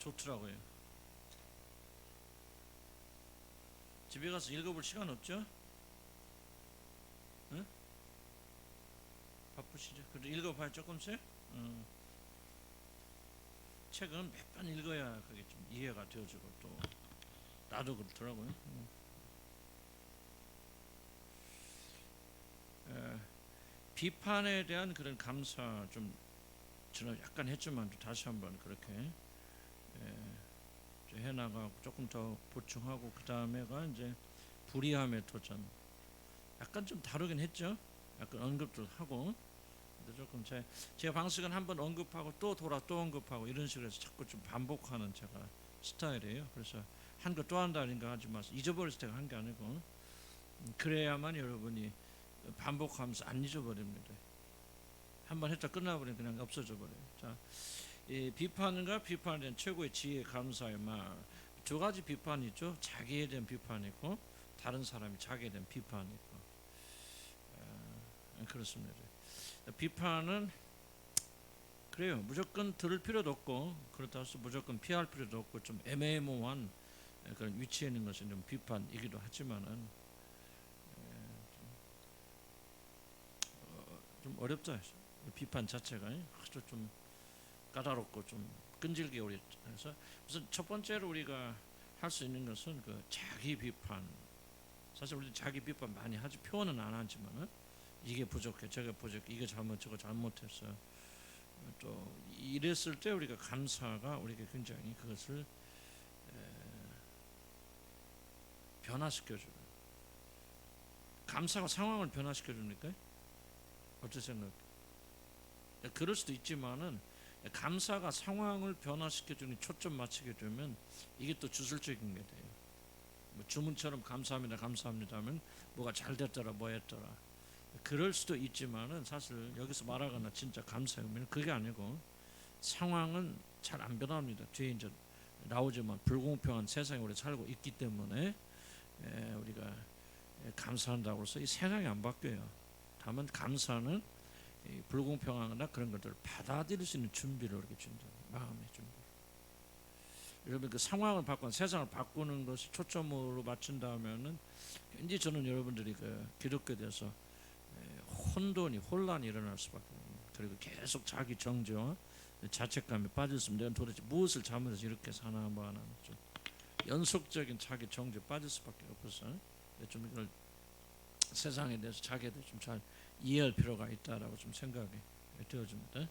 좋더라고요. 집에 가서 읽어볼 시간 없죠? 응? 바쁘시죠? 그래도 읽어봐요 조금씩. 음, 책은 몇 번 읽어야 그게 좀 이해가 되어지고 또 나도 그렇더라고요. 에, 비판에 대한 그런 감사 좀 저는 약간 했지만 또 다시 한번 그렇게 해나가고 조금 더 보충하고 그 다음에가 이제 불이함의 도전. 약간 좀 다르긴 했죠. 약간 언급도 하고. 근데 조금 제 방식은 한번 언급하고 또 돌아 또 언급하고 이런 식으로 해서 자꾸 좀 반복하는 제가 스타일이에요. 그래서 한 거 또 한다든가 하지 마세요. 잊어버릴 때 한 게 아니고 그래야만 여러분이 반복하면서 안 잊어버립니다. 한번 했다 끝나버리면 그냥 없어져 버려요. 자, 이 비판과 비판에 대한 최고의 지혜 감사의 말. 두 가지 비판이 있죠. 자기에 대한 비판이고 다른 사람이 자기에 대한 비판이고. 그렇습니다. 비판은 그래요. 무조건 들을 필요도 없고 그렇다고 해서 무조건 피할 필요도 없고 좀 애매모호한 그런 위치에 있는 것은 좀 비판이기도 하지만은 좀 어렵다. 비판 자체가 아주 좀 까다롭고 좀 끈질기게 우리 그래서 우선 첫 번째로 우리가 할 수 있는 것은 그 자기 비판. 사실 우리 자기 비판 많이 하지 표현은 안 하지만은 이게 부족해, 저게 부족해, 이게 잘못, 저거 잘못했어. 또 이랬을 때 우리가 감사가 우리가 굉장히 그것을 변화시켜줘요. 감사가 상황을 변화시켜주니까 어떻게 생각? 그럴 수도 있지만은 감사가 상황을 변화시켜주니 초점 맞추게 되면 이게 또 주술적인 게 돼요. 뭐 주문처럼 감사합니다, 감사합니다 하면 뭐가 잘 됐더라, 뭐 했더라. 그럴 수도 있지만은 사실 여기서 말하거나 진짜 감사의 의미는 그게 아니고 상황은 잘 안 변합니다. 뒤에 이제 나오지만 불공평한 세상에 우리 살고 있기 때문에 우리가 감사한다고 해서 이 세상이 안 바뀌어요. 다만 감사는 불공평하거나 그런 것들을 받아들일 수 있는 준비를 이렇게 준다. 마음의 준비. 여러분 그 상황을 바꾸는 세상을 바꾸는 것이 초점으로 맞춘다면은 굉장히 저는 여러분들이 그 기독교에 대해서 혼란이 일어날 수밖에 없습니다. 그리고 계속 자기 정죄와 자책감에 빠졌으면 내가 도대체 무엇을 잘못해서 이렇게 사나 뭐 하나 좀 연속적인 자기 정죄에 빠질 수밖에 없어서 좀 이걸 세상에 대해서 자기에 대해서 좀 잘 이해할 필요가 있다라고 좀 생각이 되어집니다.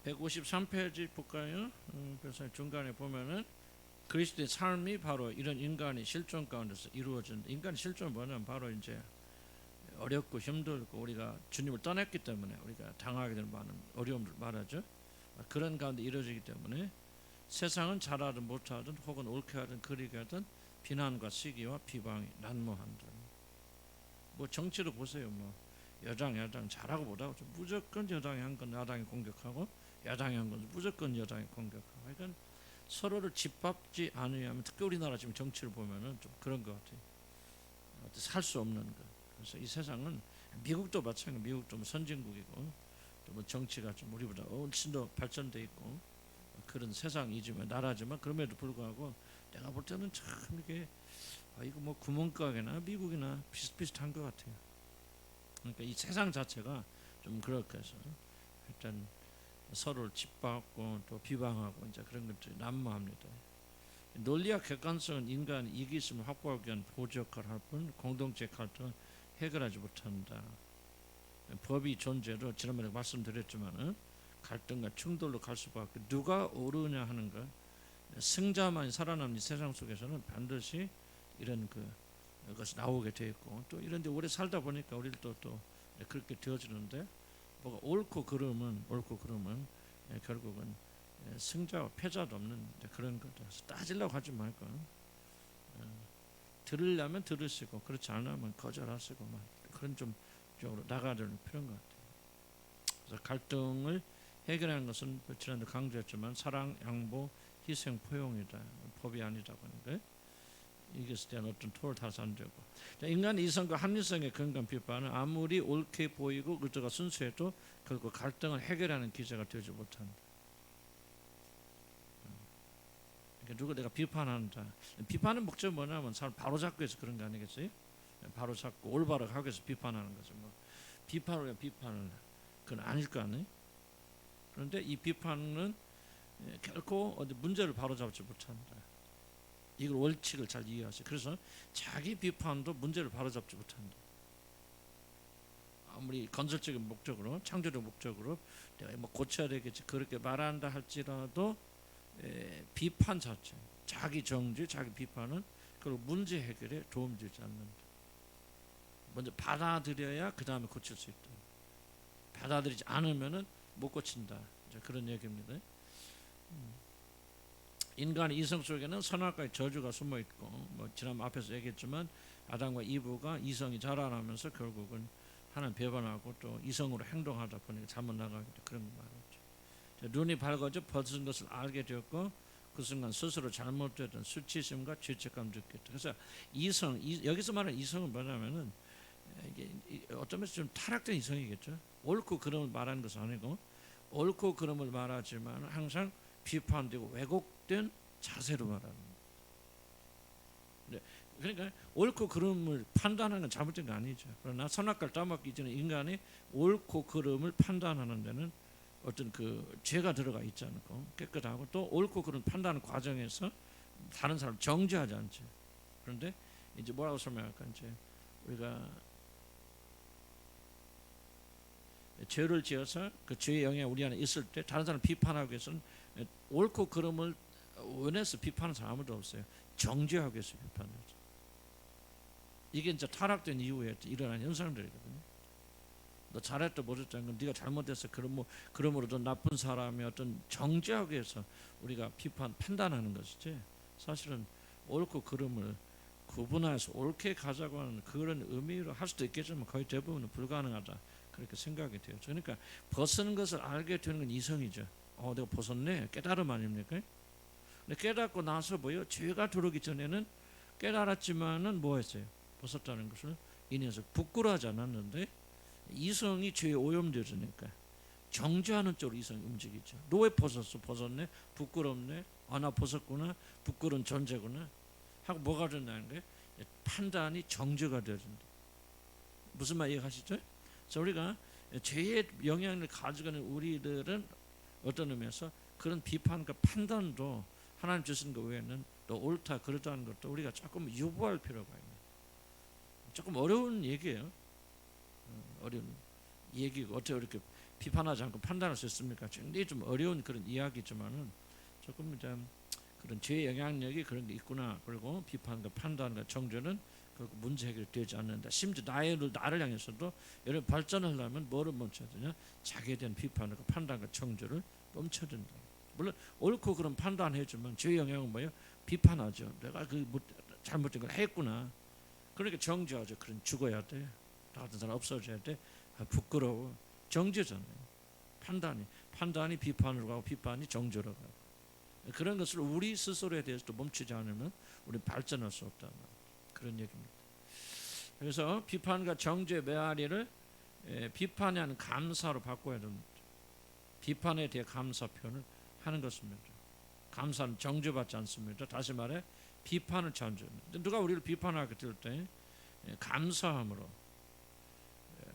153페이지 볼까요? 그래서 중간에 보면은 그리스도의 삶이 바로 이런 인간의 실존 가운데서 이루어진 인간의 실존은 뭐냐면 바로 이제 어렵고 힘들고 우리가 주님을 떠났기 때문에 우리가 당하게 되는 많은 어려움을 말하죠. 그런 가운데 이루어지기 때문에 세상은 잘하든 못하든 혹은 옳게 하든 그리게 하든 비난과 시기와 비방이 난무한다. 뭐 정치로 보세요. 뭐 여당 야당 잘하고 못하고 무조건 여당이 한 건 야당이 공격하고 야당이 한 건 무조건 여당이 공격하고 그러니까 서로를 짓밟지 않으면 특히 우리나라 지금 정치를 보면은 좀 그런 것 같아요. 살 수 없는 것. 그래서 이 세상은 미국도 마찬가지. 미국도 뭐 선진국이고 또 뭐 정치가 좀 우리보다 훨씬 더 발전돼 있고 그런 세상이지만 나라지만 그럼에도 불구하고 내가 볼 때는 참 이게 이거 뭐 구멍가게나 미국이나 비슷비슷한 것 같아요. 그러니까 이 세상 자체가 좀 그렇게 해서 일단 서로를 짓밟고 또 비방하고 이제 그런 것들이 난무합니다. 논리와 객관성은 인간 이기심을 확보하기 위한 보조 역할을 할 뿐 공동체 갈등을 해결하지 못한다. 법이 존재로 지난번에 말씀드렸지만은 갈등과 충돌로 갈 수밖에 누가 옳으냐 하는 것 승자만이 살아남는 세상 속에서는 반드시 이런 것이 나오게 되어 있고 또 이런 데 오래 살다 보니까 우리를 또 그렇게 되어지는데 뭐가 옳고 그름은 결국은 승자와 패자도 없는 그런 것들 따지려고 하지 말고 들으려면 들으시고 그렇지 않으면 거절하시고 그런 좀 쪽으로 나가야 되는 필요한 것 같아요. 그래서 갈등을 해결하는 것은 지난주 강조했지만 사랑, 양보, 희생, 포용이다. 법이 아니다고 하는데 이것에 대한 어떤 토를 타서 안 되고. 인간의 이성과 합리성에 근거한 비판은 아무리 옳게 보이고 의도가 순수해도 결국 갈등을 해결하는 기제가 되지 못한다. 그러니까 누구 내가 비판한다. 비판의 목적이 뭐냐면 사람 바로잡기 위해서 그런 거 아니겠어요? 바로잡고 올바르게 하기 위해서 비판하는 거죠. 뭐 비판을 왜 비판을 그건 아닐 거 아니에요? 그런데 이 비판은 결코 어디 문제를 바로잡지 못한다. 이걸 원칙을 잘 이해하세요. 그래서 자기 비판도 문제를 바로잡지 못한다. 아무리 건설적인 목적으로, 창조적 목적으로 내가 뭐 고쳐야 되겠지 그렇게 말한다 할지라도 비판 자체, 자기 정죄, 자기 비판은 결국 문제 해결에 도움 주지 않는다. 먼저 받아들여야 그 다음에 고칠 수 있다. 받아들이지 않으면은 못 고친다. 그런 얘기입니다. 인간의 이성 속에는 선악과의 저주가 숨어 있고, 뭐 지난번 앞에서 얘기했지만 아담과 이브가 이성이 자라나면서 결국은 하나님 배반하고 또 이성으로 행동하다 보니까 잘못 나가게 돼. 그런 말이죠. 눈이 밝아져 벗은 것을 알게 되었고 그 순간 스스로 잘못됐던 수치심과 죄책감 느꼈다. 그래서 이성, 여기서 말하는 이성은 뭐냐면은 이게 어떤 면에서 좀 타락된 이성이겠죠. 옳고 그름을 말하는 것은 아니고 옳고 그름을 말하지만 항상 비판되고 왜곡된 자세로 말하는 거예요. 그러니까 옳고 그름을 판단하는 건 잘못된 거 아니죠. 그러나 선악과를 따먹기 전에 인간이 옳고 그름을 판단하는 데는 어떤 그 죄가 들어가 있지 않고 깨끗하고 또 옳고 그름 판단하는 과정에서 다른 사람을 정죄하지 않죠. 그런데 이제 뭐라고 설명할까? 이제 우리가 죄를 지어서 그 죄의 영향이 우리 안에 있을 때 다른 사람 비판하기 위해서는 옳고 그름을 원해서 비판하는 사람 아무도 없어요. 정죄하기 위해서 비판하죠. 이게 이제 타락된 이후에 일어난 현상들이거든요. 너 잘했다 못했다는 건 네가 잘못해서 그러므로 더 나쁜 사람의 어떤 정죄하기 위해서 우리가 판단하는 것이지 사실은 옳고 그름을 구분해서 옳게 가자고 하는 그런 의미로 할 수도 있겠지만 거의 대부분은 불가능하다. 그렇게 생각이 돼요. 그러니까 벗은 것을 알게 되는 건 이성이죠. 내가 벗었네. 깨달음 아닙니까? 근데 깨닫고 나서 뭐요? 죄가 들어오기 전에는 깨달았지만은 뭐 했어요? 벗었다는 것을 인해서 부끄러워하지 않았는데 이성이 죄에 오염되어지니까 정죄하는 쪽으로 이성이 움직이죠. 너 왜 벗었어? 벗었네? 부끄럽네? 나 벗었구나? 부끄러운 존재구나? 하고 뭐가 된다는 거예요? 판단이 정죄가 되어진다. 무슨 말 이해하시죠? 그래서 우리가 죄의 영향을 가지고 있는 우리들은 어떤 의미에서 그런 비판과 판단도 하나님 주신 것 외에는 또 옳다 그렇다는 것도 우리가 조금 유보할 필요가 있는 조금 어려운 얘기예요. 어려운 얘기고 어떻게 이렇게 비판하지 않고 판단할 수 있습니까? 굉장히 좀 어려운 그런 이야기지만은 조금 좀 그런 죄의 영향력이 그런 게 있구나. 그리고 비판과 판단과 정죄는 결국 문제 해결이 되지 않는다. 심지어 나를 향해서도 여러분 발전하려면 뭐를 멈춰야 되냐? 자기에 대한 비판과 판단과 정죄를 멈춰야 된다. 물론 옳고 그런 판단해주면 죄의 영향은 뭐예요? 비판하죠. 내가 그 잘못된 걸 했구나. 그러니까 정죄하죠. 그런 죽어야 돼. 나 같은 사람 없어져야 돼. 부끄러워. 정죄잖아요. 판단이 비판으로 가고 비판이 정죄로 가고. 그런 것을 우리 스스로에 대해서도 멈추지 않으면 우리 발전할 수 없다. 그런 얘기입니다. 그래서 비판과 정죄 메아리를 비판에 하는 감사로 바꿔야 됩니다. 비판에 대해 감사 표현을 하는 것입니다. 감사는 정죄받지 않습니다. 다시 말해 비판을 참조합니다. 누가 우리를 비판하게 될 때 감사함으로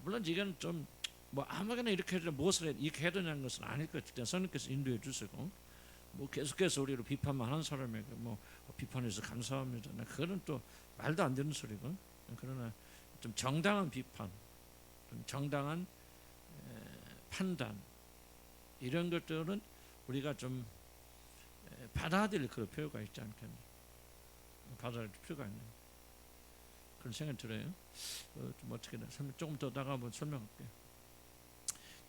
물론 이건 좀 뭐 아무거나 이렇게 해도 무엇을 이렇게 해야 되는 것은 아닐 것 같아요. 선생님께서 인도해 주시고 뭐 계속해서 우리를 비판만 하는 사람에게 뭐 비판해서 감사합니다. 그거는 또 말도 안 되는 소리고 그러나 좀 정당한 비판, 좀 정당한 판단 이런 것들은 우리가 좀 받아들일 그런 필요가 있지 않겠나. 받아들일 필요가 있는 그런 생각이 들어요. 좀 어떻게 조금 더 나가 한번 설명할게요.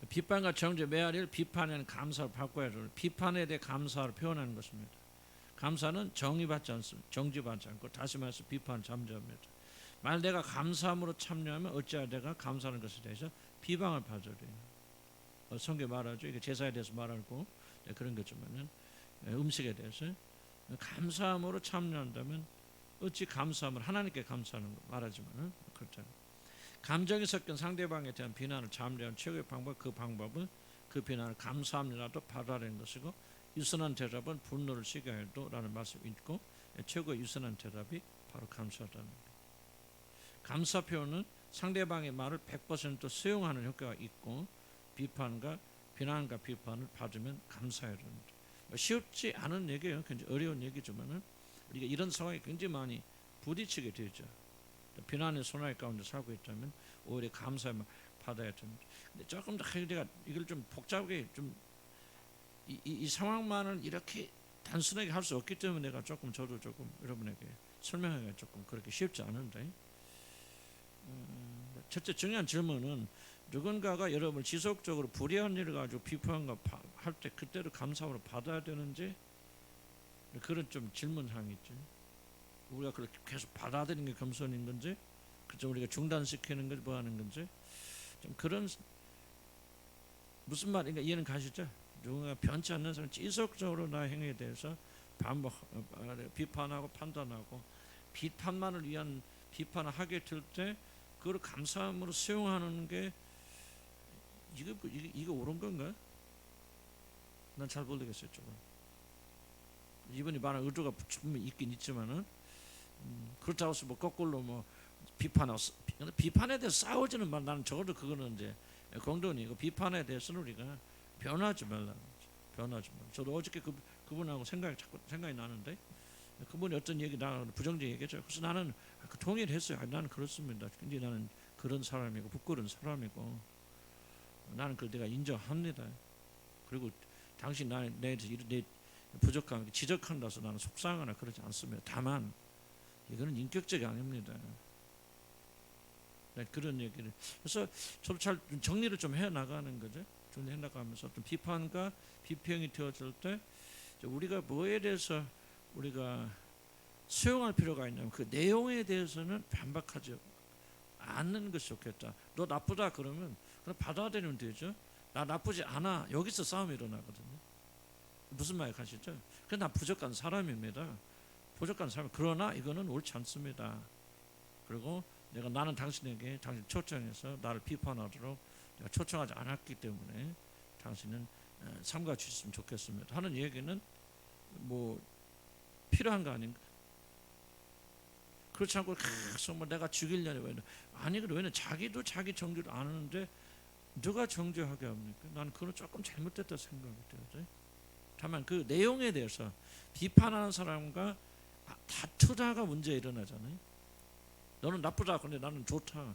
비판과 정죄 메아리를 비판에는 감사로 바꿔야 돼요. 비판에 대해 감사를 표현하는 것입니다. 감사는 정의받지 않습니다. 정죄받지 않고 다시 말해서 비판을 잠재합니다. 만약 내가 감사함으로 참여하면 어찌하여 내가 감사하는 것에 대해서 비방을 받아야 돼요. 성경에 말하죠. 이게 제사에 대해서 말하고 그런 거지만은 음식에 대해서 감사함으로 참여한다면 어찌 감사함을 하나님께 감사하는 거 말하지만은 그렇잖아요. 감정이 섞인 상대방에 대한 비난을 참여한 최고의 방법, 그 방법은 그 비난을 감사함이라도 받아내는 것이고, 유선한 대답은 분노를 쉬게 해도 라는 말씀이 있고, 최고의 유선한 대답이 바로 감사하다는 거예요. 감사 표현은 상대방의 말을 100% 수용하는 효과가 있고, 비난과 비판을 받으면 감사해야 됩니다. 쉽지 않은 얘기예요. 굉장히 어려운 얘기지만은 우리가 이런 상황이 굉장히 많이 부딪히게 되죠. 비난의 소나기 가운데 살고 있다면 오히려 감사만 받아야 됩니다. 근데 조금 더 내가 이걸 좀 복잡하게 좀 이 상황만을 이렇게 단순하게 할 수 없기 때문에 내가 저도 조금 여러분에게 설명하기가 조금 그렇게 쉽지 않은데, 첫째 중요한 질문은 누군가가 여러분을 지속적으로 불의한 일을 가지고 비판과 할 때 그때를 감사함으로 받아야 되는지, 그런 좀 질문사항이 있죠. 우리가 그렇게 계속 받아들이는 게 겸손인 건지, 그저 우리가 중단시키는 건지 뭐 하는 건지, 좀 그런, 무슨 말인가 이해는 가시죠? 누군가 변치 않는 사람 지속적으로 나의 행위에 대해서 비판하고 판단하고, 비판만을 위한 비판을 하게 될 때 그걸 감사함으로 수용하는 게 이거 옳은 건가? 난 잘 모르겠어요. 조금 이분이 말한 의도가 충분히 있긴 있지만은, 그렇다고 해서 뭐 거꾸로 뭐 비판에 대해서 싸우지는 말, 나는 적어도 그거는 이제 공론이고, 비판에 대해서는 우리가 변하지 말라. 저도 어저께 그분하고 생각이 나는데, 그분이 어떤 얘기, 나는 부정적인 얘기죠. 그래서 나는 동의했어요. 나는 그렇습니다. 근데 나는 그런 사람이고 부끄러운 사람이고, 나는 그걸 내가 인정합니다. 그리고 당신 내 부족함 지적한다서 나는 속상하거나 그러지 않습니다. 다만 이거는 인격적이 아닙니다. 그런 얘기를, 그래서 저도 잘 정리를 좀 해 나가는 거죠. 정리해 나가면서 어떤 비판과 비평이 되어질 때 우리가 뭐에 대해서 우리가 수용할 필요가 있냐면, 그 내용에 대해서는 반박하지 않는 것이 좋겠다. 너 나쁘다 그러면 그럼 받아들이면 되죠. 나 나쁘지 않아. 여기서 싸움이 일어나거든요. 무슨 말 가시죠? 나 부족한 사람입니다. 부족한 사람. 그러나 이거는 옳지 않습니다. 그리고 나는 당신에게 당신 초청해서 나를 비판하도록 내가 초청하지 않았기 때문에 당신은 삼가 주셨으면 좋겠습니다 하는 얘기는 뭐 필요한 거 아닌가? 그렇지 않고 계속 뭐 내가 죽이려니 왜? 아니, 왜냐면 자기도 자기 정죄를 아는데 누가 정죄하게 합니까? 나는 그건 조금 잘못됐다 생각이 돼요. 다만 그 내용에 대해서 비판하는 사람과 다투다가 문제 일어나잖아요. 너는 나쁘다, 근데 나는 좋다.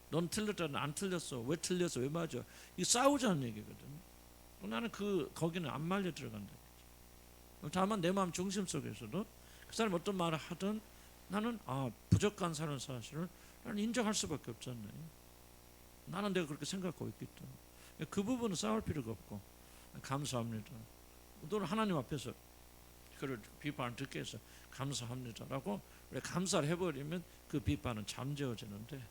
넌 틀렸다, 나는 안 틀렸어. 왜 틀렸어? 왜 맞아? 이 싸우자는 얘기거든. 나는 거기는 안 말려 들어간다. 다만 내 마음 중심 속에서도 그 사람이 어떤 말을 하든 나는 부족한 사람의 사실을 나는 인정할 수밖에 없잖아요. 나는 내가 그렇게 생각하고 있기 때문에 그 부분은 싸울 필요가 없고, 감사합니다. 또는 하나님 앞에서 그를 비판을 듣게 해서 감사합니다라고 감사를 해버리면 그 비판은 잠재워지는데,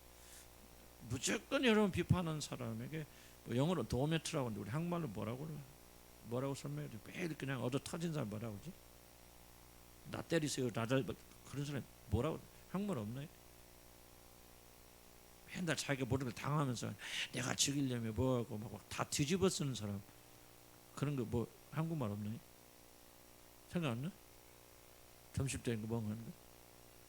무조건 여러분 비판하는 사람에게 뭐 영어로 도메트라고 하는데 우리 한국말로 뭐라고 설명해? 매일 그냥 얻어 터진 사람 뭐라고 하지? 나 때리세요, 그런 사람 뭐라고? 한국말 없나요? 맨날 자기가 모든 걸 당하면서 내가 죽이려면 뭐하고 막 다 뒤집어 쓰는 사람, 그런 거 뭐 한국말 없나요? 생각 안 나? 점심때인 거 뭐 하는 거?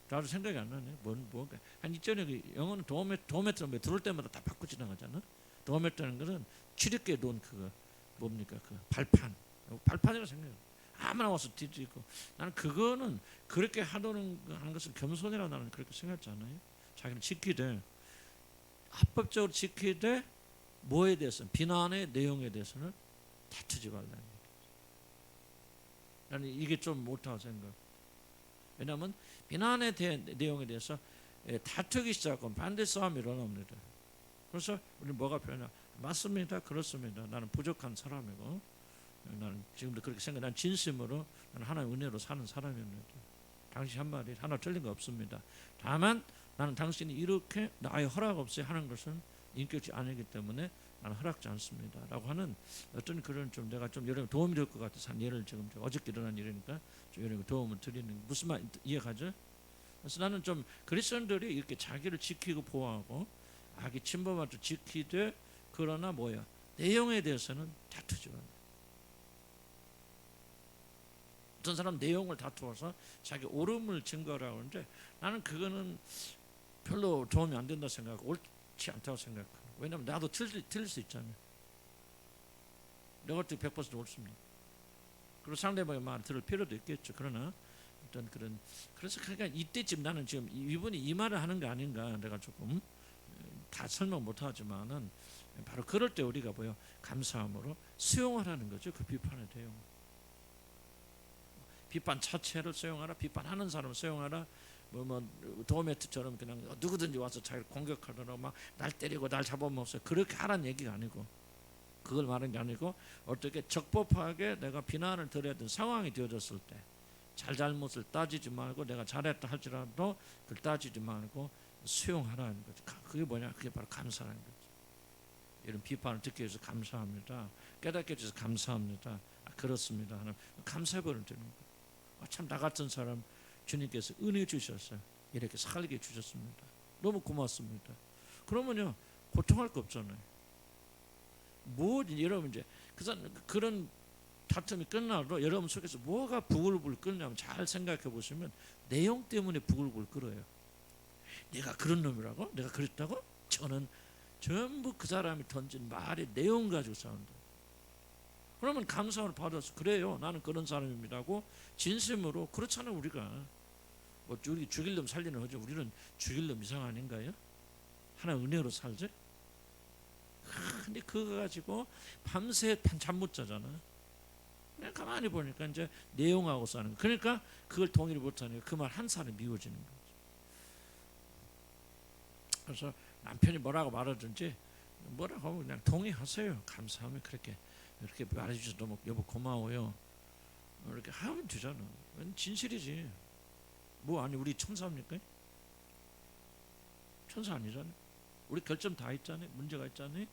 나도 생각이 안 나네. 뭔가 한 이전에 그 영어는 도메트로 들어올 때마다 다 바꿔 지나가잖아. 도메트라는 것은 출입구에 놓은 그거 뭡니까? 그 발판이라고 생각해. 아무나 와서 뒤지고, 나는 그거는 그렇게 하는 것은 겸손이라고 나는 그렇게 생각하지 않아요. 자기는 지키되, 합법적으로 지키되, 뭐에 대해서는, 비난의 내용에 대해서는 다투지 말라는 얘기죠. 나는 이게 좀 못하고 생각. 왜냐하면 비난의 내용에 대해서 다투기 시작하면 반드시 싸움이 일어납니다. 그래서 우리는 뭐가 필요하냐? 맞습니다, 그렇습니다. 나는 부족한 사람이고, 나는 지금도 그렇게 생각해. 난 진심으로 나는 하나님의 은혜로 사는 사람입니다. 당신 한 말이 하나 틀린 거 없습니다. 다만 나는 당신이 이렇게 나의 허락 없이 하는 것은 인격이 아니기 때문에 나는 허락지 않습니다 라고 하는 어떤 그런 좀 내가 좀 여러분 도움이 될 것 같아서 한 예를 지금 어저께 일어난 일이니까 좀 여러분 도움을 드리는, 무슨 말 이해가죠? 그래서 나는 좀 그리스도인들이 이렇게 자기를 지키고 보호하고 악이 침범할 때 지키되, 그러나 뭐야, 내용에 대해서는 다투죠. 어떤 사람 내용을 다투어서 자기 옳음을 증거하라고 하는데, 나는 그거는 별로 도움이 안 된다 생각하고 옳지 않다고 생각해요. 왜냐하면 나도 틀릴 수 있잖아요. 내 것도 100% 옳습니다. 그리고 상대방의 말을 들을 필요도 있겠죠. 그러나 어떤 그래서 그러니까 이때쯤 나는 지금 이분이 이 말을 하는 게 아닌가, 내가 조금 다 설명 못하지만은 바로 그럴 때 우리가 뭐요, 감사함으로 수용하라는 거죠. 그 비판의 대용. 비판 자체를 수용하라, 비판하는 사람을 수용하라. 뭐 도메트처럼 그냥 누구든지 와서 자기를 공격하더라도 막 날 때리고 날 잡아먹어서 그렇게 하라는 얘기가 아니고, 그걸 말하는 게 아니고, 어떻게 적법하게 내가 비난을 드려야 되는 상황이 되어졌을 때 잘잘못을 따지지 말고, 내가 잘했다 할지라도 그걸 따지지 말고 수용하라는 거죠. 그게 뭐냐, 그게 바로 감사라는 거죠. 이런 비판을 듣기 위해서 감사합니다, 깨닫게 해주셔서 감사합니다, 그렇습니다 하는 감사버를 드리는 거예요. 참 나 같은 사람 주님께서 은혜 주셨어요. 이렇게 살게 주셨습니다. 너무 고맙습니다. 그러면요, 고통할 거 없잖아요. 여러분 이제 그런 다툼이 끝나도 여러분 속에서 뭐가 부글부글 끓냐면, 잘 생각해 보시면 내용 때문에 부글부글 끓어요. 내가 그런 놈이라고? 내가 그랬다고? 저는 전부 그 사람이 던진 말의 내용 가지고 싸운다. 그러면 감사를 받아서, 그래요, 나는 그런 사람입니다고 진심으로. 그렇잖아요. 우리가 뭐 우리 죽일 놈 살리는 거죠. 우리는 죽일 놈 이상 아닌가요? 하나 은혜로 살지. 근데 그거 가지고 밤새 잠 못 자잖아. 그냥 가만히 보니까 이제 내용하고 싸는 거. 그러니까 그걸 동의를 못하니까 그 말 한 사람이 미워지는 거지. 그래서 남편이 뭐라고 말하든지 뭐라고 하면 그냥 동의하세요. 감사하면 그렇게 말해주셔서 너무 여보 고마워요, 이렇게 하면 되잖아. 진실이지. 뭐 아니 우리 천사입니까? 천사 아니잖아요. 우리 결점 다 있잖아요. 문제가 있잖아요.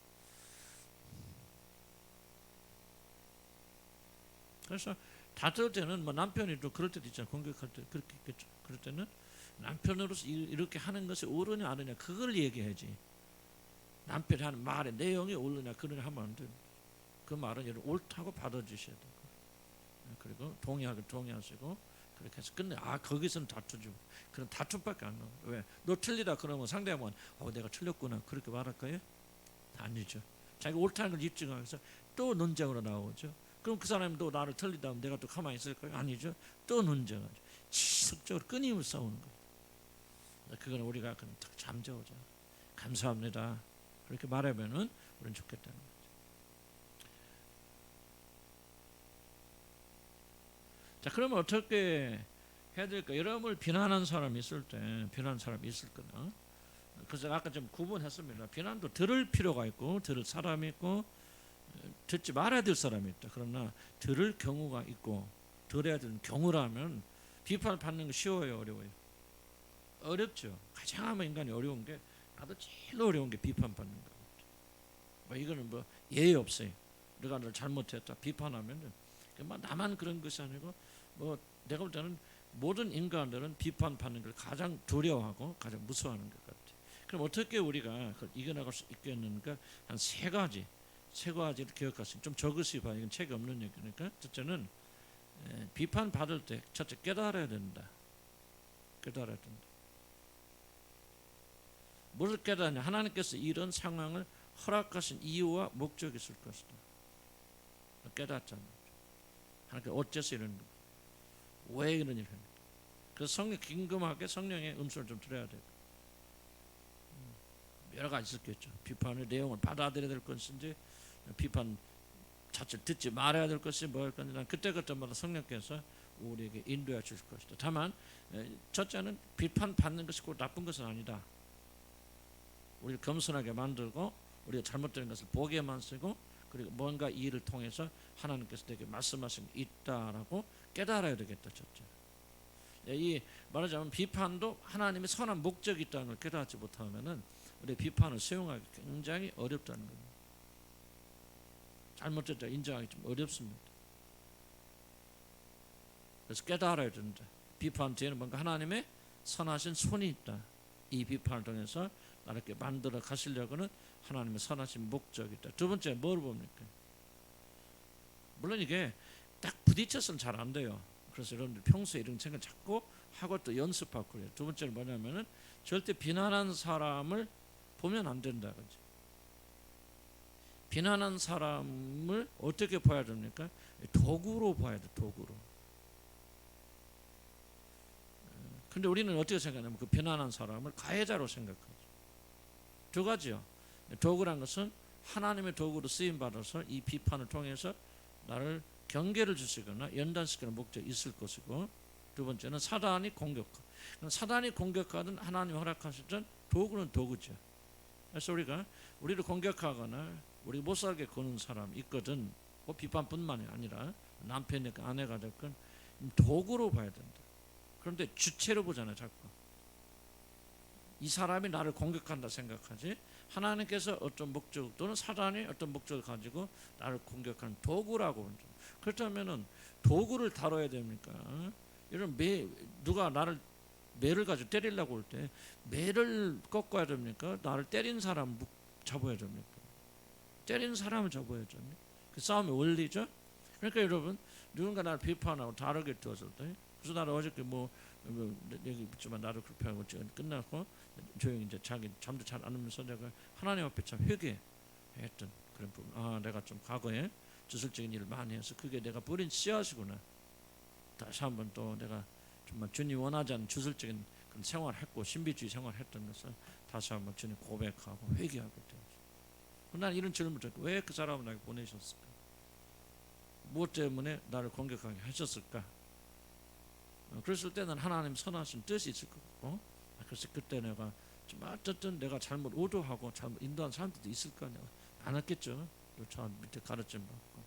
그래서 다툴 때는 뭐 남편이 또 그럴 때도 있잖아요. 공격할 때 그렇게 있겠죠. 그럴 때는 남편으로서 이렇게 하는 것이 옳으냐 안 옳으냐 그걸 얘기해야지. 남편이 하는 말의 내용이 옳으냐 그러냐 하면 안 돼요. 그 말은 여러분 옳다고 받아주셔야 돼요. 그리고 동의하시고 그렇게 해서 끝내. 거기서는 다투죠. 그럼 다툼밖에 안 나와요. 왜? 너 틀리다 그러면 상대방은 내가 틀렸구나 그렇게 말할까요? 아니죠. 자기가 옳다는 걸 입증하기 위해서 또 논쟁으로 나오죠. 그럼 그 사람도 나를 틀리다 하면 내가 또 가만히 있을까요? 아니죠. 또 논쟁하죠. 지속적으로 끊임없이 싸우는 거예요. 그건 우리가 그냥 딱 잠재우자. 감사합니다. 그렇게 말하면은 우리는 좋겠다는 거죠. 자, 그러면 어떻게 해야 될까? 여러분을 비난하는 사람이 있을 때, 비난하는 사람이 있을 거나. 그래서 아까 좀 구분했습니다. 비난도 들을 필요가 있고, 들을 사람이 있고, 듣지 말아야 될 사람이 있다. 그러나 들을 경우가 있고, 들어야 되는 경우라면 비판을 받는 거 쉬워요, 어려워요? 어렵죠. 가장 하면 인간이 어려운 게, 나도 제일 어려운 게 비판받는 거. 이거는 뭐 예의 없어요. 내가 널 잘못했다 비판하면 나만 그런 것이 아니고 뭐 내가 볼 때는 모든 인간들은 비판받는 걸 가장 두려워하고 가장 무서워하는 것 같아요. 그럼 어떻게 우리가 그걸 이겨나갈 수 있겠는가? 한 세 가지를 기억할 수 있어요. 좀 적으시 봐요. 이건 책이 없는 얘기니까. 첫째는 비판받을 때 첫째 깨달아야 된다. 깨달아야 된다. 무엇을 깨달으냐? 하나님께서 이런 상황을 허락하신 이유와 목적이 있을 것이다. 깨닫잖아. 하나님께서 어째서 이런 거? 왜 이런 일을 합니까? 그래서 성령 긴급하게 성령의 음성을 좀 들어야 돼요. 여러 가지 있었겠죠. 비판의 내용을 받아들여야 될 것인지, 비판 자체를 듣지 말아야 될 것이 뭐일 건지, 난 그때마다 성령께서 우리에게 인도해 주실 것이다. 다만 첫째는 비판받는 것이 꼭 나쁜 것은 아니다. 우리를 겸손하게 만들고 우리가 잘못된 것을 보게만 쓰고, 그리고 뭔가 이 일을 통해서 하나님께서 내게 말씀하신 게 있다라고 깨달아야 되겠다. 첫째. 이 말하자면 비판도 하나님의 선한 목적이 있다는 걸 깨닫지 못하면은 우리 비판을 수용하기 굉장히 어렵다는 겁니다. 잘못됐다 인정하기 좀 어렵습니다. 그래서 깨달아야 된다. 비판 뒤에는 뭔가 하나님의 선하신 손이 있다. 이 비판을 통해서 나를 이렇게 만들어 가시려고는 하나님의 선하신 목적이 있다. 두 번째 뭘 봅니까? 물론 이게 딱 부딪혀서는 잘 안 돼요. 그래서 여러분들 평소에 이런 생각 자꾸 하고 또 연습하고 그래요. 두 번째는 뭐냐면은 절대 비난하는 사람을 보면 안 된다. 그죠? 비난하는 사람을 어떻게 봐야 됩니까? 도구로 봐야 돼. 도구로. 근데 우리는 어떻게 생각하냐면 그 비난하는 사람을 가해자로 생각하죠. 두 가지요. 도구란 것은 하나님의 도구로 쓰임 받아서 이 비판을 통해서 나를 경계를 주시거나 연단시키는 목적이 있을 것이고, 두 번째는 사단이 공격하고, 사단이 공격하든 하나님 허락하시든 도구는 도구죠. 그래서 우리가 우리를 공격하거나 우리 못 살게 거는 사람 있거든. 그 비판뿐만이 아니라 남편이건 아내가 됐건 도구로 봐야 된다. 그런데 주체로 보잖아요. 자꾸 이 사람이 나를 공격한다 생각하지, 하나님께서 어떤 목적 또는 사단이 어떤 목적을 가지고 나를 공격하는 도구라고 본다. 그렇다면은 도구를 다뤄야 됩니까? 이런 누가 나를 매를 가지고 때리려고 할 때 매를 꺾어야 됩니까? 나를 때린 사람 잡아야 됩니까? 때린 사람을 잡아야죠. 그 싸움의 원리죠. 그러니까 여러분, 누군가 나를 비판하고 다르게 되었을 때, 그래서 나를 어저께 얘기 있지만 나를 그렇게 하고 끝나고 조용히 이제 자기 잠도 잘 안 오면서 내가 하나님 앞에 참 회개했던 그런 부분. 아, 내가 좀 과거에 주술적인 일을 많이 해서 그게 내가 뿌린 씨앗이구나. 다시 한번 또 내가 정말 주님 원하지 않는 주술적인 그런 생활을 했고 신비주의 생활을 했던 것을 다시 한번 주님 고백하고 회개하게 되었어요. 난 이런 질문을 듣고, 왜 그 사람을 나에게 보내셨을까? 무엇 때문에 나를 공격하게 하셨을까? 그랬을 때는 하나님 선하신 뜻이 있을 것 같고, 그래서 그때 내가 좀 어쨌든 내가 잘못 오도하고 잘못 인도한 사람들도 있을 거 아니야. 많았겠죠. 저 밑에 가르침 받고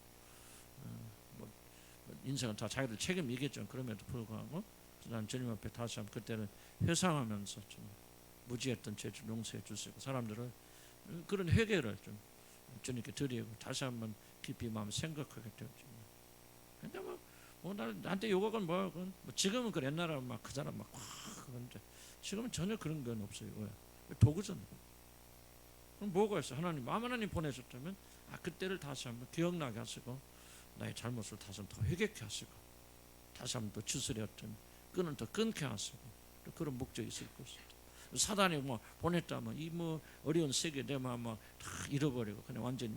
인생은 다 자기들 책임이겠죠. 그럼에도 불구하고 난 주님 앞에 다시 한번 그때를 회상하면서 좀 무지했던 죄를 용서해 주시고 사람들을 그런 회개를 좀 주님께 드리고 다시 한번 깊이 마음 생각하게 되었죠. 근데 나한테 요구건 뭐건 지금은 그래. 옛날에 막 그 사람 막 그런데 지금은 전혀 그런 건 없어요. 왜? 도구잖아요. 그럼 뭐가 있어? 하나님 보내셨다면 그때를 다시 한번 기억나게 하시고 나의 잘못을 다시 한번 더 회개케 하시고 다시 한번 더 추스렸던 끈을 더 끊게 하시고 또 그런 목적이 있을 것이다. 사단이 보냈다면 이 어려운 세계 내 마음 다 잃어버리고 그냥 완전히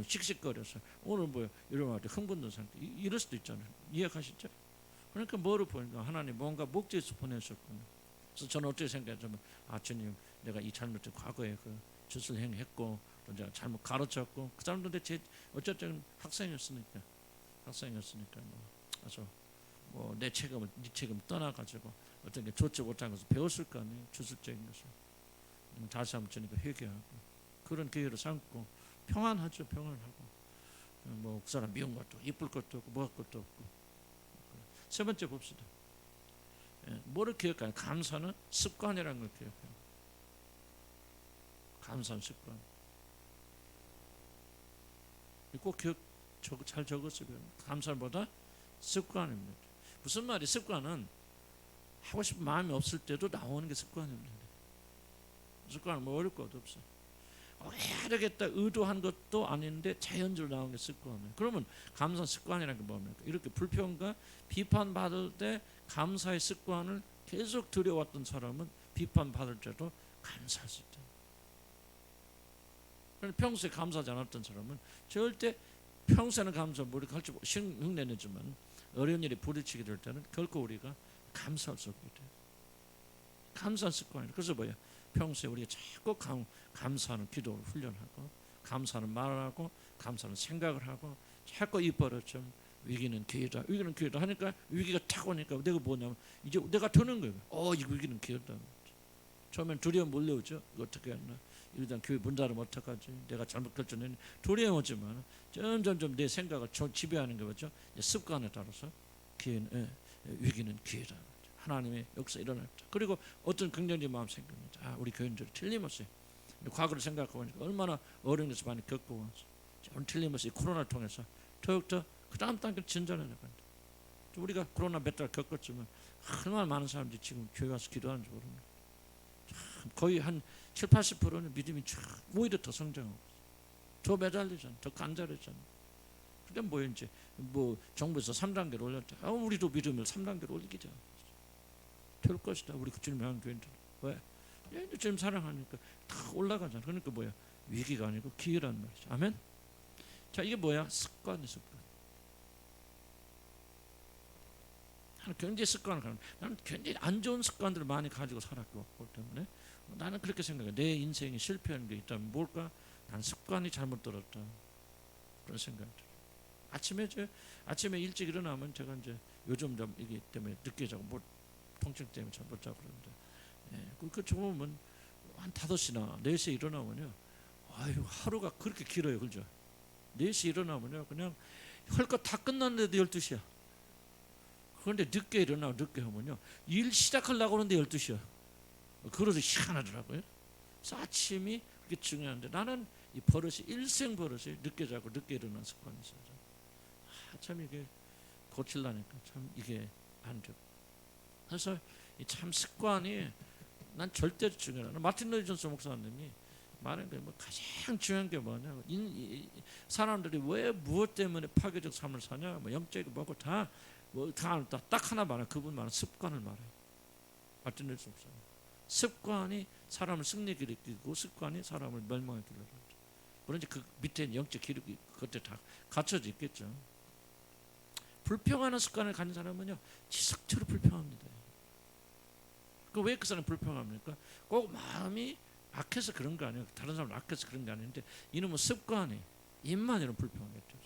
씩씩거려서 오늘 이런 말 흥분된 상태 이럴 수도 있잖아요. 이해하시죠? 그러니까 뭐를 보니까 하나님 뭔가 목적에서 보내셨구나. 그래서 저는 어떻게 생각하냐면 주님, 내가 이 잘못된 과거에 그 주술 행했고 또 제가 잘못 가르쳤고 그 사람들한테 어쨌든 학생이었으니까 그래서 내 책임을 네 책임 떠나가지고 어떤 게 좋지 못한 것을 배웠을 거 아니에요. 주술적인 것을 다시 한번 주니까 회개하고 그런 기회를 삼고 평안하죠. 평안하고 그 사람 미운 것도 이쁠 것도 없고 먹을 것도 없고. 세 번째 봅시다. 뭐를 기억하냐? 감사는 습관이라는 걸 기억해요. 감사는 습관. 꼭 잘 적었어요. 감사보다 습관입니다. 무슨 말이? 습관은 하고 싶은 마음이 없을 때도 나오는 게 습관입니다. 습관은 어려울 것도 없어요. 해야 되겠다 의도한 것도 아닌데 자연적으로 나오는 게 습관이에요. 그러면 감사 습관이라는 게 뭡니까? 이렇게 불평과 비판받을 때 감사의 습관을 계속 들여왔던 사람은 비판받을 때도 감사할 수 있다. 평소에 감사하지 않았던 사람은 절대 평소에는 감사 우리가 할지 흉내내지만 어려운 일이 부딪히게 될 때는 결코 우리가 감사할 수 없게 돼요. 감사 습관이에요. 그래서 평소에 우리가 자꾸 감사하는 기도를 훈련하고 감사하는 말을 하고 감사하는 생각을 하고 자꾸 이 버릇 위기는 기회다 하니까 위기가 탁 오니까 내가 뭐냐면 이제 내가 드는 거예요. 이 위기는 기회다. 처음엔 두려움 몰려오죠. 이거 어떻게 했나? 이러다 교회 문 닫으면 어떡하지? 내가 잘못 결정했니? 두려움 오지만 점점 내 생각을 지배하는 게 뭐죠? 습관에 따라서 위기는 기회다. 하나님의 역사 일어났다. 그리고 어떤 긍정적인 마음 생깁니다. 우리 교인들이 틀림없이 과거를 생각해보니까 얼마나 어려운 것을 많이 겪고 와서 오늘 틀림없이 코로나를 통해서 더욱더 그 다음 단계 진전해 나간다. 우리가 코로나 몇 달 겪었지만 얼마나 많은 사람들이 지금 교회 와서 기도하는지 모릅니다. 거의 한 7, 80%는 믿음이 오히려 더 성장하고 더 매달리잖아, 더 간절해잖아. 근데 뭐 이제 정부에서 3단계로 올렸다. 우리도 믿음을 3단계로 올리기자. 될 것이다. 우리 주님 향한 교인들. 왜? 주님 사랑하니까 다 올라가잖아. 그러니까 뭐야? 위기가 아니고 기회란 말이죠. 아멘. 자, 이게 뭐야? 습관. 굉장히 습관을 가는. 나는 굉장히 안 좋은 습관들을 많이 가지고 살았기 때문에 나는 그렇게 생각해. 내 인생이 실패한 게 있다면 뭘까? 난 습관이 잘못 들었다. 그런 생각이 들어요. 아침에 일찍 일어나면 제가 이제 요즘 좀 이게 때문에 늦게 자고 통증 때문에 잘 못 자고 그러는데, 그 좋으면 한 5시나 4시에 일어나면요, 아유 하루가 그렇게 길어요, 그죠? 4시 일어나면요 그냥 할 거 다 끝났는데도 12시야. 그런데 늦게 일어나고 늦게 하면요 일 시작하려고 하는데 12시야. 그래서 희한하더라고요. 그래서 아침이 그게 중요한데 나는 이 버릇이 일생 버릇이 늦게 자고 늦게 일어나는 습관이 있어요. 참 이게 고치려니까 참 이게 안 돼. 그래서 이 참 습관이 난 절대 중요하다. 마틴 로이 존스 목사님이 말한 게 가장 중요한 게 뭐냐? 사람들이 왜 무엇 때문에 파괴적 삶을 사냐? 영적이 뭐고 다 딱 하나 말해. 그분 말은 습관을 말해요. 마틴 로이 존스 목사님. 습관이 사람을 승리에 이끌고 습관이 사람을 멸망에 이끌고. 물론 이제 그 밑에 영적 기록이 그때 다 갖춰져 있겠죠. 불평하는 습관을 가진 사람은요 지속적으로 불평합니다. 왜 그 사람 불평합니까? 꼭 마음이 악해서 그런 거 아니에요. 다른 사람 악해서 그런 게 아닌데 이놈은 습관이 입만 이런 불평하겠죠.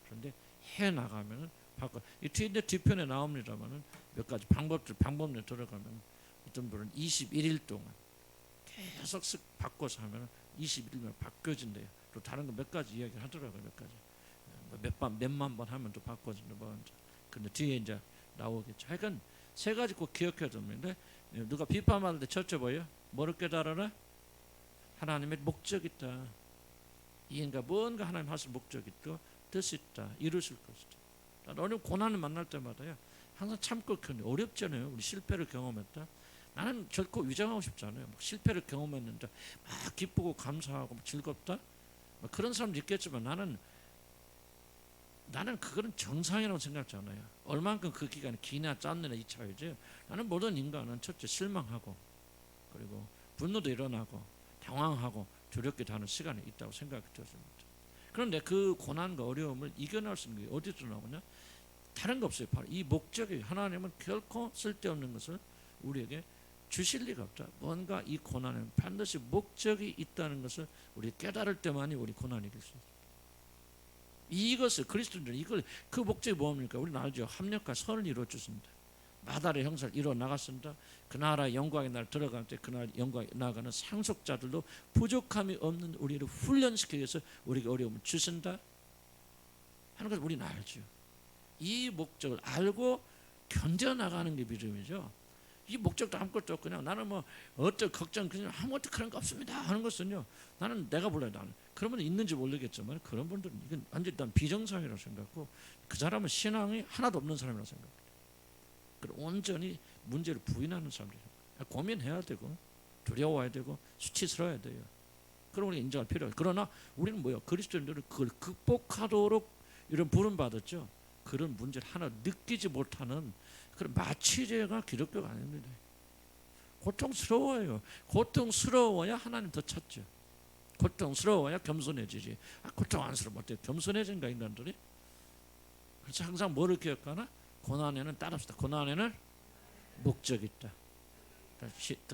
그런데 해 나가면은 바꿔. 이 뒤편에 나옵니다만은 몇 가지 방법에 들어가면 어떤 분은 21일 동안 계속 바꿔서 하면 21일만 바뀌어진대요. 또 다른 거 몇 가지 이야기 하더라고요. 몇 가지 몇만 번 하면 또 바꿔진다. 근데 뒤에 이제 나오겠죠. 하여간 3가지 꼭 기억해야 됩니다. 누가 비판받을 때 첫째 뭐예요? 뭐를 깨달아라? 하나님의 목적 있다. 이인가 뭔가 하나님 하실 목적 있고 뜻 있다. 이루실 것이다. 어려운 고난을 만날 때마다요 항상 참고 견뎌. 어렵잖아요. 우리 실패를 경험했다. 나는 결코 위장하고 싶지 않아요. 실패를 경험했는데 막 기쁘고 감사하고 즐겁다. 그런 사람도 있겠지만 나는 그거는 정상이라고 생각하지 않아요. 얼만큼 그 기간이 기나 짧느냐 이 차이죠. 나는 모든 인간은 첫째 실망하고 그리고 분노도 일어나고 당황하고 두렵기도 하는 시간이 있다고 생각이 들었습니다. 그런데 그 고난과 어려움을 이겨낼 수 있는 게 어디서 나오냐? 다른 거 없어요. 바로 이 목적이 하나님은 결코 쓸데없는 것을 우리에게 주실 리가 없다. 뭔가 이 고난은 반드시 목적이 있다는 것을 우리 깨달을 때만이 우리 고난이 이길 수 있어요. 이것을 그리스도인들은 이걸 그 목적이 뭡니까? 우리는 알죠. 합력과 선을 이루어 주십니다. 마다의 형사를 이루어 나갔습니다. 그 나라의 영광의 날 들어갈 때 그날 영광에 나가는 상속자들도 부족함이 없는 우리를 훈련시키기 위해서 우리에게 어려움을 주신다 하는 것을 우리는 알죠. 이 목적을 알고 견뎌나가는 게 믿음이죠. 이 목적도 아무것도 없고 그냥 나는 어쩔 걱정 그냥 아무것도 그런 거 없습니다 하는 것은요 나는 내가 몰라요. 나는 그런 분은 있는지 모르겠지만 그런 분들은 이건 완전히 난 비정상이라고 생각하고 그 사람은 신앙이 하나도 없는 사람이라고 생각합니다. 그리고 온전히 문제를 부인하는 사람들이에요. 고민해야 되고 두려워야 되고 수치스러워야 돼요. 그럼 우리 인정할 필요해요. 그러나 우리는 뭐예요? 그리스도인들은 그걸 극복하도록 이런 부름 받았죠. 그런 문제를 하나 느끼지 못하는 그런 마취제가 기독교가 아닙니다. 고통스러워요. 고통스러워야 하나님 더 찾죠. 고통스러워야 겸손해지지. 고통 안 스러워 어때요? 겸손해진가 인간들이? 그래서 항상 뭐를 기억하나? 고난에는 따릅시다. 고난에는 목적이 있다.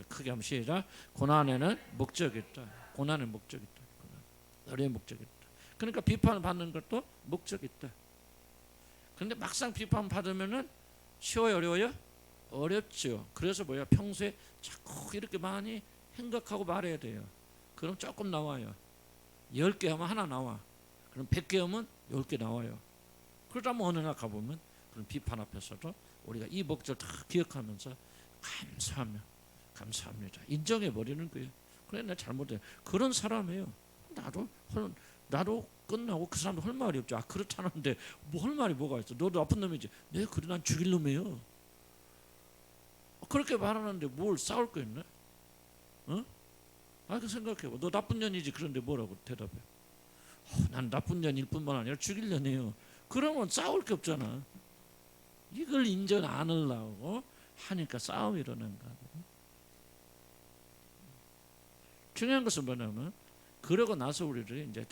크게 하면 시작. 고난에는 목적이 있다. 고난에는 목적이 있다. 어려운 목적이 있다. 그러니까 비판을 받는 것도 목적이 있다. 그런데 막상 비판 받으면은 쉬워요, 어려워요? 어렵죠. 그래서 평소에 자꾸 이렇게 많이 생각하고 말해야 돼요. 그럼 조금 나와요. 10개 하면 하나 나와. 그럼 100개 하면 10개 나와요. 그러다 어느 날 가보면 그런 비판 앞에서도 우리가 이 목적을 다 기억하면서 감사합니다. 인정해버리는 거예요. 그래, 나 잘못해. 그런 사람이에요. 나도 나도 끝나고 그 사람도 할 말이 없죠. 아 그렇다는데 뭐 할 말이 뭐가 있어? 너도 나쁜 놈이지. 네 그래 난 죽일 놈이에요. 그렇게 말하는데 뭘 싸울 거 있나? 어? 아 그 생각해봐. 너 나쁜 년이지. 그런데 뭐라고 대답해? 난 나쁜 년일 뿐만 아니라 죽일 년이에요. 그러면 싸울 게 없잖아. 이걸 인정 안 하려고 하니까 싸움이 일어난 거야. 중요한 것은 뭐냐면 그러고 나서 우리를 이제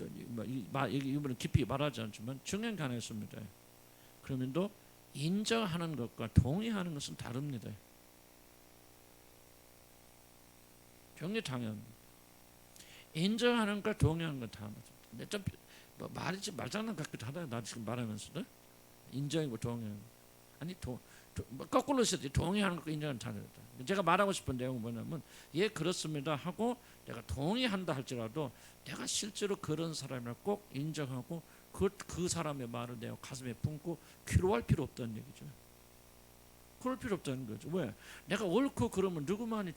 이번에 깊이 말하지 않지만 중요한 게 하나 있습니다. 그러면도 인정하는 것과 동의하는 것은 다릅니다. 굉장히 당연합니다. 인정하는 것과 동의하는 건 다릅니다. 좀 말이지 말장난 같기도 하다. 나 지금 말하면서도 인정이고 동의하는 아니 거꾸로 했을 동의하는 것과 인정하는 다르다. 제가 말하고 싶은 내용은 뭐냐면 예 그렇습니다 하고 내가 동의한다 할지라도 내가 실제로 그런 사람이라 꼭 인정하고 그 사람의 말을 내가 가슴에 품고 귀로할 필요 없다는 얘기죠. 그럴 필요 없다는 거죠. 왜? 내가 옳고 그러면 누구만이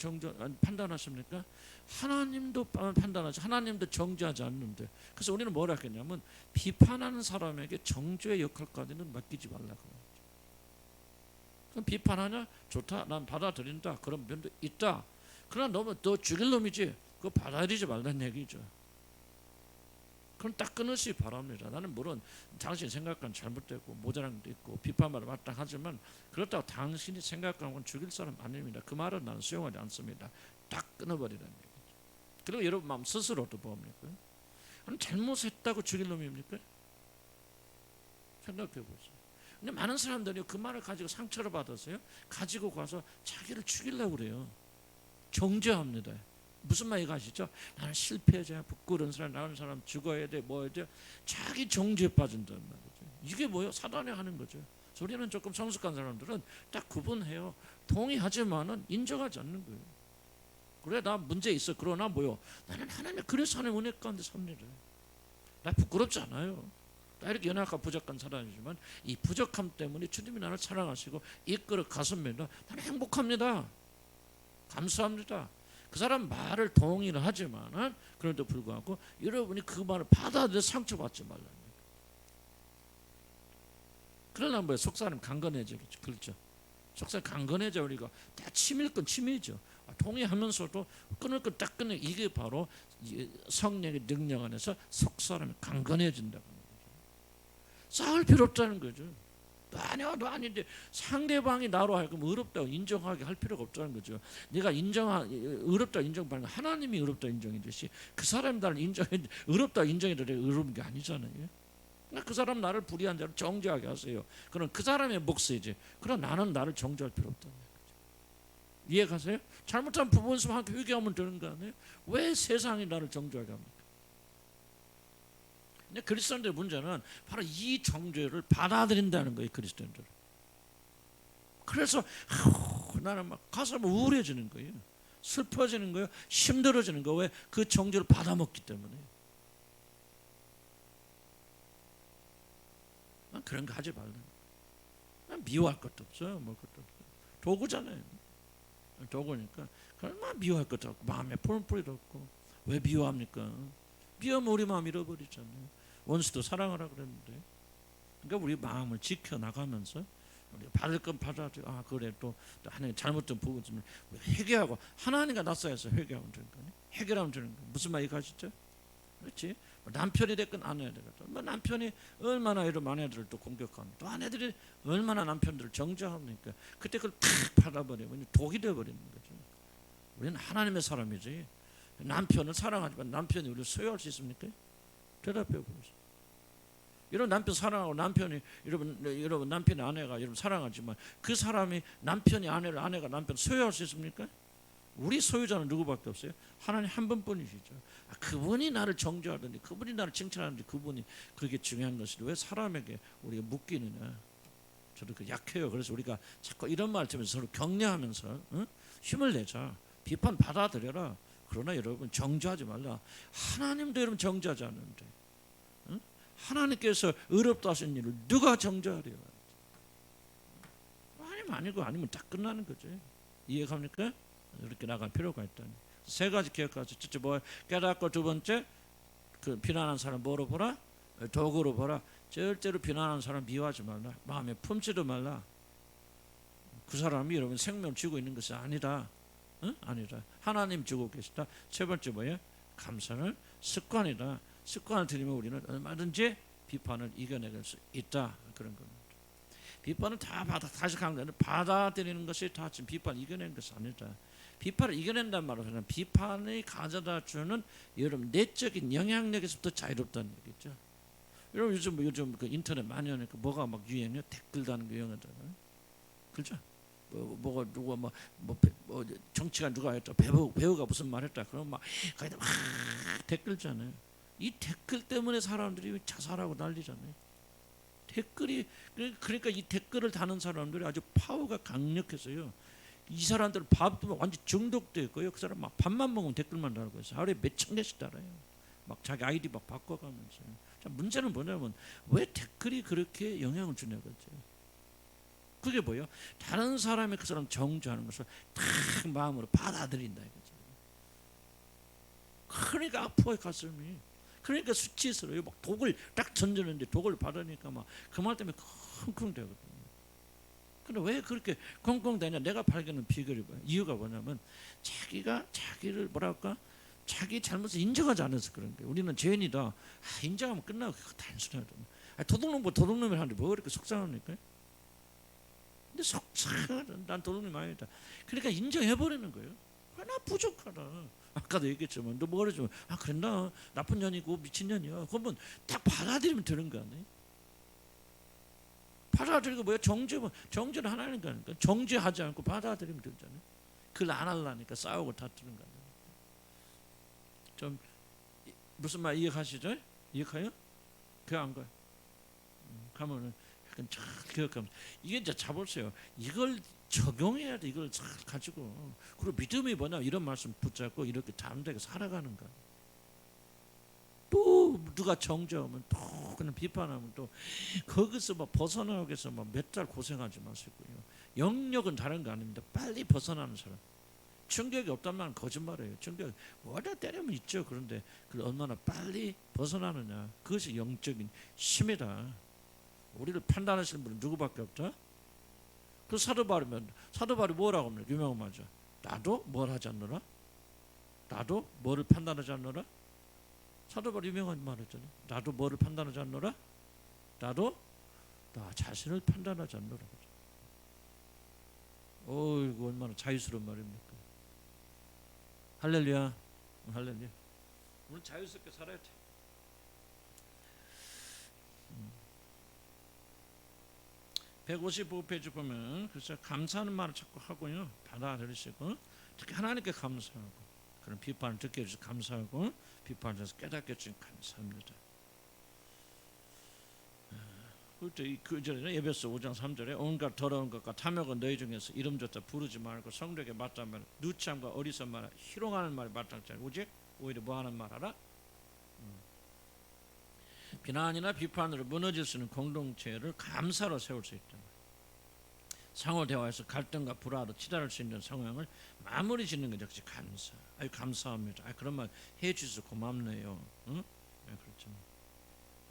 판단하십니까? 하나님도 판단하지. 하나님도 정죄하지 않는데. 그래서 우리는 뭐라 했냐면 비판하는 사람에게 정죄의 역할까지는 맡기지 말라고. 그럼 비판하냐? 좋다. 난 받아들인다. 그런 면도 있다. 그러나 너무 너 죽일 놈이지. 그거 받아들이지 말라는 얘기죠. 그럼 딱 끊으시 바랍니다. 나는 물론 당신이 생각한 잘못되고 모자란 것도 있고 비판받아 마땅하지만 그렇다고 당신이 생각하는 건 죽일 사람 아닙니다. 그 말은 나는 수용하지 않습니다. 딱 끊어버리라는 얘기죠. 그리고 여러분 마음 스스로도 뭡니까? 잘못했다고 죽일 놈입니까? 생각해 보세요. 근데 많은 사람들이 그 말을 가지고 상처를 받았어요. 가지고 가서 자기를 죽이려고 그래요. 정죄합니다. 무슨 말인가 아시죠? 나는 실패자야, 부끄러운 사람, 나는 사람 죽어야 돼, 뭐 해야 돼. 자기 정죄에 빠진다는 말이죠. 이게 뭐예요? 사단에 하는 거죠. 우리는 조금 성숙한 사람들은 딱 구분해요. 동의하지만은 인정하지 않는 거예요. 그래 나 문제 있어. 그러나 뭐요? 나는 하나님의 그래서 하나님 은혜 가운데 삽니다. 나 부끄럽지 않아요. 나 이렇게 연약하고 부족한 사람이지만 이 부족함 때문에 주님이 나를 사랑하시고 이끌어 가십니다. 나는 행복합니다. 감사합니다. 그 사람 말을 동의를 하지만은 그런데도 불구하고 여러분이 그 말을 받아들여 상처받지 말라는 거예요. 그러려면 뭐예요? 속사람 강건해지겠죠. 그렇죠. 속사람 강건해져 우리가 다 치밀 건 치밀죠. 동의하면서도 끊을 건 딱 끊는 이게 바로 성령의 능력 안에서 속사람이 강건해진다고 하는 거죠. 싸울 필요 없다는 거죠. 너 아니야, 너 아닌데 상대방이 나로 하여금 의롭다고 인정하게 할 필요가 없다는 거죠. 내가 의롭다 인정받는 건 하나님이 의롭다 인정이듯이 그 사람이 나를 의롭다 인정해도 의로운 게 아니잖아요. 그러니까 그 사람 나를 불의한 자를 정죄하게 하세요. 그럼 그 사람의 몫이지. 그럼 나는 나를 정죄할 필요 없다는 거죠. 이해가세요? 잘못한 부분 있으면 함께 회개하면 되는 거 아니에요? 왜 세상이 나를 정죄하게 합니까? 근데 그리스도인들의 문제는 바로 이 정죄를 받아들인다는 거예요. 그리스도인들. 그래서 나는 막 가슴이 우울해지는 거예요. 슬퍼지는 거예요. 힘들어지는 거예요. 왜? 그 정죄를 받아먹기 때문에. 그런 거 하지 말라. 미워할 것도 없어요. 뭐 것도 없어요. 도구잖아요. 도구니까 그러나 미워할 것도 없고 마음에 푸른뿌리도 없고. 왜 미워합니까? 미워하면 우리 마음 잃어버리잖아요. 원수도 사랑하라 그랬는데. 그러니까 우리 마음을 지켜나가면서 우리가 받을 건 받아야지. 아 그래 또 하나님 잘못된 부분 있으면 회개하고 하나님과 낯서서 회개하면 되는 거니. 해결하면 되는 거. 무슨 말이 가시죠? 그렇지? 남편이 됐건 아내가 됐건 뭐 남편이 얼마나 이런 아내들을 또 공격하면 또 아내들이 얼마나 남편들을 정죄합니까? 그때 그걸 탁 받아버리면 독이 되어버리는 거죠. 우리는 하나님의 사람이지 남편을 사랑하지만 남편이 우리를 소유할 수 있습니까? 대답해 보세요. 여러분 남편 사랑하고 남편이 여러분 남편이 아내가 여러분 사랑하지만 그 사람이 남편이 아내를 아내가 남편 소유할 수 있습니까? 우리 소유자는 누구밖에 없어요? 하나님 한 분뿐이시죠. 그분이 나를 정죄하든지 그분이 나를 칭찬하든지 그분이 그게 중요한 것이지 왜 사람에게 우리가 묶이느냐. 저도 그 약해요. 그래서 우리가 자꾸 이런 말 들으면서 서로 격려하면서 힘을 내자. 비판 받아들여라. 그러나 여러분 정죄하지 말라. 하나님도 여러분 정죄하지 않는데 하나님께서 의롭다 하신 일을 누가 정죄하래요? 하나님 아니고 아니면 딱 끝나는 거죠. 이해갑니까? 이렇게 나갈 필요가 있다니. 세 가지 기억하세요. 첫째 뭐 깨닫고 두 번째 그 비난하는 사람 뭐로 보라? 도구로 보라. 절대로 비난하는 사람 미워하지 말라. 마음에 품지도 말라. 그 사람이 여러분 생명을 쥐고 있는 것이 아니다. 응? 아니다. 하나님 주고 계시다. 세 번째 뭐예요? 감사는 습관이다. 습관을 들이면 우리는 얼마든지 비판을 이겨내갈 수 있다. 그런 겁니다. 비판을 다 다시 강조하는 받아들이는 것이 다 지금 비판 이겨내는 것이 아니다. 비판을 이겨낸단 말은 비판이 가져다 주는 여러분 내적인 영향력에서부터 자유롭다는 얘기죠. 여러분 요즘 그 인터넷 많이 하니까 뭐가 막 유행해요? 댓글 다는 거 유행하잖아요. 그렇죠? 뭐가 누가 뭐 정치가 누가 했다 배우가 무슨 말했다 그러면 막 거기다 막 댓글잖아요. 이 댓글 때문에 사람들이 자살하고 난리잖아요. 댓글이 그러니까 이 댓글을 다는 사람들이 아주 파워가 강력해서요. 이 사람들은 밥도 완전 중독돼 있고요. 그 사람 막 밥만 먹으면 댓글만 달고 있어요. 하루에 몇천 개씩 달아요. 막 자기 아이디 막 바꿔가면서. 자, 문제는 뭐냐면 왜 댓글이 그렇게 영향을 주냐 그죠. 그게 뭐예요? 다른 사람이 그 사람 정죄하는 것을 딱 마음으로 받아들인다 이거죠. 그러니까 아파요 가슴이. 그러니까 수치스러워요. 막 독을 딱 던지는데 독을 받으니까 막 그 말 때문에 쿵쿵대거든요. 근데 왜 그렇게 쿵쿵대냐? 내가 발견한 비결이 뭐야? 이유가 뭐냐면 자기를 뭐랄까? 자기 잘못을 인정하지 않아서 그런 거예요. 우리는 죄인이다. 인정하면 끝나고 그거 단순하다. 도둑놈이 하는데 뭐 그렇게 속상합니까? 근데 속상하다. 난 도둑놈이 아니다. 그러니까 인정해버리는 거예요. 나 부족하다. 아까도 얘기했지만 너 뭐라 좀 그랬나? 나쁜 년이고 미친 년이야. 그러면 딱 받아들이면 되는 거 아니에요? 받아들이고 뭐야? 정죄는 하나님 거니까 정죄하지 않고 받아들이면 되잖아요. 그걸 안 하려니까 싸우고 다투는 거 아니에요? 좀 무슨 말 이해하시죠? 이해가요? 그거 안 가요? 가면은 약간 잘 기억하면 이게 이제 잡으세요. 이걸 적용해야 돼. 이걸 잘 가지고 그리고 믿음이 뭐냐 이런 말씀 붙잡고 이렇게 담대하게 살아가는 거야. 또 누가 정죄하면 또 그냥 비판하면 또 거기서 막 벗어나기 위해서 몇 달 고생하지 마시고요. 영역은 다른 거 아닙니다. 빨리 벗어나는 사람. 충격이 없단 말은 거짓말이에요. 충격 뭐다 때리면 있죠. 그런데 그걸 얼마나 빨리 벗어나느냐 그것이 영적인 힘이다. 우리를 판단하시는 분은 누구밖에 없다. 그 사도바울이 뭐라고 합니까? 유명한 말이죠. 나도 뭘 하지 않노라? 나도 뭐를 판단하지 않노라? 사도바울 유명한 말이잖아요. 나도 뭐를 판단하지 않노라? 나도 나 자신을 판단하지 않노라. 이거 얼마나 자유스러운 말입니까? 할렐루야. 할렐루야. 오늘 자유스럽게 살아야 돼. 음. 155페이지 보면 그래서 감사하는 말을 자꾸 하고요. 받아들이시고 특히 하나님께 감사하고 그런 비판을 듣게 해주셔서 감사하고 비판을 해서 깨닫게 해주신 감사합니다. 그 전에 에베소 5장 3절에 온갖 더러운 것과 탐욕은 너희 중에서 이름조차 부르지 말고 성령에 맞다면 누참과 어리석은 말 희롱하는 말이 마땅치 않고 오히려 뭐하는 말 하라? 비난이나 비판으로 무너질 수 있는 공동체를 감사로 세울 수 있다. 상호 대화에서 갈등과 불화로 치달을 수 있는 상황을 마무리 짓는 것 역시 감사. 감사합니다. 그런 말 해주셔서 고맙네요. 응?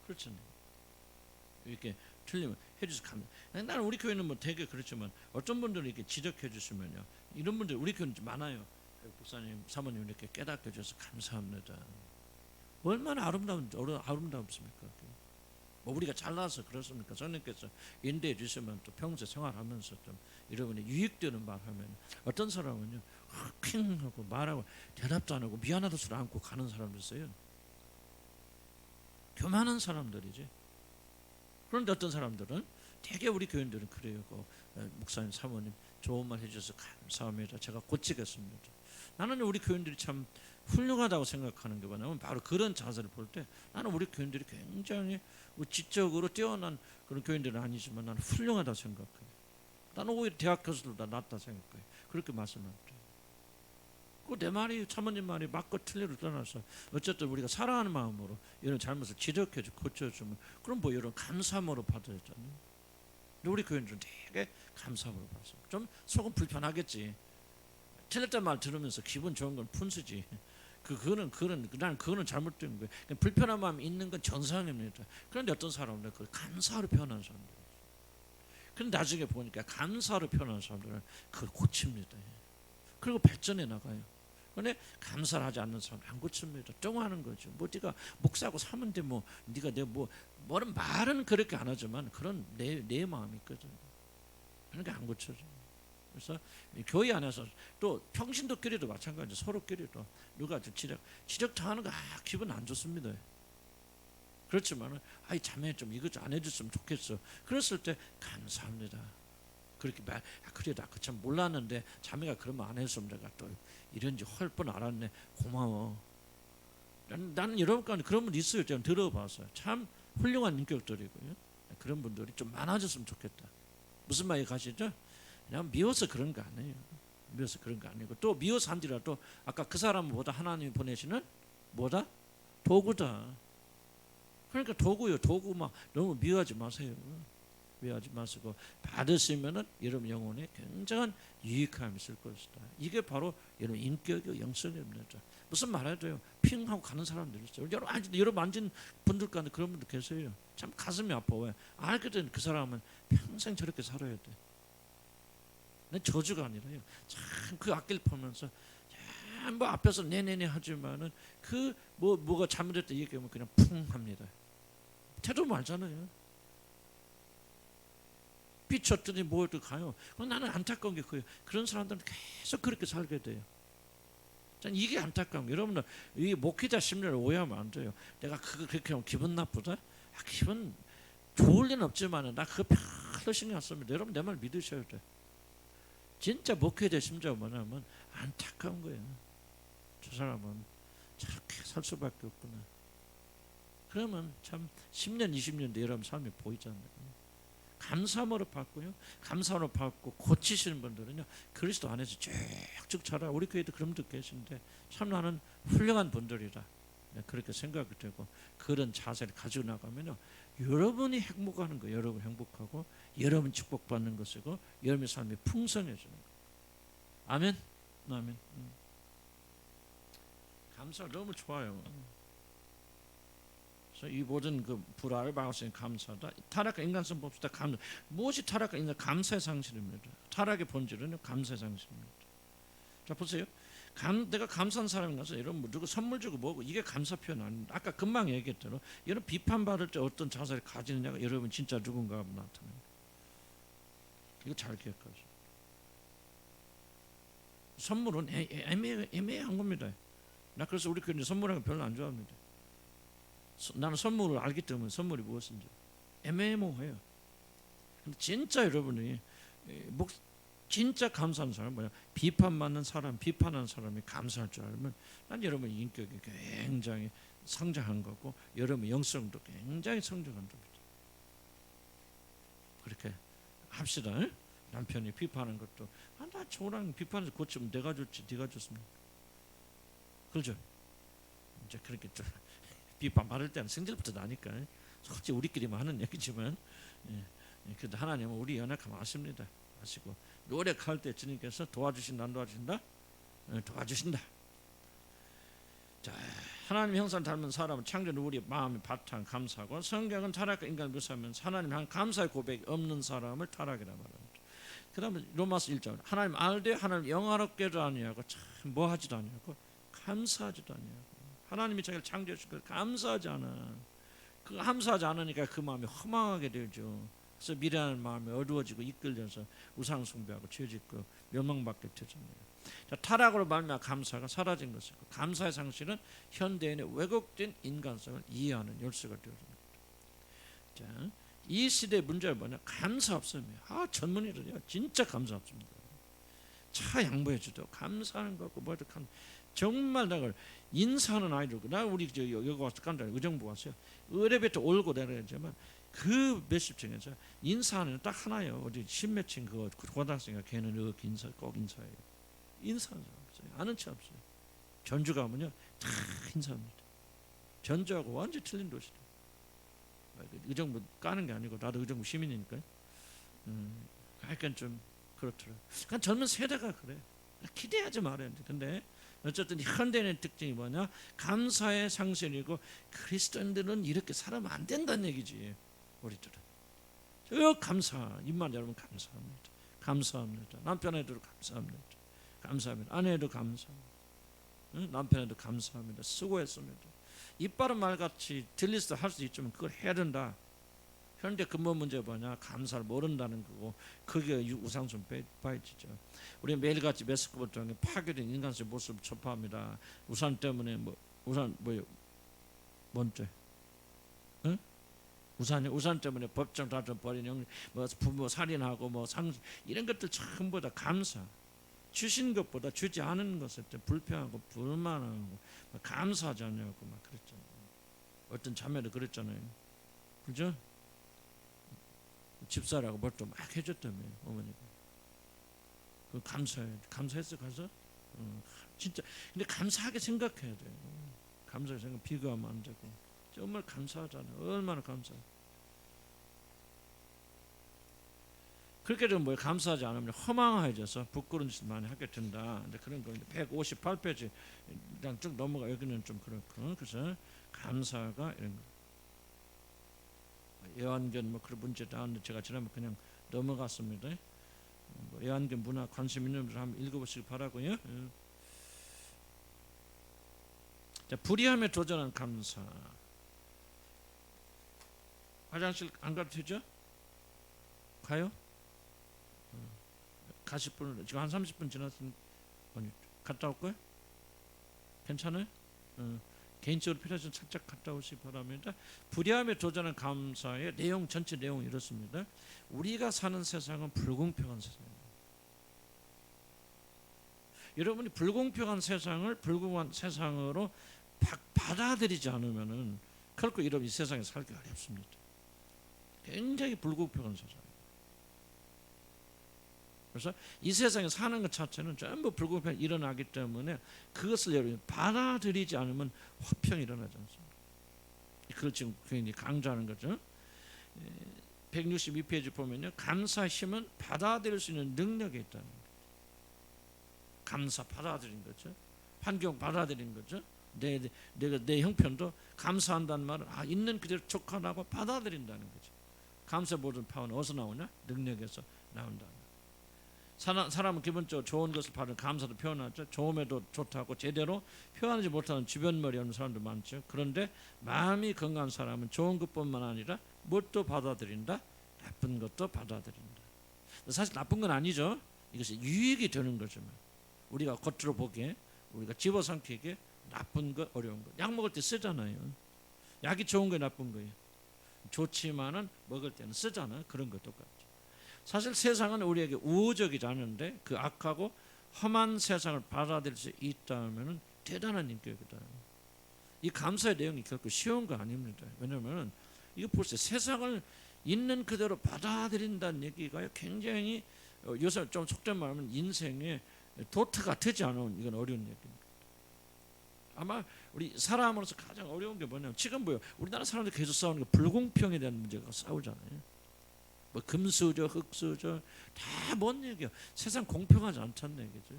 그렇잖아요. 이렇게 틀리면 해주셔서 감사. 나는 우리 교회는 뭐 되게 그렇지만 어떤 분들은 이렇게 지적해 주시면요. 이런 분들 우리 교회는 많아요. 목사님, 사모님 이렇게 깨닫게 해주셔서 감사합니다. 얼마나 아름답습니까? 뭐 우리가 잘나서 그렇습니까? 성령께서 인도해 주시면 또 평소 생활하면서 좀 여러분이 유익되는 말하면 어떤 사람은요 킹하고 말하고 대답도 안 하고 미안하다 소리 안고 가는 사람도 있어요. 교만한 사람들이지. 그런데 어떤 사람들은 되게 우리 교인들은 그래요. 목사님, 사모님 좋은 말 해주셔서 감사합니다. 제가 고치겠습니다. 나는 우리 교인들이 참 훌륭하다고 생각하는 게 뭐냐면 바로 그런 자세를 볼 때 나는 우리 교인들이 굉장히 지적으로 뛰어난 그런 교인들은 아니지만 나는 훌륭하다고 생각해요. 나는 오히려 대학 교수들보다 낫다 생각해요. 그렇게 말씀합니다. 내 말이 사모님 말이 맞고 틀리를 떠나서 어쨌든 우리가 사랑하는 마음으로 이런 잘못을 지적해주고 고쳐주면 그럼 뭐 이런 감사함으로 받아야잖아요. 근데 우리 교인들은 되게 감사함으로 받아요. 좀 속은 불편하겠지. 틀렸단 말 들으면서 기분 좋은 건 푼수지. 난 그거는 잘못된 거예요. 불편한 마음이 있는 건 정상입니다. 그런데 어떤 사람들은 그걸 감사로 표현하는 사람들. 그런데 나중에 보니까 감사로 표현하는 사람들은 그걸 고칩니다. 그리고 발전해 나가요. 그런데 감사를 하지 않는 사람 안 고칩니다. 쩡하는 거죠. 뭐 네가 목사고 사는데 뭐 네가 뭐는 말은 그렇게 안 하지만 그런 내 마음이 있거든. 그러니까 안 고쳐져. 그래서 교회 안에서 또 평신도끼리도 마찬가지. 서로끼리도 누가 지적 당하는 거 기분 안 좋습니다. 그렇지만 아이 자매 좀 이것 좀 안 해줬으면 좋겠어. 그랬을 때 감사합니다. 그렇게 그래도 아까 참 몰랐는데 자매가 그러면 안 했으면 내가 또 이런지 헐 뻔 알았네. 고마워. 나는 여러분까지 그런 분 있어요. 제가 들어봐서 참 훌륭한 인격들이고요. 그런 분들이 좀 많아졌으면 좋겠다. 무슨 말이 가시죠? 그냥 미워서 그런 거 아니에요. 미워서 그런 거 아니고 또 미워서 한지라도 아까 그 사람보다 하나님이 보내시는 뭐다? 도구다. 그러니까 도구요. 도구 막 너무 미워하지 마세요. 미워하지 마시고 받으시면은 여러분 영혼에 굉장한 유익함이 있을 것이다. 이게 바로 여러분 인격의 영성입니다. 무슨 말해도요. 핑하고 가는 사람들 있어요. 여러분 만진 분들 가운데 그런 분들 계세요. 참 가슴이 아파. 왜? 알거든 그 사람은 평생 저렇게 살아야 돼. 저주가 아니라요. 참 그 앞길 보면서 뭐 앞에서 네네네 하지만은 그 뭐가 잘못됐다 얘기하면 그냥 풍 합니다. 태도 말잖아요. 삐쳤더니 뭐도 가요. 나는 안타까운 게 그래요. 그런 사람들은 계속 그렇게 살게 돼요. 이게 안타까운 거. 여러분들 이 목회자 심리를 오해하면 안 돼요. 내가 그렇게 하면 기분 나쁘다? 기분 좋을 리는 없지만 나 그거 별로 신경 안 씁니다. 여러분 내 말 믿으셔야 돼. 진짜 목회자 심리가 뭐냐면 안타까운 거예요. 저 사람은 저렇게 살 수밖에 없구나. 그러면 참 10년 20년 뒤에 여러분 삶이 보이잖아요. 감사함으로 받고요. 감사함으로 받고 고치시는 분들은요. 그리스도 안에서 쭉쭉 자라. 우리 교회도 그런 분들 계신데 참 나는 훌륭한 분들이다. 그렇게 생각이 되고 그런 자세를 가지고 나가면요. 여러분이 행복하는 거예요. 여러분 행복하고 여러분 축복받는 것이고 여러분의 삶이 풍성해지는 거예요. 아멘. 아멘. 감사 너무 좋아요. 그래서 이 모든 그 불화를 막았으니 감사다. 타락과 인간성 봅시다. 무엇이 타락과 인간 감사의 상실입니다. 타락의 본질은 감사의 상실입니다. 자 보세요. 내가 감사한 사람인 것은 여러분 누구 선물 주고 뭐고 이게 감사 표현 아닙니다. 아까 금방 얘기했대로 여러분 비판받을 때 어떤 자세를 가지느냐가 여러분 진짜 누군가 나타납니다. 이거 잘 기억하세요. 선물은 애매한 겁니다. 나 그래서 우리 교회 선물하는 거 별로 안 좋아합니다. 나는 선물을 알기 때문에 선물이 무엇인지 애매모호해요. 근데 진짜 여러분이 진짜 감사하는 사람 뭐야? 비판받는 사람, 비판하는 사람이 감사할 줄 알면 난 여러분의 인격이 굉장히 성장한 거고 여러분의 영성도 굉장히 성장한 겁니다. 그렇게 합시다. 에? 남편이 비판하는 것도 나 저랑 비판해서 고치면 내가 좋지 네가 좋습니까? 그렇죠? 이제 그렇게 좀 비판 받을 때는 성질부터 나니까 솔직히 우리끼리만 하는 얘기지만 그래도 하나님은 우리 연약함 아십니다. 아시고 노력할 때 주님께서 도와주신다 안 도와주신다? 도와주신다. 자, 하나님 형상 닮은 사람은 창조는 우리 마음의 바탕 감사고 성경은 타락과 인간을 묘사하면서 하나님 한 감사의 고백이 없는 사람을 타락이라 말합니다. 그 다음에 로마서 1절 하나님 알되 하나님 영화롭게도 아니하고 참 뭐하지도 아니하고 감사하지도 아니하고 하나님이 자기를 창조하신 걸 감사하지 않아. 그 감사하지 않으니까 그 마음이 허망하게 되죠. 그래서 미련한 마음이 어두워지고 이끌려서 우상 숭배하고 죄짓고 멸망받게 되잖아요. 자, 타락으로 말미암아 감사가 사라진 것이고 감사의 상실은 현대인의 왜곡된 인간성을 이해하는 열쇠가 되어집니다. 자, 이 시대의 문제가 뭐냐? 감사 없음이에요. 전문의들이요 진짜 감사 없습니다. 차 양보해주도 감사하는 거 없고 뭐도 정말 내가 인사하는 아이들 나 우리 여기 와서 깜짝 의정부 왔어요. 엘리베이터 올고 내려가지만 그 몇십 층에서 인사하는 딱 하나요. 어디 십몇 층 그 고등학생이 걔는 이렇게 꼭 인사해요. 인사하는 사람 없어요. 아는 체 없어요. 전주 가면요 다 인사합니다. 전주하고 완전 틀린 도시다. 의정부 까는 게 아니고 나도 의정부 시민이니까요. 약간 좀 그렇더라고요. 그러니까 젊은 세대가 그래. 기대하지 말아야 돼. 근데 어쨌든 현대인의 특징이 뭐냐? 감사의 상실이고 그리스도인들은 이렇게 살아면 안 된다는 얘기지. 우리들은 저 감사 입만 열면 감사합니다. 감사합니다. 남편에도 감사합니다. 감사합니다. 아내에도 감사합니다. 남편에도 감사합니다. 수고했습니다. 이빨은 말같이 들릴 수도 할 수 있지만 그걸 해야 된다. 현대 근본 문제 뭐냐? 감사를 모른다는 거고 그게 우상숭 바이지죠. 우리 매일같이 메스크볼 통해 파괴된 인간의 모습을 접합니다. 우산 때문에 우산 뭐요? 뭔데? 응? 우산 때문에 법정 다툼 벌이는 부모 살인하고 이런 것들 전부 다 감사. 주신 것보다 주지 않은 것에 불평하고 불만하고 감사하지 않냐고 막 그랬잖아요. 어떤 자매도 그랬잖아요. 그죠? 집사라고 뭘또 막 해줬다며 어머니가. 그 감사했어 가서? 진짜. 근데 감사하게 생각해야 돼요. 감사하게 생각 비교하면 안 되고. 정말 감사하잖아요. 얼마나 감사해. 그렇게 되면 뭐예요? 감사하지 않으면 허망해져서 부끄러운 짓을 많이 하게 된다. 이제 그런 거 158페이지랑 쭉 넘어가. 여기는 좀 그렇고. 그래서 감사가 이런 거. 애완견 그런 문제 나왔는데 제가 지난번 그냥 넘어갔습니다. 애완견 문화 관심 있는 분들 한번 읽어보시기 바라고요. 자, 불의함에 도전한 감사. 화장실 안 가도 되죠? 가요? 가실 분은 지금 한 30분 지났으니 갔다 올 거예요? 괜찮아요? 개인적으로 필요하시면 살짝 갔다 오시기 바랍니다. 불의함에 도전한 감사의 내용 전체 내용이 이렇습니다. 우리가 사는 세상은 불공평한 세상입니다. 여러분이 불공평한 세상을 불공평한 세상으로 받아들이지 않으면은 결코 여러분 이 세상에 살기 어렵습니다. 굉장히 불공평한 세상. 그래서 이 세상에 사는 것 자체는 전부 불공평이 일어나기 때문에 그것을 여러분이 받아들이지 않으면 화평이 일어나지 않습니다. 그걸 지금 굉장히 강조하는 거죠. 162페이지 보면요. 감사의 힘은 받아들일 수 있는 능력이 있다는 거예요. 감사 받아들인 거죠. 환경 받아들인 거죠. 내 형편도 감사한다는 말은 있는 그대로 촉하고 받아들인다는 거죠. 감사 모든 파워는 어디서 나오냐? 능력에서 나온다. 사람은 기본적으로 좋은 것을 받은 감사도 표현하죠. 좋음에도 좋다고 제대로 표현하지 못하는 주변머리 없는 사람도 많죠. 그런데 마음이 건강한 사람은 좋은 것뿐만 아니라 뭣도 받아들인다. 나쁜 것도 받아들인다. 사실 나쁜 건 아니죠. 이것이 유익이 되는 거지만 우리가 겉으로 보기에 우리가 집어삼키기에 나쁜 거 어려운 거. 약 먹을 때 쓰잖아요. 약이 좋은 거 나쁜 거예요. 좋지만은 먹을 때는 쓰잖아. 그런 거 똑같죠. 사실 세상은 우리에게 우호적이지 않은데 그 악하고 험한 세상을 받아들일 수 있다면 대단한 인격이다. 이 감사의 내용이 결코 쉬운 거 아닙니다. 왜냐하면 이거 보세요. 세상을 있는 그대로 받아들인다는 얘기가 굉장히 요새 좀 속된 말하면 인생의 도트가 되지 않은 이건 어려운 얘기입니다. 아마 우리 사람으로서 가장 어려운 게 뭐냐면 지금 뭐예요? 우리나라 사람들 계속 싸우는 게 불공평에 대한 문제가 싸우잖아요. 금수저, 흑수저 다 뭔 얘기야? 세상 공평하지 않다는 얘기죠.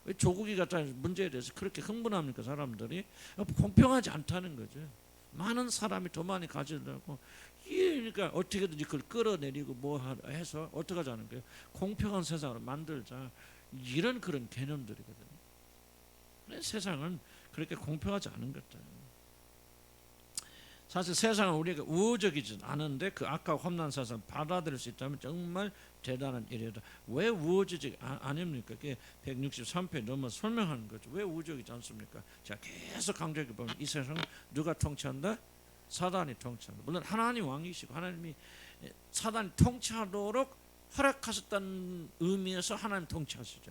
왜 조국이 같은 문제에 대해서 그렇게 흥분합니까 사람들이? 공평하지 않다는 거죠. 많은 사람이 더 많이 가지려고 그러니까 어떻게든지 그걸 끌어내리고 해서 어떻게 하자는 거예요? 공평한 세상을 만들자. 이런 그런 개념들이거든요. 세상은 그렇게 공평하지 않은 것들. 사실 세상은 우리가 우호적이지 않은데 그 악하고 험난 세상을 받아들일 수 있다면 정말 대단한 일이다. 왜 우호적이 아닙니까? 그게 163페이지 넘어 설명하는 거죠. 왜 우호적이지 않습니까? 제가 계속 강조해 보면 이 세상은 누가 통치한다? 사단이 통치한다. 물론 하나님 왕이시고 하나님이 사단이 통치하도록 허락하셨다는 의미에서 하나님 통치하시죠.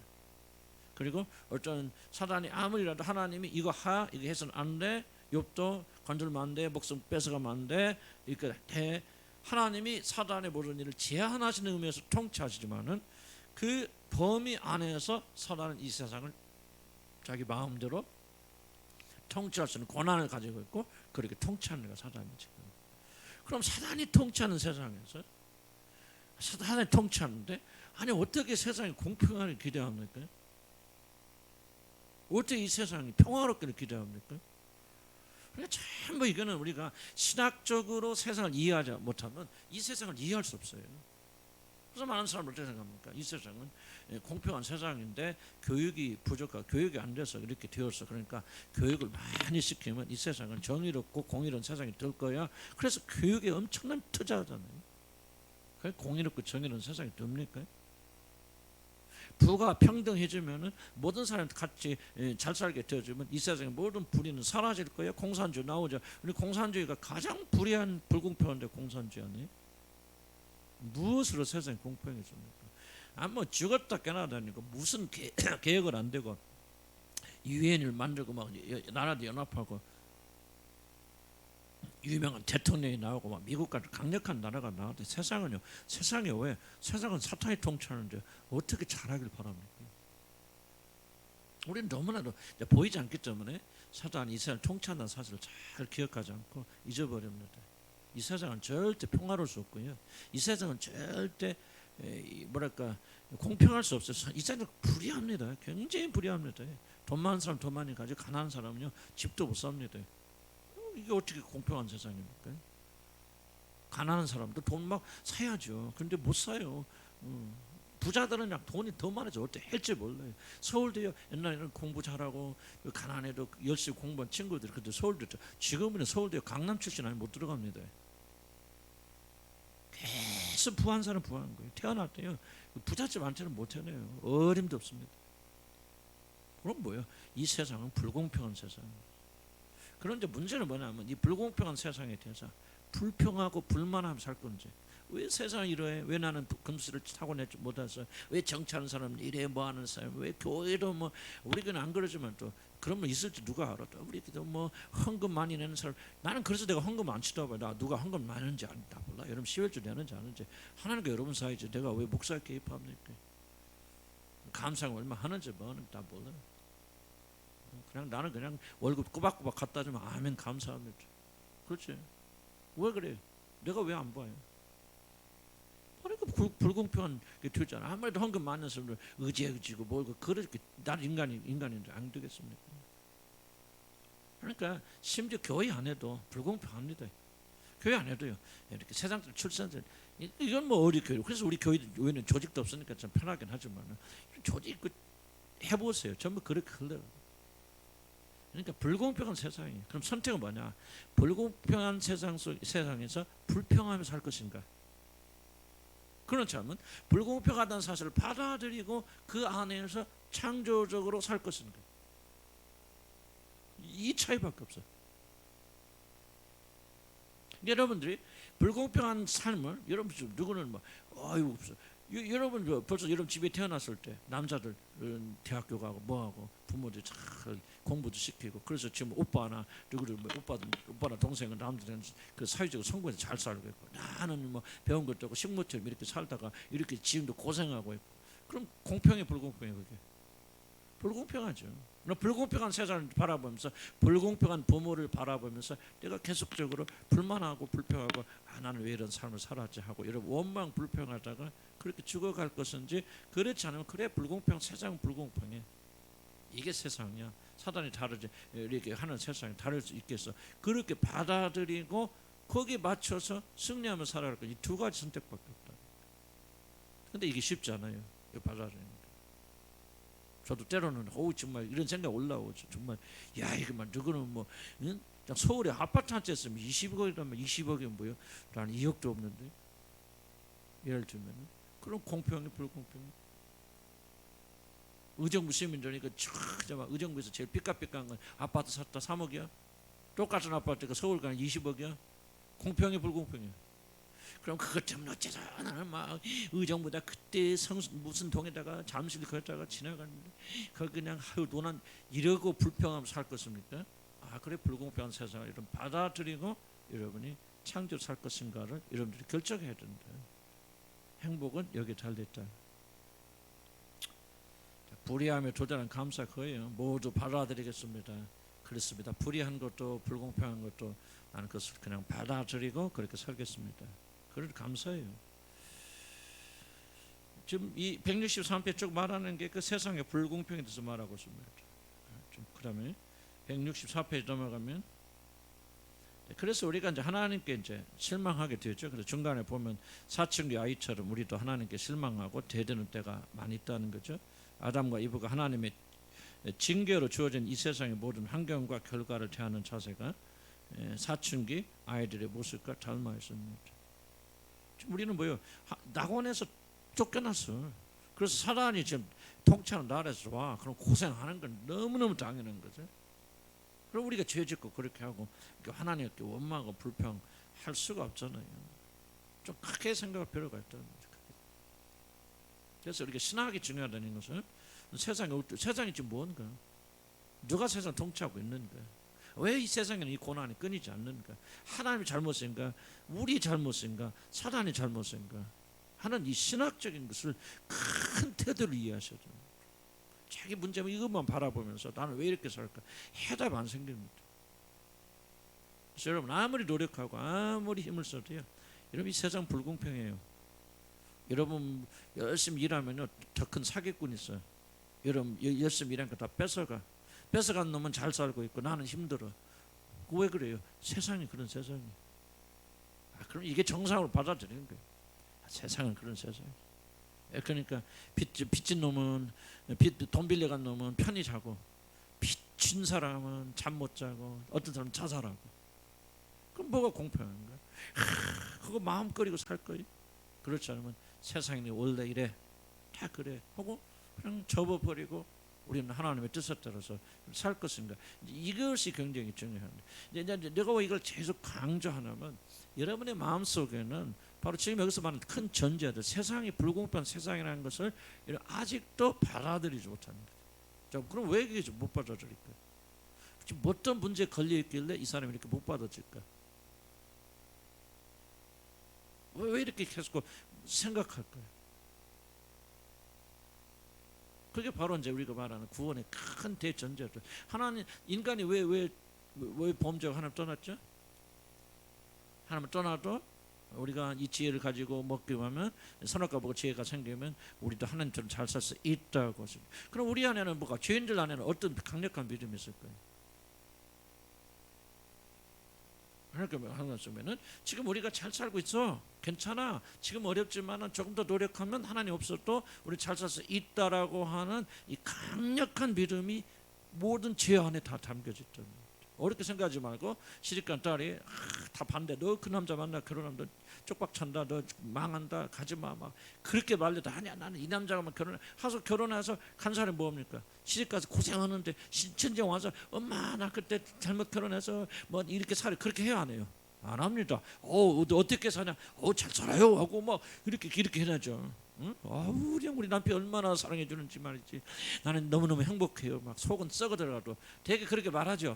그리고 어떤 사단이 아무리라도 하나님이 이거 해서는 안 돼. 욥도 건들면 안 돼. 목숨 뺏어가면 안 돼. 이렇게 하나님이 사단의 모든 일을 제한하시는 의미에서 통치하시지만은 그 범위 안에서 사단은 이 세상을 자기 마음대로 통치할 수 있는 권한을 가지고 있고 그렇게 통치하는 게 사단이지. 그럼 사단이 통치하는 세상에서 사단이 통치하는데 아니 어떻게 세상이 공평하게 기대합니까? 어떻게 이 세상이 평화롭기를 기대합니까? 그러니까 전부 이거는 우리가 신학적으로 세상을 이해하지 못하면 이 세상을 이해할 수 없어요. 그래서 많은 사람들 어떻게 생각합니까? 이 세상은 공평한 세상인데 교육이 부족하고 교육이 안 돼서 이렇게 되었어. 그러니까 교육을 많이 시키면 이 세상은 정의롭고 공의로운 세상이 될 거야. 그래서 교육에 엄청난 투자하잖아요. 그게 공의롭고 정의로운 세상이 됩니까? 부가 평등해지면은 모든 사람이 같이 잘 살게 되어지면 이 세상의 모든 불의는 사라질 거예요. 공산주의 나오죠. 근데 공산주의가 가장 불의한 불공평한데 공산주의 아니에요? 무엇으로 세상이 공평해집니까? 뭐 죽었다 깨나다니까 무슨 계획을 안 되고 유엔을 만들고 막 나라도 연합하고 유명한 대통령이 나오고 막 미국 같은 강력한 나라가 나오는데 세상은요. 세상에 왜? 세상은 사탄이 통치하는데 어떻게 잘하길 바랍니까? 우리는 너무나도 보이지 않기 때문에 사탄이 이 세상을 통치한다는 사실을 잘 기억하지 않고 잊어버립니다. 이 세상은 절대 평화로울 수 없고요. 이 세상은 절대 뭐랄까 공평할 수 없어요. 이 세상은 불의합니다. 굉장히 불의합니다. 돈 많은 사람 돈 많이 가지고 가난한 사람은요 집도 못 삽니다. 이게 어떻게 공평한 세상입니까? 가난한 사람도 돈 막 사야죠. 근데 못 사요. 부자들은 그냥 돈이 더 많아져 어떻게 할지 몰라요. 서울대요 옛날에는 공부 잘하고 가난해도 열심히 공부한 친구들 근데 서울대 지금은 서울대 강남 출신 아니면 못 들어갑니다. 계속 부한 사람 부한 거예요. 태어날 때요 부잣집한테는 못 태어나요. 어림도 없습니다. 그럼 뭐예요? 이 세상은 불공평한 세상입니다. 그런데 문제는 뭐냐면 이 불공평한 세상에 대해서 불평하고 불만하며 살 건지 왜 세상이 이래? 왜 나는 금수를 타고내지 못해서 왜 정치하는 사람은 이래 뭐하는 사람 왜 교회도 뭐 우리 교회는 안 그러지만 또 그런 분 있을지 누가 알아? 또 우리 교회도 뭐 헌금 많이 내는 사람 나는 그래서 내가 헌금 안 치다 봐요. 나 누가 헌금 많이 내는지 다 몰라. 여러분 10월주 내는지 아는지 하나님과 여러분 사이지 내가 왜 목사에 개입합니까? 감상 얼마 하는지 뭐는 다 몰라. 그냥 나는 그냥 월급 꼬박꼬박 갖다 주면 아멘 감사합니다. 그렇지? 왜 그래? 내가 왜 안 봐요? 그러니까 불공평한 게 되잖아. 아무래도 헌금 많은 사람들 의지고 뭘 그렇게 나는 인간인데 안 되겠습니까? 그러니까 심지어 교회 안에도 불공평합니다. 교회 안에도요 이렇게 세상 출산들 이건 뭐 어디 교회 그래서 우리 교회는 조직도 없으니까 좀 편하긴 하지만 조직 해보세요. 전부 그렇게 흘러요. 그러니까 불공평한 세상이에요. 그럼 선택은 뭐냐? 불공평한 세상에서 불평하며 살 것인가? 그렇지 않으면 불공평하다는 사실을 받아들이고 그 안에서 창조적으로 살 것인가? 이 차이밖에 없어요. 여러분들이 불공평한 삶을 여러분 누구는 뭐 아유 없어. 여러분 벌써 여러분 집에 태어났을 때 남자들 대학교 가고 뭐하고 부모들이 잘 공부도 시키고 그래서 지금 오빠나 누구를 오빠나 동생은 남들은 그 사회적으로 성공해서 잘 살고 있고 나는 뭐 배운 것도 없고 식모처럼 이렇게 살다가 이렇게 지금도 고생하고 있고 그럼 공평해 불공평해 그게 불공평하죠. 불공평한 세상을 바라보면서 불공평한 부모를 바라보면서 내가 계속적으로 불만하고 불평하고 나는 왜 이런 삶을 살았지 하고 이런 원망 불평하다가 그렇게 죽어갈 것인지 그렇지 않으면 그래 불공평 세상은 불공평해. 이게 세상이야. 사단이 다르지 이렇게 하는 세상이 다를 수 있겠어. 그렇게 받아들이고 거기에 맞춰서 승리하며 살아갈 거. 이 두 가지 선택밖에 없다. 근데 이게 쉽지 않아요. 이거 받아들이는 게. 저도 때로는 정말 이런 생각 올라오죠. 정말 야 이거만 누구는 뭐 응? 서울에 아파트 한 채 있으면 20억이라면 20억이 뭐요? 나는 2억도 없는데 예를 들면 그럼 공평이 불공평이 의정부 시민들이니까 의정부에서 제일 삐까삐까한 건 아파트 샀다 3억이야. 똑같은 아파트가 서울 가는 20억이야. 공평이 불공평이 그럼 그것 때문에 어째서 나는 막 의정부다 그때 무슨 동에다가 잠실 거기다가 지나갔는데 그 그냥 너는 이러고 불평하면 살 것입니까? 아 그래 불공평한 세상을 여러분 받아들이고 여러분이 창조 살 것인가를 여러분들이 결정해야 된다. 행복은 여기에 달려있다. 불의함에 도전한 감사 거예요. 모두 받아들이겠습니다. 그렇습니다. 불의한 것도 불공평한 것도 나는 그것을 그냥 받아들이고 그렇게 살겠습니다. 그래도 감사해요. 지금 이 163편 쭉 말하는 게 그 세상의 불공평에 대해서 말하고 있습니다. 그다음에 164페이지 넘어가면, 그래서 우리가 이제 하나님께 이제 실망하게 되죠. 그래서 중간에 보면 사춘기 아이처럼 우리도 하나님께 실망하고 대드는 때가 많이 있다는 거죠. 아담과 이브가 하나님의 징계로 주어진 이 세상의 모든 환경과 결과를 대하는 자세가 사춘기 아이들의 모습과 닮아 있습니다. 우리는 뭐요? 낙원에서 쫓겨났어. 그래서 사단이 지금 통치하는 나라에서 와. 그럼 고생하는 건 너무너무 당연한 거죠. 그럼 우리가 죄짓고 그렇게 하고 하나님께 원망하고 불평할 수가 없잖아요. 좀 크게 생각할 필요가 있다는 거죠. 그래서 우리가 신학이 중요하다는 것은 세상이 지금 뭔가, 누가 세상 통치하고 있는가, 왜 이 세상에는 이 고난이 끊이지 않는가, 하나님이 잘못인가, 우리 잘못인가, 사단이 잘못인가 하는 이 신학적인 것을 큰 태도로 이해하셔야 돼요. 자기 문제면 이것만 바라보면서 나는 왜 이렇게 살까 해답 안 생깁니다. 그래서 여러분 아무리 노력하고 아무리 힘을 써도요, 여러분 이 세상 불공평해요. 여러분 열심히 일하면요 더 큰 사기꾼이 있어요. 여러분 열심히 일한 거 다 뺏어간 놈은 잘 살고 있고 나는 힘들어. 왜 그래요? 세상이 그런 세상이. 그럼 이게 정상으로 받아들이는 거예요. 세상은 그런 세상이에요. 그러니까 빚진 놈은 돈 빌려간 놈은 편히 자고, 빚진 사람은 잠 못 자고, 어떤 사람은 자살하고. 그럼 뭐가 공평한가? 그거 마음 끓이고 살 거예요? 그렇지 않으면 세상이 원래 이래, 다 그래 하고 그냥 접어버리고 우리는 하나님의 뜻에 따라서 살 것인가? 이것이 굉장히 중요합니다. 이제 내가 왜 이걸 계속 강조하냐면, 여러분의 마음 속에는 바로 지금 여기서 말하는 큰 전제들, 세상이 불공평한 세상이라는 것을 아직도 받아들이지 못합니다. 자, 그럼 왜 이게 못 받아들일까? 지금 어떤 문제에 걸려 있길래 이 사람이 이렇게 못 받아들일까? 왜 이렇게 계속 생각할까요? 그게 바로 이제 우리가 말하는 구원의 큰 대전제죠. 하나님, 인간이 왜 범죄하고 하나님 떠났죠? 하나님 떠나도 우리가 이 지혜를 가지고 먹기만 하면, 선악과 보고 지혜가 생기면 우리도 하나님처럼 잘 살 수 있다고 하십니다. 그럼 우리 안에는 뭐가, 죄인들 안에는 어떤 강력한 믿음이 있을 거예요? 그러니까 하나님은 지금 우리가 잘 살고 있어, 괜찮아, 지금 어렵지만 조금 더 노력하면 하나님 없어도 우리 잘 살 수 있다라고 하는 이 강력한 믿음이 모든 죄 안에 다 담겨져 있다. 어렵게 생각하지 말고, 시집간 딸이 다 반대, 너 그 남자 만나 결혼하면 너 쪽박 찬다, 너 망한다, 가지마, 막 그렇게 말려도 아니야, 나는 이 남자가만 하서 결혼해서 간 사람이 뭐합니까? 시집가서 고생하는데 신천지 와서 엄마 나 그때 잘못 결혼해서 뭐 이렇게 살아, 그렇게 해야 안 해요? 안 합니다. 어떻게 사냐? 잘 살아요 하고 뭐 이렇게 해야죠. 응? 우리 남편 얼마나 사랑해 주는지 말이지, 나는 너무너무 행복해요. 막 속은 썩어 들어가도 되게 그렇게 말하죠.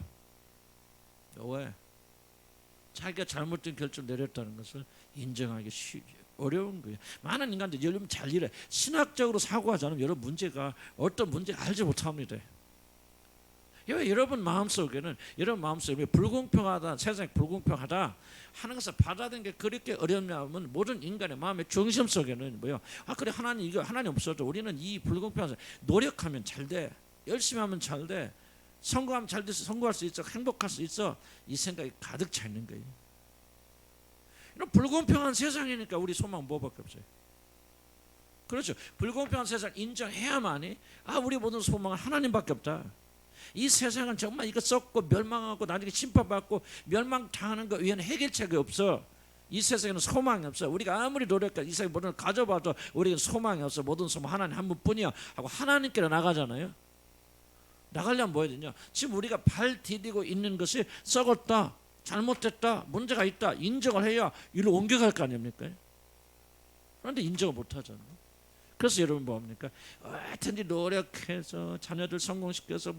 왜? 자기가 잘못된 결정 내렸다는 것을 인정하기 어려운 거예요. 많은 인간들이 여러분 잘 일해, 신학적으로 사고하지 않으면 여러분 문제가 어떤 문제 알지 못합니다. 여러분 마음속에 불공평하다, 세상이 불공평하다 하는 것을 받아들이는 게 그렇게 어렵냐면, 모든 인간의 마음의 중심 속에는 뭐요? 그래, 하나님 없어도 우리는 이 불공평한, 노력하면 잘 돼, 열심히 하면 잘 돼, 성공하면 잘 돼서 성공할 수 있어, 행복할 수 있어, 이 생각이 가득 차 있는 거예요. 이런 불공평한 세상이니까 우리 소망은 뭐밖에 없어요. 그렇죠. 불공평한 세상 인정해야만이 우리 모든 소망은 하나님밖에 없다. 이 세상은 정말 이거 썩고 멸망하고 나중에 심판받고 멸망당하는 거 외에는 해결책이 없어. 이 세상에는 소망이 없어. 우리가 아무리 노력해 이 세상 모든 걸 가져봐도 우리는 소망이 없어. 모든 소망 하나님 한 분뿐이야 하고 하나님께로 나가잖아요. 나가려면 뭐 해야 되냐? 지금 우리가 발 디디고 있는 것이 썩었다, 잘못됐다, 문제가 있다 인정을 해야 이리로 옮겨갈 거 아닙니까? 그런데 인정을 못 하잖아요. 그래서 여러분 뭐합니까? 어떤지 노력해서 자녀들 성공시켜서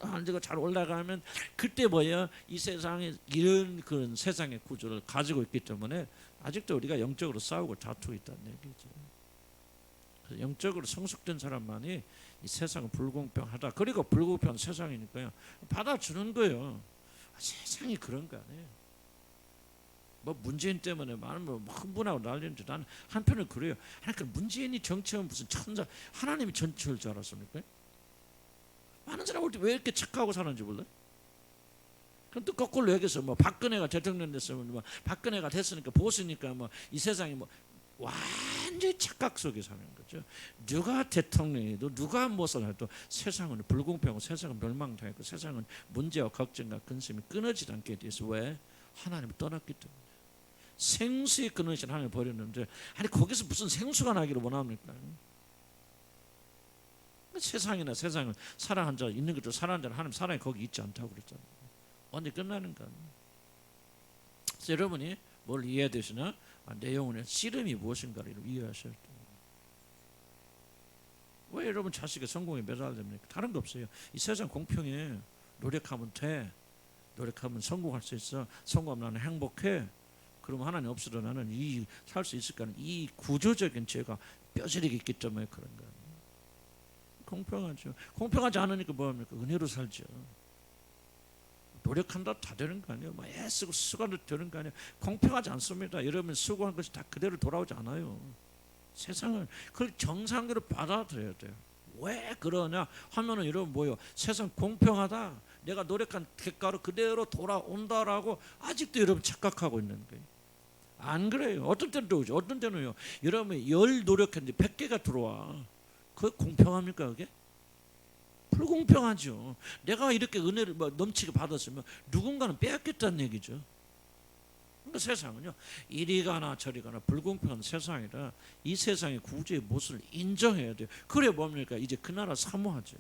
한지가 잘 올라가면 그때 뭐야? 이 세상에 이런 그런 세상의 구조를 가지고 있기 때문에 아직도 우리가 영적으로 싸우고 다투고 있다는 얘기죠. 그래서 영적으로 성숙된 사람만이 이 세상은 불공평하다, 그리고 불공평한 세상이니까요 받아주는 거예요. 세상이 그런 거 아니에요. 뭐 문재인 때문에 많은 뭐 흥분하고 난리인데, 나는 한편은 그래요. 그러니까 문재인이 정치하면 무슨 천사, 하나님이 정치할 줄 알았습니까? 많은 사람이 왜 이렇게 착하고 사는지 몰라요? 그럼 또 거꾸로 얘기해서 뭐 박근혜가 대통령 됐으면 뭐 박근혜가 됐으니까 보수니까 뭐 이 세상이 뭐 완전히 착각 속에 사는 거죠. 누가 대통령이도 누가 무엇을 해도 세상은 불공평하고 세상은 멸망당하고 세상은 문제와 걱정과 근심이 끊어지지 않게 돼서 왜? 하나님을 떠났기 때문에. 생수의 끊어진 하나님을 버렸는데 아니 거기서 무슨 생수가 나기를 원합니까? 세상이나 세상을 사랑한 자 있는 것도 사랑한 자는 하나님 사랑이 거기 있지 않다고 그랬잖아요. 언제 끝나는가? 그래서 여러분이 뭘 이해해야 되시나? 내 영혼의 씨름이 무엇인가를 이해하셔야 돼요. 왜 여러분 자식의 성공에 매달립니까? 다른 거 없어요. 이 세상 공평해. 노력하면 돼. 노력하면 성공할 수 있어. 성공하면 나는 행복해. 그러면 하나님 없어도 나는 살 수 있을까 하는 이 구조적인 죄가 뼈저리게 있기 때문에 그런 거예요. 공평하죠. 공평하지 않으니까 뭐합니까? 은혜로 살죠. 노력한다 다 되는 거 아니에요. 뭐 애쓰고 수고한다 되는 거 아니에요. 공평하지 않습니다. 여러분 수고한 것이 다 그대로 돌아오지 않아요. 세상을 그걸 정상으로 받아들여야 돼요. 왜 그러냐 하면은 여러분 뭐요? 세상 공평하다. 내가 노력한 결과로 그대로 돌아온다라고 아직도 여러분 착각하고 있는 거예요. 안 그래요. 어떤 때는 들어오죠. 어떤 때는요. 여러분이 10 노력했는데 100개가 들어와. 그게 공평합니까 그게? 불공평하죠. 내가 이렇게 은혜를 넘치게 받았으면 누군가는 빼앗겼다는 얘기죠. 그러니까 세상은요 이리 가나 저리 가나 불공평한 세상이라 이 세상의 구조의 모습을 인정해야 돼요. 그래 뭡니까? 이제 그 나라 사모하죠.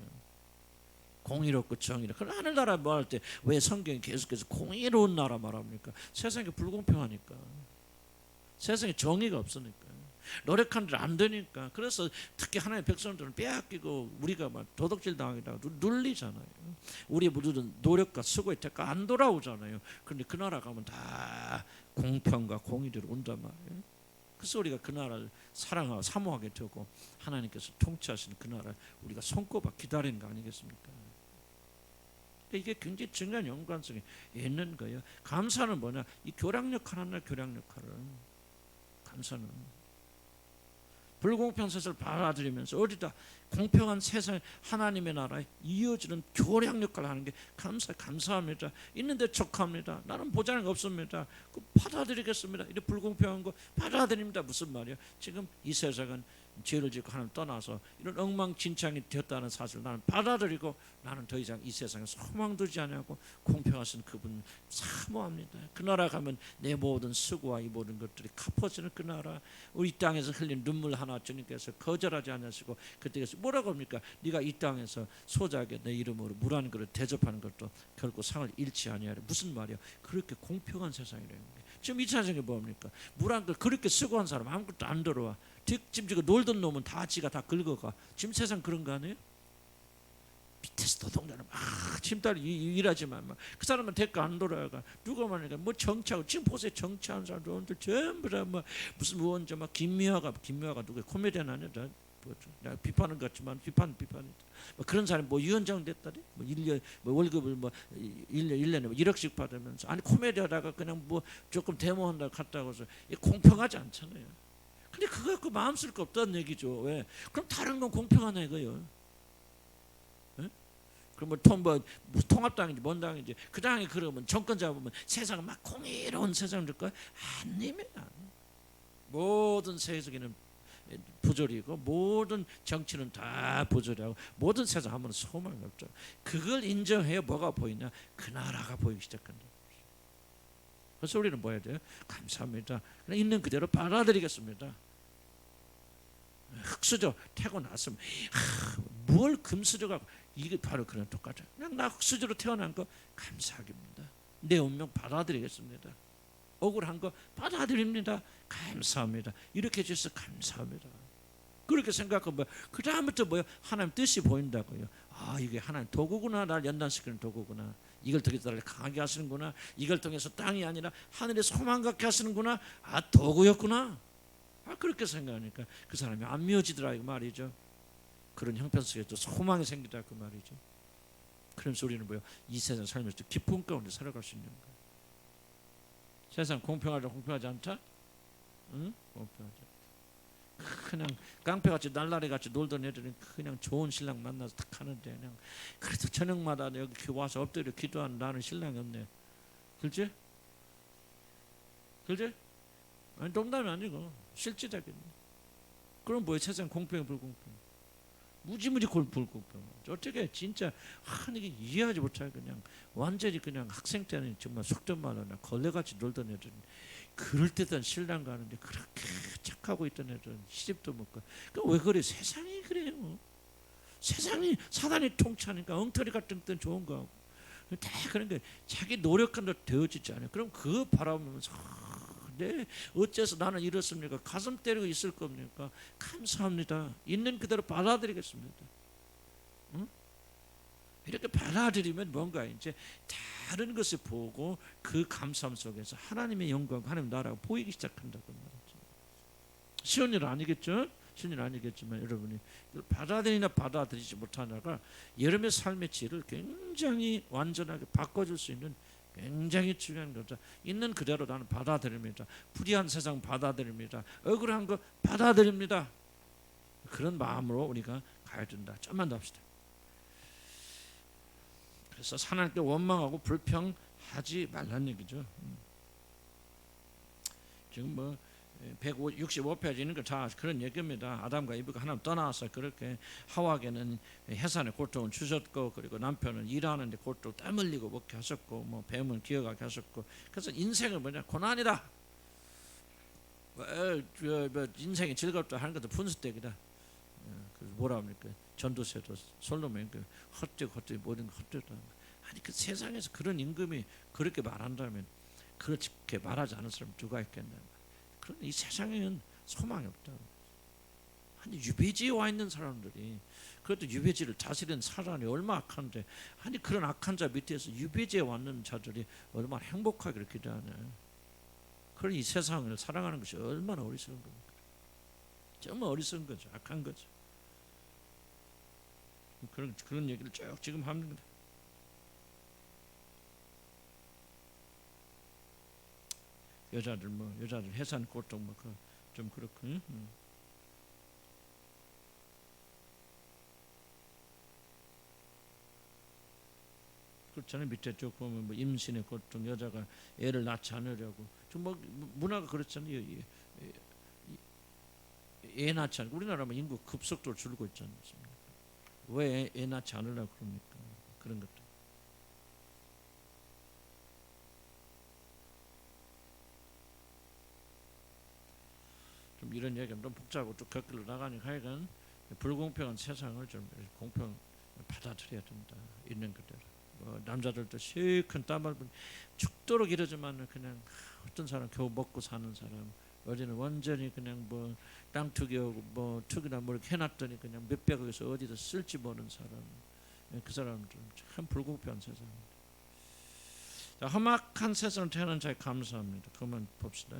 공의롭고 정의롭고. 그럼 하늘나라 뭐 할 때 왜 성경이 계속해서 공의로운 나라 말합니까? 세상이 불공평하니까. 세상에 정의가 없으니까. 노력한 대로 안 되니까. 그래서 특히 하나님의 백성들은 빼앗기고 우리가 막 도둑질 당하기도 하고 눌리잖아요. 우리 모두는 노력과 수고의 대가 안 돌아오잖아요. 그런데 그 나라 가면 다 공평과 공의대로 온단 말이에요. 그래서 우리가 그 나라를 사랑하고 사모하게 되고 하나님께서 통치하시는 그 나라를 우리가 손꼽아 기다리는 거 아니겠습니까? 이게 굉장히 중요한 연관성이 있는 거예요. 감사는 뭐냐? 이 교량력 하나님 교량 역할을 감사는 불공평한 세상을 받아들이면서 어디다 공평한 세상 하나님의 나라에 이어지는 교량 역할을 하는 게 감사합니다. 있는데 척합니다. 나는 보장이 없습니다. 그 받아들이겠습니다. 이렇게 불공평한 거 받아들입니다. 무슨 말이야? 지금 이 세상은 죄를 짓고 하나님 떠나서 이런 엉망진창이 되었다는 사실을 나는 받아들이고 나는 더 이상 이 세상에 소망 두지 않고 공평하신 그분 사모합니다. 그 나라 가면 내 모든 수고와 이 모든 것들이 갚아지는 그 나라. 우리 땅에서 흘린 눈물 하나 주님께서 거절하지 않으시고 그때에서 뭐라고 합니까? 네가 이 땅에서 소작에 내 이름으로 물 한 그릇 대접하는 것도 결코 상을 잃지 아니하리. 무슨 말이야? 그렇게 공평한 세상이라는 거예요. 지금 이 세상에 뭡니까? 물 한 그릇 그렇게 수고한 사람 아무것도 안 들어와. 지금 지금 놀던 놈은 다 지가 다 긁어가. 지금 세상 그런 거 아니에요? 밑에서 노동자는 막 침탈 일하지만 그 사람은 대가 안 돌아가. 누가 말하니까 뭐 정치하고 지금 보세요. 정치하는 사람들 전부 다 뭐 무슨 의원자 막 김미화가 누구 코미디언 아니야? 내가 비판은 같지만 비판이다. 뭐 그런 사람이 뭐 위원장 됐다리? 뭐 1년 뭐 월급을 뭐 1년에 뭐 1억씩 받으면서 아니 코미디하다가 그냥 뭐 조금 데모한다 갔다고 해서 공평하지 않잖아요. 근데 그거 갖고 마음 쓸 거 없다는 얘기죠. 왜? 그럼 다른 건 공평하네 이거요. 예? 그럼 뭐 통합당인지 뭔 당인지 그 당이 그러면 정권 잡으면 세상은 막 공의로운 세상을 줄 거야? 아닙니다. 모든 세상에는 부조리고 모든 정치는 다 부조리하고 모든 세상 하면 소망이 없죠. 그걸 인정해야 뭐가 보이냐? 그 나라가 보이기 시작한다. 그래서 우리는 뭐 해야 돼요? 감사합니다. 그냥 있는 그대로 받아들이겠습니다. 흙수저 태어났으면 뭘 금수저가 이게 바로 그런 똑같아요. 그냥 나 흙수저로 태어난 거 감사합니다. 내 운명 받아들이겠습니다. 억울한 거 받아들입니다. 감사합니다. 이렇게 해주셔서 감사합니다. 그렇게 생각하면 그 다음부터 뭐요? 하나님 뜻이 보인다고요. 아 이게 하나님 도구구나. 나를 연단시키는 도구구나. 이걸 통해서 나를 강하게 하시는구나. 이걸 통해서 땅이 아니라 하늘의 소망 갖게 하시는구나. 아 도구였구나. 아 그렇게 생각하니까 그 사람이 안 미워지더라 이 말이죠. 그런 형편 속에 또 소망이 생기다 그 말이죠. 그러면서 우리는 뭐요? 이 세상 살면서 기쁨 가운데 살아갈 수 있는 거예요. 세상 공평하지 않다? 응? 공평하지 않다. 그냥 깡패같이 날라리같이 놀던 애들은 그냥 좋은 신랑 만나서 딱 하는데 그냥 그래도 저녁마다 여기 와서 엎드려 기도하는 나는 신랑이 없네. 그렇지? 그렇지? 아니 농담이 아니고 실질적인. 그럼 뭐야 세상 공평 불공평. 무지무지 불공평. 어떻게 진짜 이게 이해하지 못하게 그냥 완전히 그냥 학생 때는 정말 속된 말로 걸레같이 놀던 애들 그럴 때던 신랑 가는데 그렇게 착하고 있던 애들은 시집도 못 가. 왜 그래? 세상이 그래요. 세상이 사단이 통치하니까 엉터리 같은 땐 좋은 거 하고 다 그런 게 자기 노력한 대로 되어지지 않아요. 그럼 그거 바라보면서 네, 어째서 나는 이렇습니까? 가슴 때리고 있을 겁니까? 감사합니다. 있는 그대로 받아들이겠습니다. 응? 이렇게 받아들이면 뭔가 이제 다른 것을 보고 그 감사함 속에서 하나님의 영광, 하나님 나라가 보이기 시작한다고 말이죠. 쉬운 일 아니겠죠? 쉬운 일 아니겠지만 여러분이 받아들이나 받아들이지 못하다가 여러분의 삶의 질을 굉장히 완전하게 바꿔줄 수 있는 굉장히 중요한 거죠. 있는 그대로 나는 받아들입니다. 불의한 세상 받아들입니다. 억울한 거 받아들입니다. 그런 마음으로 우리가 가야 된다. 좀만 더 합시다. 그래서 하나님께 원망하고 불평하지 말란 얘기죠. 지금 뭐 165페이지 있는 거 다 그런 얘기입니다. 아담과 이브가 하나님 떠나서 그렇게 하와에게는 해산의 고통을 주셨고 그리고 남편은 일하는데 고통 땀 흘리고 먹게 하셨고 뭐 뱀은 기어가게 하셨고 그래서 인생은 뭐냐 고난이다. 인생이 즐겁다 하는 것도 분수대기다. 그래서 뭐라 합니까? 전도서도 솔로몬 그 헛되고 모든 거 헛되다. 아니 그 세상에서 그런 임금이 그렇게 말한다면 그렇게 말하지 않은 사람 누가 있겠나? 그런데 이 세상에는 소망이 없다. 아니 유배지에 와 있는 사람들이 그래도 유배지를 다스리는 사람이 얼마나 악한데 아니 그런 악한 자 밑에서 유배지에 왔는 자들이 얼마나 행복하게 이렇게 기도하냐. 그런 이 세상을 사랑하는 것이 얼마나 어리석은 겁니까? 정말 어리석은 거죠. 악한 거죠. 그런 얘기를 쭉 지금 합니다. 여자들 해산 고통 좀 그렇고. 그렇잖아요. 밑에 쭉 보면 뭐 임신의 고통, 여자가 애를 낳지 않으려고 좀 뭐 문화가 그렇잖아요. 애 낳지 않고 우리나라면 인구 급속도로 줄고 있지 않습니까? 왜 애 낳지 않으려고 그럽니까? 그런 것들. 좀 이런 얘기는 좀 복잡하고 또 곁길로 나가니까 하여간 불공평한 세상을 좀 공평 받아들여야 된다. 있는 그대로. 남자들도 실컷 땀을 죽도록 이러지만 그냥 어떤 사람 겨우 먹고 사는 사람 어디는 완전히 그냥 뭐 땅 투기하고 뭐 투기나 뭐 이렇게 해놨더니 그냥 몇백억에서 어디다 쓸지 모르는 사람 그 사람은 참 불공평한 세상입니다. 자, 험악한 세상을 태어난 자에 감사합니다. 그만 봅시다.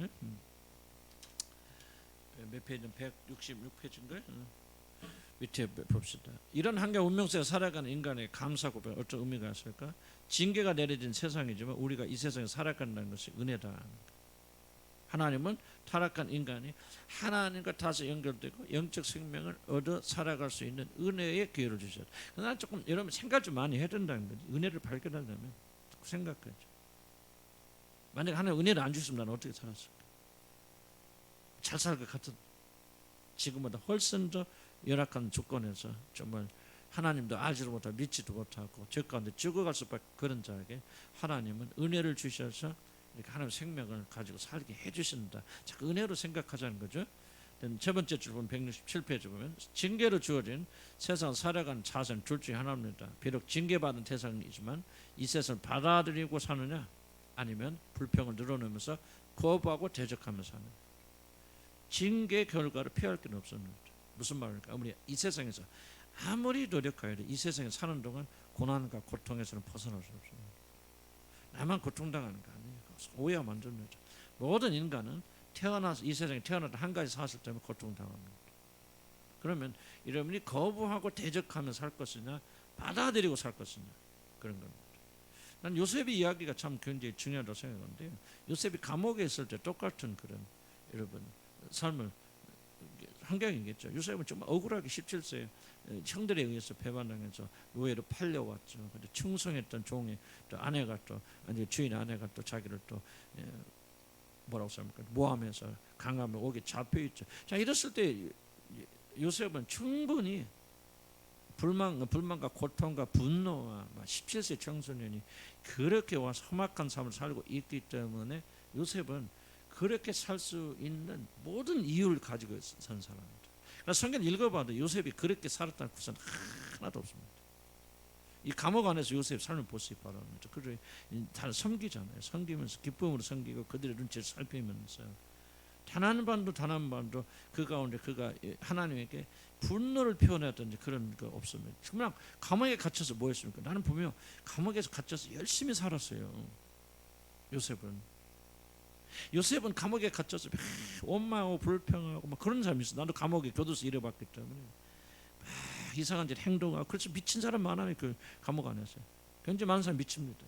몇 페이지는 166페이지인가요? 밑에 봅시다. 이런 환경 운명 속에 살아가는 인간의 감사 고백 어떤 의미가 있을까? 징계가 내려진 세상이지만 우리가 이 세상에 살아간다는 것이 은혜다. 하나님은 타락한 인간이 하나님과 다시 연결되고 영적 생명을 얻어 살아갈 수 있는 은혜의 기회를 주셨다. 난 조금 여러분 생각 좀 많이 해야 된다는 거지. 은혜를 발견하려면 생각하죠. 만약 하나님 은혜를 안 주시면 나는 어떻게 살았을까? 잘 살 것 같은 지금보다 훨씬 더 열악한 조건에서 정말 하나님도 알지도 못하고 믿지도 못하고 저 가운데 죽어갈 수밖에 그런 자에게 하나님은 은혜를 주셔서 이렇게 하나님의 생명을 가지고 살게 해주신다. 자꾸 은혜로 생각하자는 거죠. 첫 번째 줄 보면 167페이지 보면 징계로 주어진 세상 살아가는 자세는 둘 중에 하나입니다. 비록 징계받은 대상이지만 이 세상을 받아들이고 사느냐 아니면 불평을 늘어놓으면서 거부하고 대적하며 사느냐. 징계 결과를 피할 게 없습니다. 무슨 말입니까? 아무리 이 세상에서 아무리 노력하여도 이 세상에 사는 동안 고난과 고통에서는 벗어날 수 없습니다. 나만 고통당하는 거 아니에요. 오해가 만듭니다. 모든 인간은 태어나서 이 세상에 태어나서 한 가지 사실 때문에 고통당합니다. 그러면 여러분이 거부하고 대적하며 살 것이냐 받아들이고 살 것이냐 그런 겁니다. 난 요셉의 이야기가 참 굉장히 중요하다고 생각하는데요. 요셉이 감옥에 있을 때 똑같은 그런 여러분 삶을 환경이겠죠. 요셉은 정말 억울하게 17세 형들에 의해서 배반당해서 노예로 팔려왔죠. 근데 충성했던 종이 또 아내가 또 주인 아내가 또 자기를 또 뭐라고 씁니까? 모함해서 강함에 옥에 잡혀 있죠. 자, 이랬을 때 요셉은 충분히 불만과 고통과 분노와 17세 청소년이 그렇게 와서 험악한 삶을 살고 있기 때문에 요셉은 그렇게 살 수 있는 모든 이유를 가지고 산 사람입니다. 그러니까 성경 읽어봐도 요셉이 그렇게 살았다는 구선 하나도 없습니다. 이 감옥 안에서 요셉 삶을 보시기 바랍니다. 그를 다 섬기잖아요. 섬기면서 기쁨으로 섬기고 그들의 눈치를 살피면서 단 한 번도 그 가운데 그가 하나님에게 분노를 표현했던 그런 거 없습니다. 그냥 감옥에 갇혀서 뭐 했습니까? 나는 보면 감옥에서 갇혀서 열심히 살았어요. 요셉은 감옥에 갇혀서 원망하고 불평하고 막 그런 삶이 있어. 나도 감옥에 교도소 일해봤기 때문에 이상한 짓 행동하고 그래서 미친 사람 많아요. 그 감옥 안에서 굉장히 많은 사람이 미칩니다.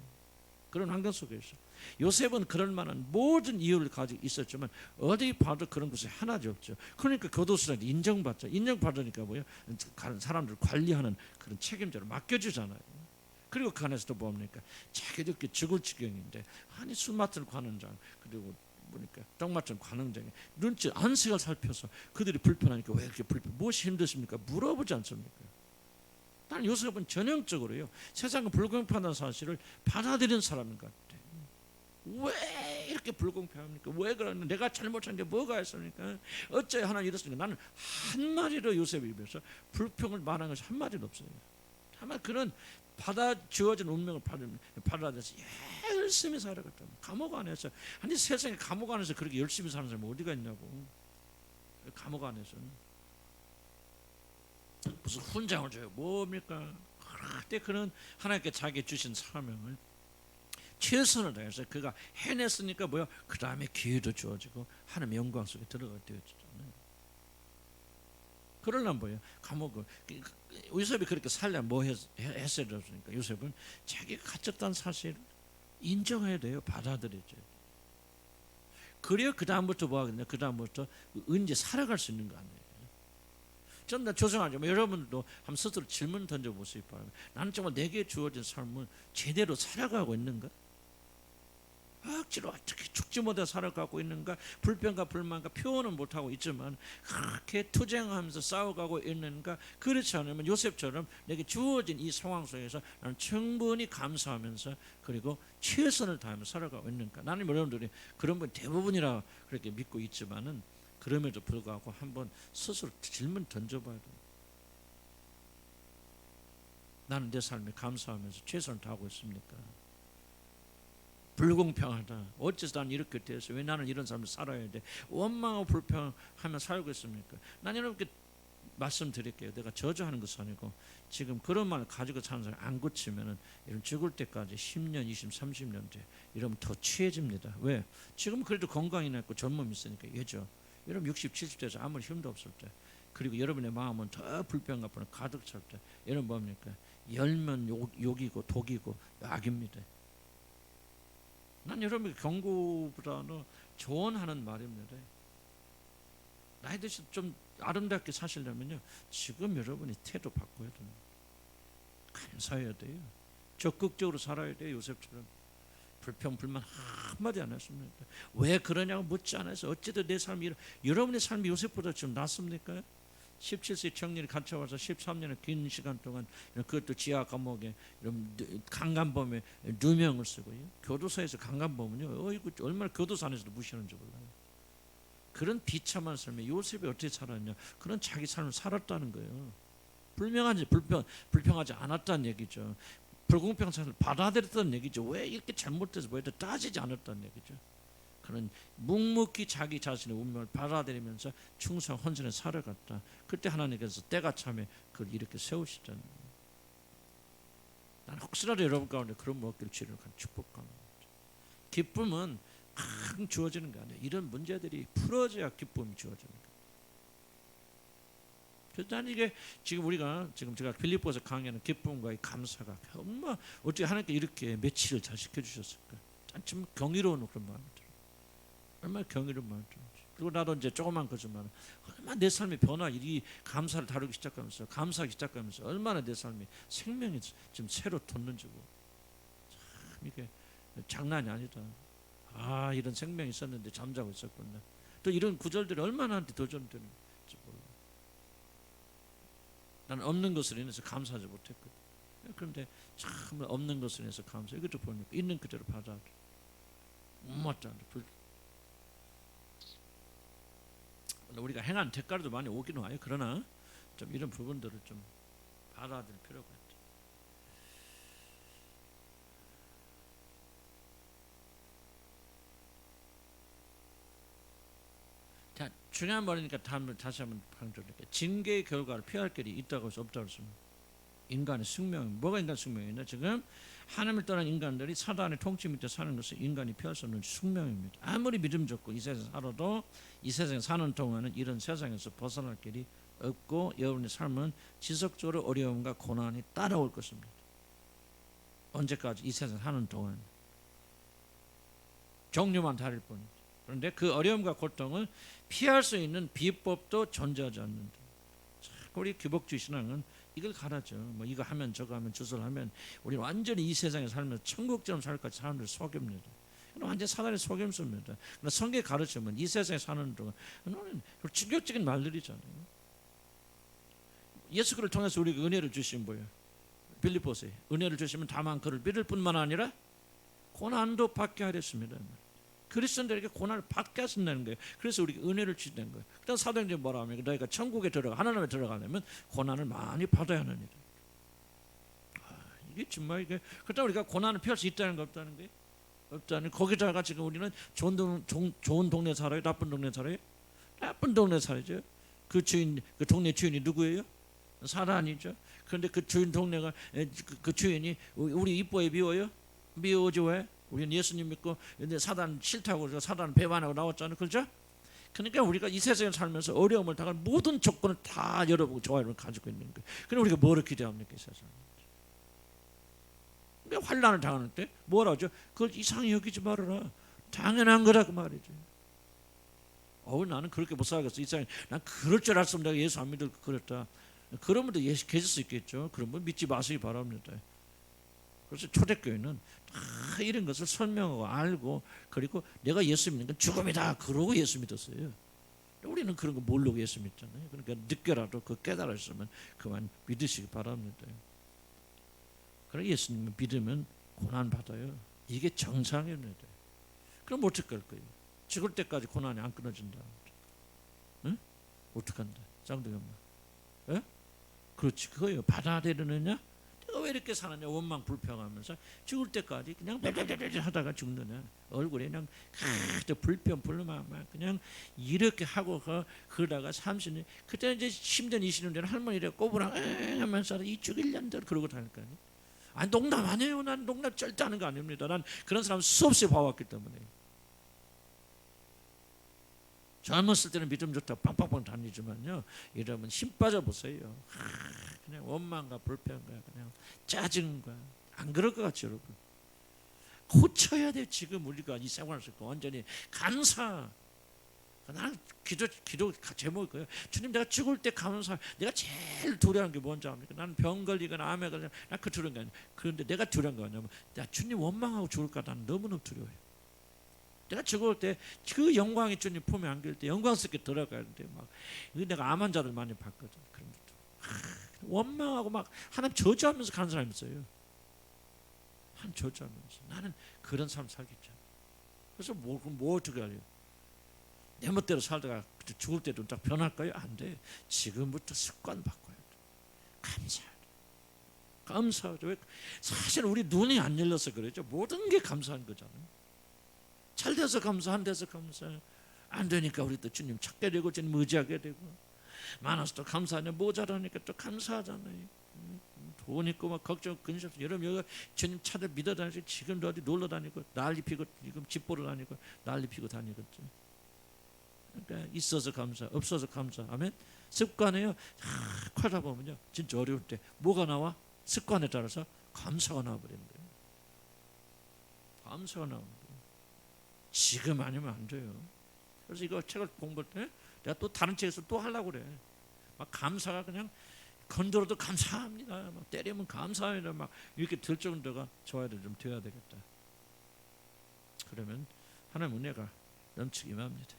그런 환경 속에서 요셉은 그럴 만한 모든 이유를 가지고 있었지만 어디 봐도 그런 것이 하나도 없죠. 그러니까 교도소에 인정받죠. 인정받으니까 뭐예요? 사람들 관리하는 그런 책임자를 맡겨주잖아요. 그리고 그 안에서도 뭡니까? 자기들끼리 죽을 지경인데 아니 술 맡을 관원장 그리고 보니까 떡 맡은 관원장이 눈치 안색을 살펴서 그들이 불편하니까 왜 이렇게 무엇이 힘드십니까? 물어보지 않습니까? 나는 요셉은 전형적으로요 세상은 불공평하다는 사실을 받아들이는 사람인 것 같아요. 왜 이렇게 불공평합니까? 왜 그러냐? 내가 잘못한 게 뭐가 있습니까? 어째 하나님 이렇습니까? 나는 한마디로 요셉에 비해서 불평을 말한 것이 한마디도 없어요. 다만 그는 받아 주어진 운명을 받아들여서 열심히 살아갔다. 감옥 안에서 아니 세상에 감옥 안에서 그렇게 열심히 사는 사람이 어디가 있냐고. 감옥 안에서는 무슨 훈장을 줘요. 뭡니까? 그때 그는 하나님께 자기 주신 사명을 최선을 다해서 그가 해냈으니까 뭐야? 그 다음에 기회도 주어지고 하나님의 영광 속에 들어가게 되어지잖아요. 그러려면 뭐예요? 감옥을 요셉이 그렇게 살려면 뭐 했어야 되겠습니까? 요셉은 자기가 갇혔다는 사실을 인정해야 돼요. 받아들여야 돼요. 그래야 그 다음부터 뭐 하겠냐? 그 다음부터 언제 살아갈 수 있는 거 아니에요? 저는 죄송하지만 여러분들도 한번 스스로 질문 던져보시기 바랍니다. 나는 정말 내게 주어진 삶을 제대로 살아가고 있는가? 억지로 어떻게 죽지 못해 살아가고 있는가? 불평과 불만과 표현은 못하고 있지만 그렇게 투쟁하면서 싸워가고 있는가? 그렇지 않으면 요셉처럼 내게 주어진 이 상황 속에서 나는 충분히 감사하면서 그리고 최선을 다하면서 살아가고 있는가? 나는 여러분들이 그런 분 대부분이라 그렇게 믿고 있지만은 그럼에도 불구하고 한번 스스로 질문 던져봐야 돼요. 나는 내 삶에 감사하면서 최선을 다하고 있습니까? 불공평하다. 어째서 나는 이렇게 되었어? 왜 나는 이런 삶을 살아야 돼? 원망하고 불평하며 살고 있습니까? 난 여러분께 말씀드릴게요. 내가 저주하는 것은 아니고 지금 그런 말을 가지고 사는 사람이 안 고치면은 이런 죽을 때까지 10년, 20, 30년 돼. 이러면 더 취해집니다. 왜? 지금 그래도 건강이 있고 젊음이 있으니까 예죠. 여러분 60, 70대에서 아무리 힘도 없을 때 그리고 여러분의 마음은 더 불평과 불평 가득 찰 때 여러분 뭡니까? 열면 욕이고 독이고 악입니다. 난 여러분에게 경고보다는 조언하는 말입니다. 나이 드셔 좀 아름답게 사시려면요 지금 여러분이 태도 바꿔야 됩니다. 감사해야 돼요. 적극적으로 살아야 돼요. 요셉처럼 불평 불만 한마디 안 했습니다. 왜 그러냐고 묻지 않아서 어찌든 내 삶이 여러분의 삶이 요셉보다 좀 낫습니까? 17세 청년이 갇혀와서 13년의 긴 시간 동안 그것도 지하 감옥에 강간범에 누명을 쓰고요. 교도소에서 강간범은요 어이구 얼마나 교도소 안에서도 무시하는지 몰라요. 그런 비참한 삶에 요셉이 어떻게 살았냐? 그런 자기 삶을 살았다는 거예요. 불평하지 않았다는 얘기죠. 불공평한 삶을 받아들였다는 얘기죠. 왜 이렇게 잘못돼서 왜 따지지 않았다는 얘기죠. 그는 묵묵히 자기 자신의 운명을 받아들이면서 충성 헌신에 살아갔다. 그때 하나님께서 때가 참에 그걸 이렇게 세우시잖아요. 난 혹시라도 여러분 가운데 그런 먹기를 주를 축복합니다. 기쁨은 막 주어지는 게 아니에요. 이런 문제들이 풀어져야 기쁨이 주어지는 거예요. 그래서 난 이게 지금 우리가 지금 제가 빌립보서 강의하는 기쁨과 이 감사가 얼마나 어떻게 하나님께 이렇게 며칠을 잘 시켜주셨을까? 참 경이로운 그런 마음이 들어요. 얼마나 경이로운 마음이 들어요. 그리고 나도 이제 조그만 거지만 얼마나 내 삶의 변화, 이 감사를 다루기 시작하면서, 감사하기 시작하면서 얼마나 내 삶이 생명이 지금 새로 돋는지고, 참 이게 장난이 아니다. 아, 이런 생명이 있었는데 잠자고 있었구나. 또 이런 구절들이 얼마나 나한테 도전되는지 몰라. 나는 없는 것으로 인해서 감사하지 못했거든. 그런데 참 없는 것으로 인해서 감사. 이것도 보니까 있는 그대로 받아들여. 못 맞잖아. 우리가 행한 대가도 많이 오긴 와요. 그러나 좀 이런 부분들을 좀 받아들일 필요가 있다. 자, 중요한 말이니까 다시 한번 강조할게요. 징계의 결과를 피할 길이 있다고 해서 없다고 했습니다. 인간의 숙명, 뭐가 인간 숙명이냐? 지금 하나님을 떠난 인간들이 사단의 통치 밑에 사는 것은 인간이 피할 수 없는 숙명입니다. 아무리 믿음 좋고 이 세상에 살아도 이 세상에 사는 동안은 이런 세상에서 벗어날 길이 없고 여러분의 삶은 지속적으로 어려움과 고난이 따라올 것입니다. 언제까지? 이 세상에 사는 동안. 종류만 다를 뿐이죠. 그런데 그 어려움과 고통을 피할 수 있는 비법도 존재하지 않는다. 우리 기복주의 신앙은 이걸 가르쳐. 뭐 이거 하면 저거 하면 주술 하면 우리 완전히 이 세상에 살면서 천국처럼 살까지 사람들 속입니다. 완전 사단의 속임수입니다. 그러나 성경에 가르치면 이 세상에 사는 동안 충격적인 말들이잖아요. 예수 그를 통해서 우리에게 은혜를 주신 거예요. 빌립보서에 은혜를 주시면 다만 그를 믿을 뿐만 아니라 고난도 받게 하렸습니다. 그리스도인들에게 고난을 받게 하신다는 거예요. 그래서 우리가 은혜를 주시는 거예요. 그다음 사도행전 뭐라 하면 너희가 천국에 들어가 하나님에 들어가려면 고난을 많이 받아야 하는 일. 이게 정말 이게 그렇다고 우리가 고난을 피할 수 있다는 거 없다는 게 없다는. 거기다가 지금 우리는 좋은 동네 살아요, 나쁜 동네 살아요? 나쁜 동네 살죠. 그 주인, 그 동네 주인이 누구예요? 사단이죠. 그런데 그 주인 동네가 그 주인이 우리 이뻐해 미워요? 미워지 왜? 우리는 예수님 믿고 근데 사단 싫다고 사단 배반하고 나왔잖아요. 그렇죠? 그러니까 우리가 이 세상에 살면서 어려움을 당할 모든 조건을 다 열어보고 좋아요를 가지고 있는 거예요. 그럼 우리가 뭐를 기대합니까? 이 세상에. 그러니까 환난을 당하는 때 뭐라 하죠? 그걸 이상히 여기지 말아라. 당연한 거라 그 말이죠. 나는 그렇게 못 살겠어. 이상히 난 그럴 줄 알았으면 내가 예수 안 믿을 그랬다. 그런 분도 계실 수 있겠죠. 그런 분 믿지 마시기 바랍니다. 그래서 초대교회는 다 이런 것을 설명하고 알고 그리고 내가 예수 믿는 건 죽음이다 그러고 예수 믿었어요. 우리는 그런 거 모르고 예수 믿잖아요. 그러니까 늦게라도 그 깨달았으면 그만 믿으시기 바랍니다. 그래 예수님을 믿으면 고난 받아요. 이게 정상입니다. 그럼 어떻게 할 거예요? 죽을 때까지 고난이 안 끊어진다. 응? 어떡한다? 쌍둥이 엄마. 예? 그렇지 그거예요. 받아들이느냐? 내가 왜 이렇게 사느냐? 원망 불평하면서 죽을 때까지 그냥 벨벨벨벨 하다가 죽느냐? 얼굴에 그냥 불평 불만 그냥 이렇게 하고 그러다가 30년 그때 이제 10년 20년 전 할머니를 꼬부랑 하면서 이 죽일 년들 그러고 다닐까요? 아니 농담 아니에요. 난 농담 절대 하는 거 아닙니다. 난 그런 사람 수없이 봐왔기 때문에. 젊었을 때는 믿음 좋다고 빵빵빵 다니지만요. 이러면 힘 빠져보세요. 그냥 원망과 불평과 그냥 짜증과 안 그럴 것 같죠 여러분. 고쳐야 돼. 지금 우리가 이 생활을 듣고 완전히 감사. 나는 기도 제목이 거예요. 주님 내가 죽을 때 감사. 내가 제일 두려운 게 뭔지 압니까? 나는 병 걸리거나 암에 걸리거나 난 그 두려운 게 아니에요. 그런데 내가 두려운 거 뭐냐면 야 주님 원망하고 죽을까 나는 너무너무 두려워요. 내가 죽을 때 그 영광이 주님 품에 안길 때 영광스럽게 들어가는데 막 내가 암 환자들 많이 봤거든. 그런 것도 원망하고 막 하나님 저주하면서 가는 사람이 있어요. 하나님 저주하면서 나는 그런 삶 살겠죠. 그래서 뭐 어떻게 하려? 내 멋대로 살다가 죽을 때도 딱 변할까요? 안 돼. 지금부터 습관 바꿔야 돼. 감사하죠. 왜? 사실 우리 눈이 안 열려서 그러죠. 모든 게 감사한 거잖아요. 잘 돼서 감사, 안 돼서 감사. 안 되니까 우리 또 주님 찾게 되고 주님 의지하게 되고 많아서 또 감사하냐 모자라니까 또 감사하잖아요. 돈 있고 막 걱정 근심 여러분 여기 주님 찾아 믿어 다니고 지금도 어디 놀러 다니고 난리 피고 지금 집 보러 다니고 난리 피고 다니겠죠. 그러니까 있어서 감사, 없어서 감사. 아멘. 습관이에요. 하다 보면요 진짜 어려울 때 뭐가 나와? 습관에 따라서 감사가 나와버리는 거예요. 감사가 나오는 거예요. 지금 아니면 안 돼요. 그래서 이거 책을 공부할 때 내가 또 다른 책에서 또 하려고 그래. 막 감사가 그냥 건드려도 감사합니다. 막 때리면 감사합니다. 막 이렇게 들 정도가 저와도 좀 되어야 되겠다. 그러면 하나님 은혜가 넘치기 임합니다.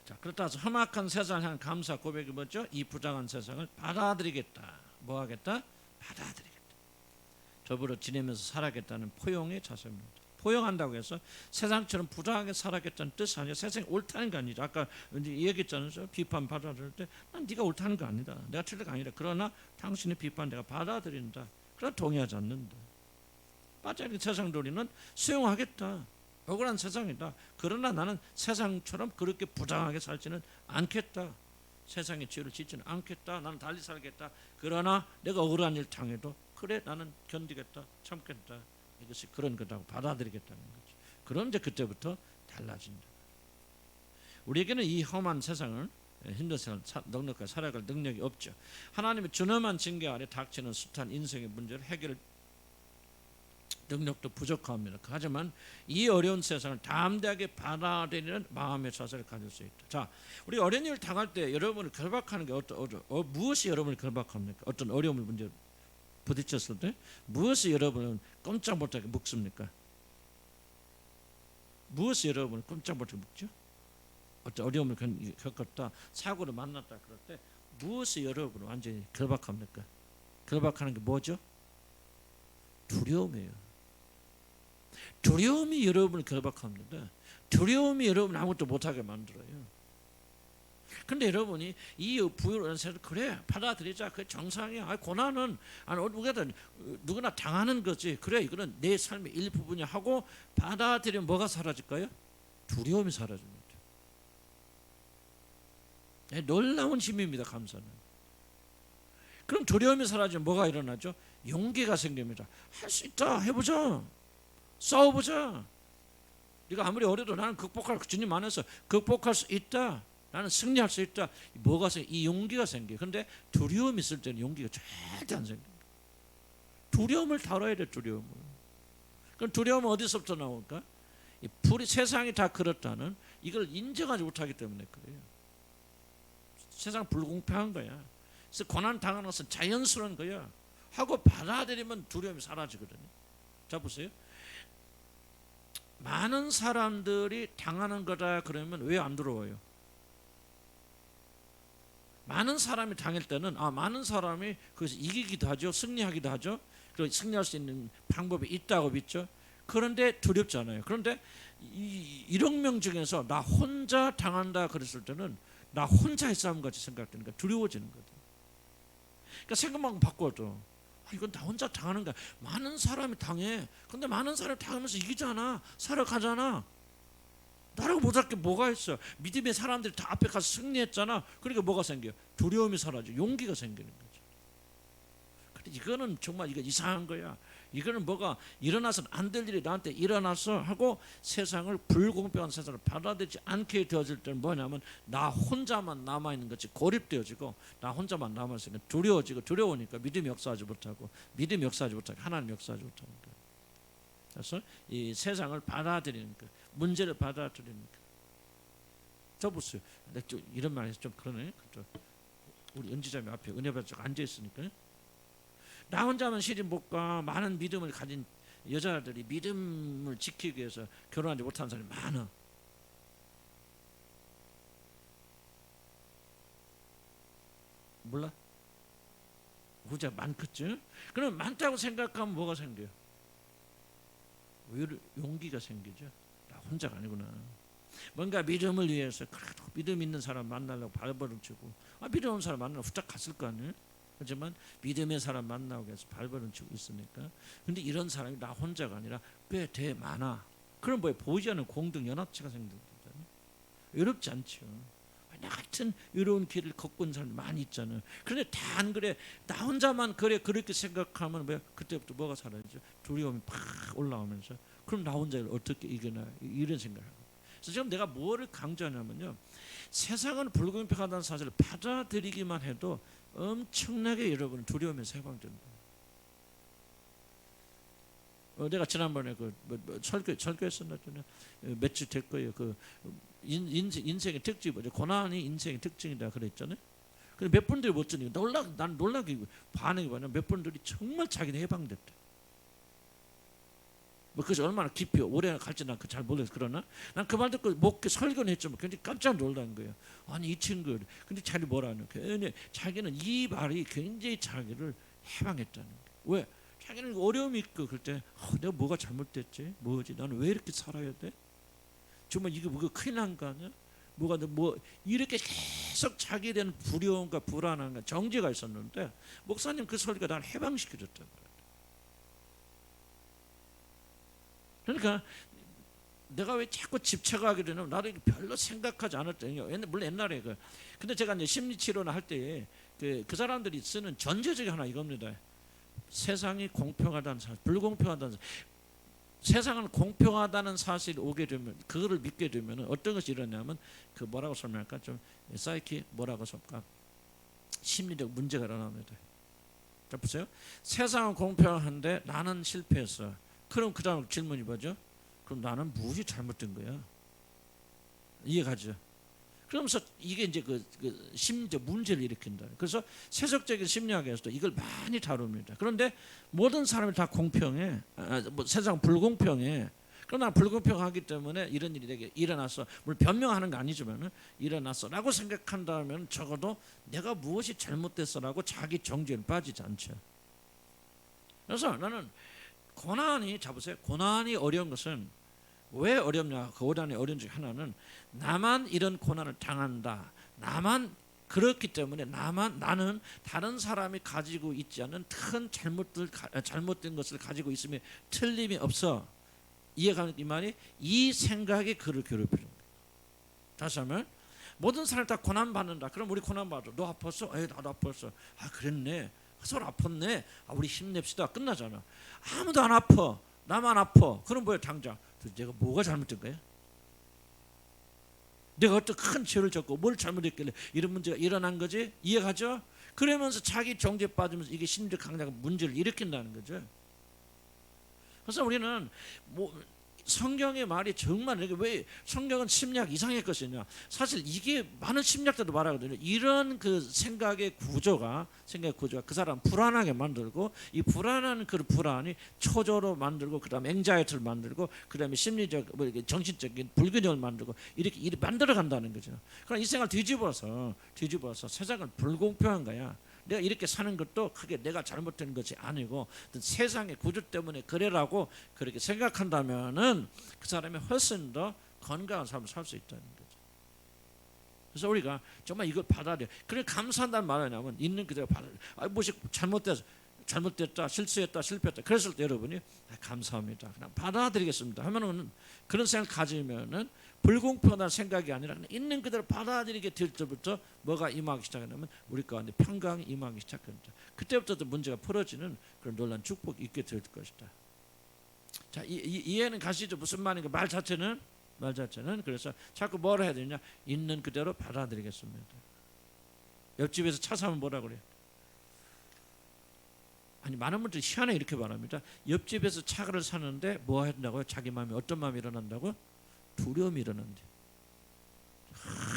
자, 그렇다 해서 험악한 세상을 향한 감사 고백이 뭐죠? 이 부정한 세상을 받아들이겠다. 뭐 하겠다? 받아들이겠다. 더불어 지내면서 살아겠다는 포용의 자세입니다. 포용한다고 해서 세상처럼 부정하게 살아겠다는 뜻이 아니라 세상이 옳다는 게 아니죠. 아까 얘기했잖아요. 비판 받아들일 때 난 네가 옳다는 거 아니다. 내가 틀린 거 아니라 그러나 당신의 비판 내가 받아들인다. 그러나 동의하지 않는다. 빠져있는 세상 도리는 수용하겠다. 억울한 세상이다. 그러나 나는 세상처럼 그렇게 부당하게 살지는 않겠다. 세상의 죄를 짓지는 않겠다. 나는 달리 살겠다. 그러나 내가 억울한 일 당해도 그래 나는 견디겠다. 참겠다. 이것이 그런 거라고 받아들이겠다는 거죠. 그럼 이제 그때부터 달라진다. 우리에게는 이 험한 세상을 힘든 세상을 넉넉하게 살아갈 능력이 없죠. 하나님의 준엄한 징계 아래 닥치는 숱한 인생의 문제를 해결할 능력도 부족합니다. 하지만 이 어려운 세상을 담대하게 받아들이는 마음의 자세를 가질 수 있다. 자, 우리 어려운 일을 당할 때 여러분을 결박하는 게 무엇이 여러분을 결박합니까? 어떤 어려움을 문제 부딪혔을 때 무엇이 여러분은 꼼짝 못하게 묶습니까? 무엇이 여러분을 꼼짝 못하게 묶죠? 어떤 어려움을 겪었다, 사고를 만났다 그럴 때 무엇이 여러분을 완전히 결박합니까? 결박하는 게 뭐죠? 두려움이에요. 두려움이 여러분을 결박합니다. 두려움이 여러분을 아무것도 못하게 만들어요. 근데 여러분이 이 부유한 세상 그래 받아들이자. 그 정상이야. 고난은 누구나 당하는 거지. 그래 이거는 내 삶의 일부분이야 하고 받아들이면 뭐가 사라질까요? 두려움이 사라집니다. 네, 놀라운 힘입니다. 감사는. 그럼 두려움이 사라지면 뭐가 일어나죠? 용기가 생깁니다. 할 수 있다. 해보자. 싸워보자. 네가 아무리 어려도 나는 주님 안에서 극복할 수 있다. 나는 승리할 수 있다. 뭐가 이 용기가 생겨요. 그런데 두려움이 있을 때는 용기가 절대 안 생깁니다. 두려움을 다뤄야 돼. 두려움을. 그럼 두려움은 어디서부터 나올까? 세상이 다 그렇다는 이걸 인정하지 못하기 때문에 그래요. 세상 불공평한 거야. 그래서 고난 당하는 것은 자연스러운 거야. 하고 받아들이면 두려움이 사라지거든요. 자 보세요. 많은 사람들이 당하는 거다 그러면 왜 안 들어와요? 많은 사람이 당할 때는 많은 사람이 거기서 이기기도 하죠. 승리하기도 하죠. 그리고 승리할 수 있는 방법이 있다고 믿죠. 그런데 두렵잖아요. 그런데 1억 명 중에서 나 혼자 당한다 그랬을 때는 나 혼자의 싸움 같이 생각되니까 두려워지는 거죠. 그러니까 생각만 바꿔도 이건 나 혼자 당하는 거야. 많은 사람이 당해. 근데 많은 사람이 당하면서 이기잖아. 살아가잖아. 나라고 못할 게 뭐가 있어. 믿음의 사람들이 다 앞에 가서 승리했잖아. 그러니까 뭐가 생겨요? 두려움이 사라져. 용기가 생기는 거죠. 근데 이거는 정말 이거 이상한 거야. 이거는 뭐가 일어나서는 안 될 일이 나한테 일어나서 하고 세상을 불공평한 세상을 받아들이지 않게 되어질 때는 뭐냐면 나 혼자만 남아있는 것이 고립되어지고 나 혼자만 남아있으니까 두려워지고 두려우니까 믿음이 역사하지 못하고 믿음이 역사하지 못하고 하나님 역사하지 못하는 거예요. 그래서 이 세상을 받아들이는 거, 문제를 받아들이는 거. 저 보세요. 이런 말해서 좀 그러네. 우리 은지자매 앞에 은혜받고 앉아 있으니까 나 혼자만 시집 못 가. 많은 믿음을 가진 여자들이 믿음을 지키기 위해서 결혼하지 못하는 사람이 많아. 몰라? 후자 많겠죠? 그럼 많다고 생각하면 뭐가 생겨요? 오히려 용기가 생기죠. 나 혼자가 아니구나. 뭔가 믿음을 위해서 그래도 믿음 있는 사람 만나려고 발버둥치고 믿음 없는 사람 만나려고 후딱 갔을 거 아니에요? 하지만 믿음의 사람 만나고 해서 발버둥치고 있으니까. 근데 이런 사람이 나 혼자가 아니라 꽤 돼 많아. 그럼 뭐예요? 보이지 않는 공동 연합체가 생긴다잖아요. 외롭지 않죠. 나 같은 외로운 길을 걷고 있는 사람이 많이 있잖아요. 그런데 다 안 그래. 나 혼자만 그래. 그렇게 생각하면 뭐야? 그때부터 뭐가 사라지죠? 두려움이 팍 올라오면서 그럼 나 혼자를 어떻게 이겨나? 이런 생각을 하고. 그래서 지금 내가 뭐를 강조하냐면요. 세상은 불공평하다는 사실을 받아들이기만 해도 엄청나게 여러분 두려움에서 해방된다. 내가 지난번에 설교했었나 몇 주 될 거예요. 그 인생의 특징, 고난이 인생의 특징이다 그랬잖아요. 근데 몇 분들이 못 듣는 난 놀라게 반응이 뭐냐면 몇 분들이 정말 자기는 해방됐대. 뭐 그것이 얼마나 깊이 오래 갈지 난 잘 모르겠어. 그러나 난 그 말 듣고 목회 설교는 했지만 굉장히 깜짝 놀란 거예요. 아니 이 친구 근데 자기 뭐라는 거예요? 자기는 이 말이 굉장히 자기를 해방했다는 거예요. 왜? 자기는 어려움이 있고 그럴 때 내가 뭐가 잘못됐지? 뭐지? 나는 왜 이렇게 살아야 돼? 정말 이게 뭐가 큰일 난 거 아니야? 뭐 이렇게 계속 자기에 대한 두려움과 불안함과 정죄가 있었는데 목사님 그 설교가 나를 해방시켜줬다는 거예요. 그러니까 내가 왜 자꾸 집착하게 되냐면 나를 별로 생각하지 않았더니 물론 옛날에 근데 제가 이제 심리치료나 할 때 그 사람들이 쓰는 전제적이 하나 이겁니다. 세상이 공평하다는 사실, 불공평하다는 사실. 세상은 공평하다는 사실이 오게 되면 그거를 믿게 되면 어떤 것이 일어나냐면 그 뭐라고 설명할까 좀 사이키 뭐라고 설까 심리적 문제가 일어납니다. 자 보세요. 세상은 공평한데 나는 실패했어. 그럼 그 다음 질문이 뭐죠? 그럼 나는 무엇이 잘못된 거야? 이해가죠? 그러면서 이게 이제 그 심리적 문제를 일으킨다. 그래서 세속적인 심리학에서도 이걸 많이 다룹니다. 그런데 모든 사람이 다 공평해. 뭐 세상 불공평해. 그러나 불공평하기 때문에 이런 일이 되게 일어났어. 물론 변명하는 거 아니지만 일어났어라고 생각한다면 적어도 내가 무엇이 잘못됐어라고 자기 정죄는 빠지지 않죠. 그래서 나는 고난이 잡으세요. 고난이 어려운 것은 왜 어렵냐? 그 고난이 어려운 중 하나는 나만 이런 고난을 당한다. 나만 그렇기 때문에 나는 다른 사람이 가지고 있지 않은 큰 잘못된 것을 가지고 있으면 틀림이 없어. 이해가는 이 말이 이 생각이 그를 괴롭히는 거예요. 다시 하면 모든 사람이 다 고난 받는다. 그럼 우리 고난 받아. 너 아팠어? 나도 아팠어. 그랬네. 서로 아팠네. 우리 힘냅시다. 끝나잖아. 아무도 안 아파. 나만 아파. 그럼 뭐야 당장? 내가 뭐가 잘못된 거야? 내가 어떤 큰 죄를 졌고 뭘 잘못했길래 이런 문제가 일어난 거지? 이해가죠? 그러면서 자기 정죄 빠지면서 이게 심리적 강자가 문제를 일으킨다는 거죠. 그래서 우리는 성경의 말이 정말 왜 성경은 심리학 이상의 것이냐? 사실 이게 많은 심리학자도 말하거든요. 이런 그 생각의 구조가 그 사람 불안하게 만들고 이 불안한 그 불안이 초조로 만들고 그다음에 앵자이티를 만들고 그다음에 심리적 정신적인 불균형을 만들고 이렇게 만들어 간다는 거죠. 그러나 이 생각을 뒤집어서 세상은 불공평한 거야. 내가 이렇게 사는 것도 크게 내가 잘못된 것이 아니고 세상의 구조 때문에 그래라고 그렇게 생각한다면은 그 사람이 훨씬 더 건강한 삶을 살 수 있다는 거죠. 그래서 우리가 정말 이걸 받아들여. 그래 감사한다는 말이냐면 있는 그대로 받아들여. 무엇이 잘못됐다, 실수했다, 실패했다. 그랬을 때 여러분이 감사합니다. 그냥 받아들이겠습니다. 하면은 그런 생각 가지면은 불공평한 생각이 아니라 그냥 있는 그대로 받아들이게 될 때부터 뭐가 임하기 시작하냐면 우리 가운데 평강이 임하기 시작합니다. 그때부터 문제가 풀어지는 그런 놀라운 축복이 있게 될 것이다. 자, 이해는 가시죠? 무슨 말인가? 말 자체는 그래서 자꾸 뭐라 해야 되냐? 있는 그대로 받아들이겠습니다. 옆집에서 차 사면 뭐라 그래요? 아니 많은 분들이 희한하게 이렇게 말합니다. 옆집에서 차를 사는데 뭐 해야 된다고요? 자기 마음에 어떤 마음이 일어난다고? 두려움이 일어난대.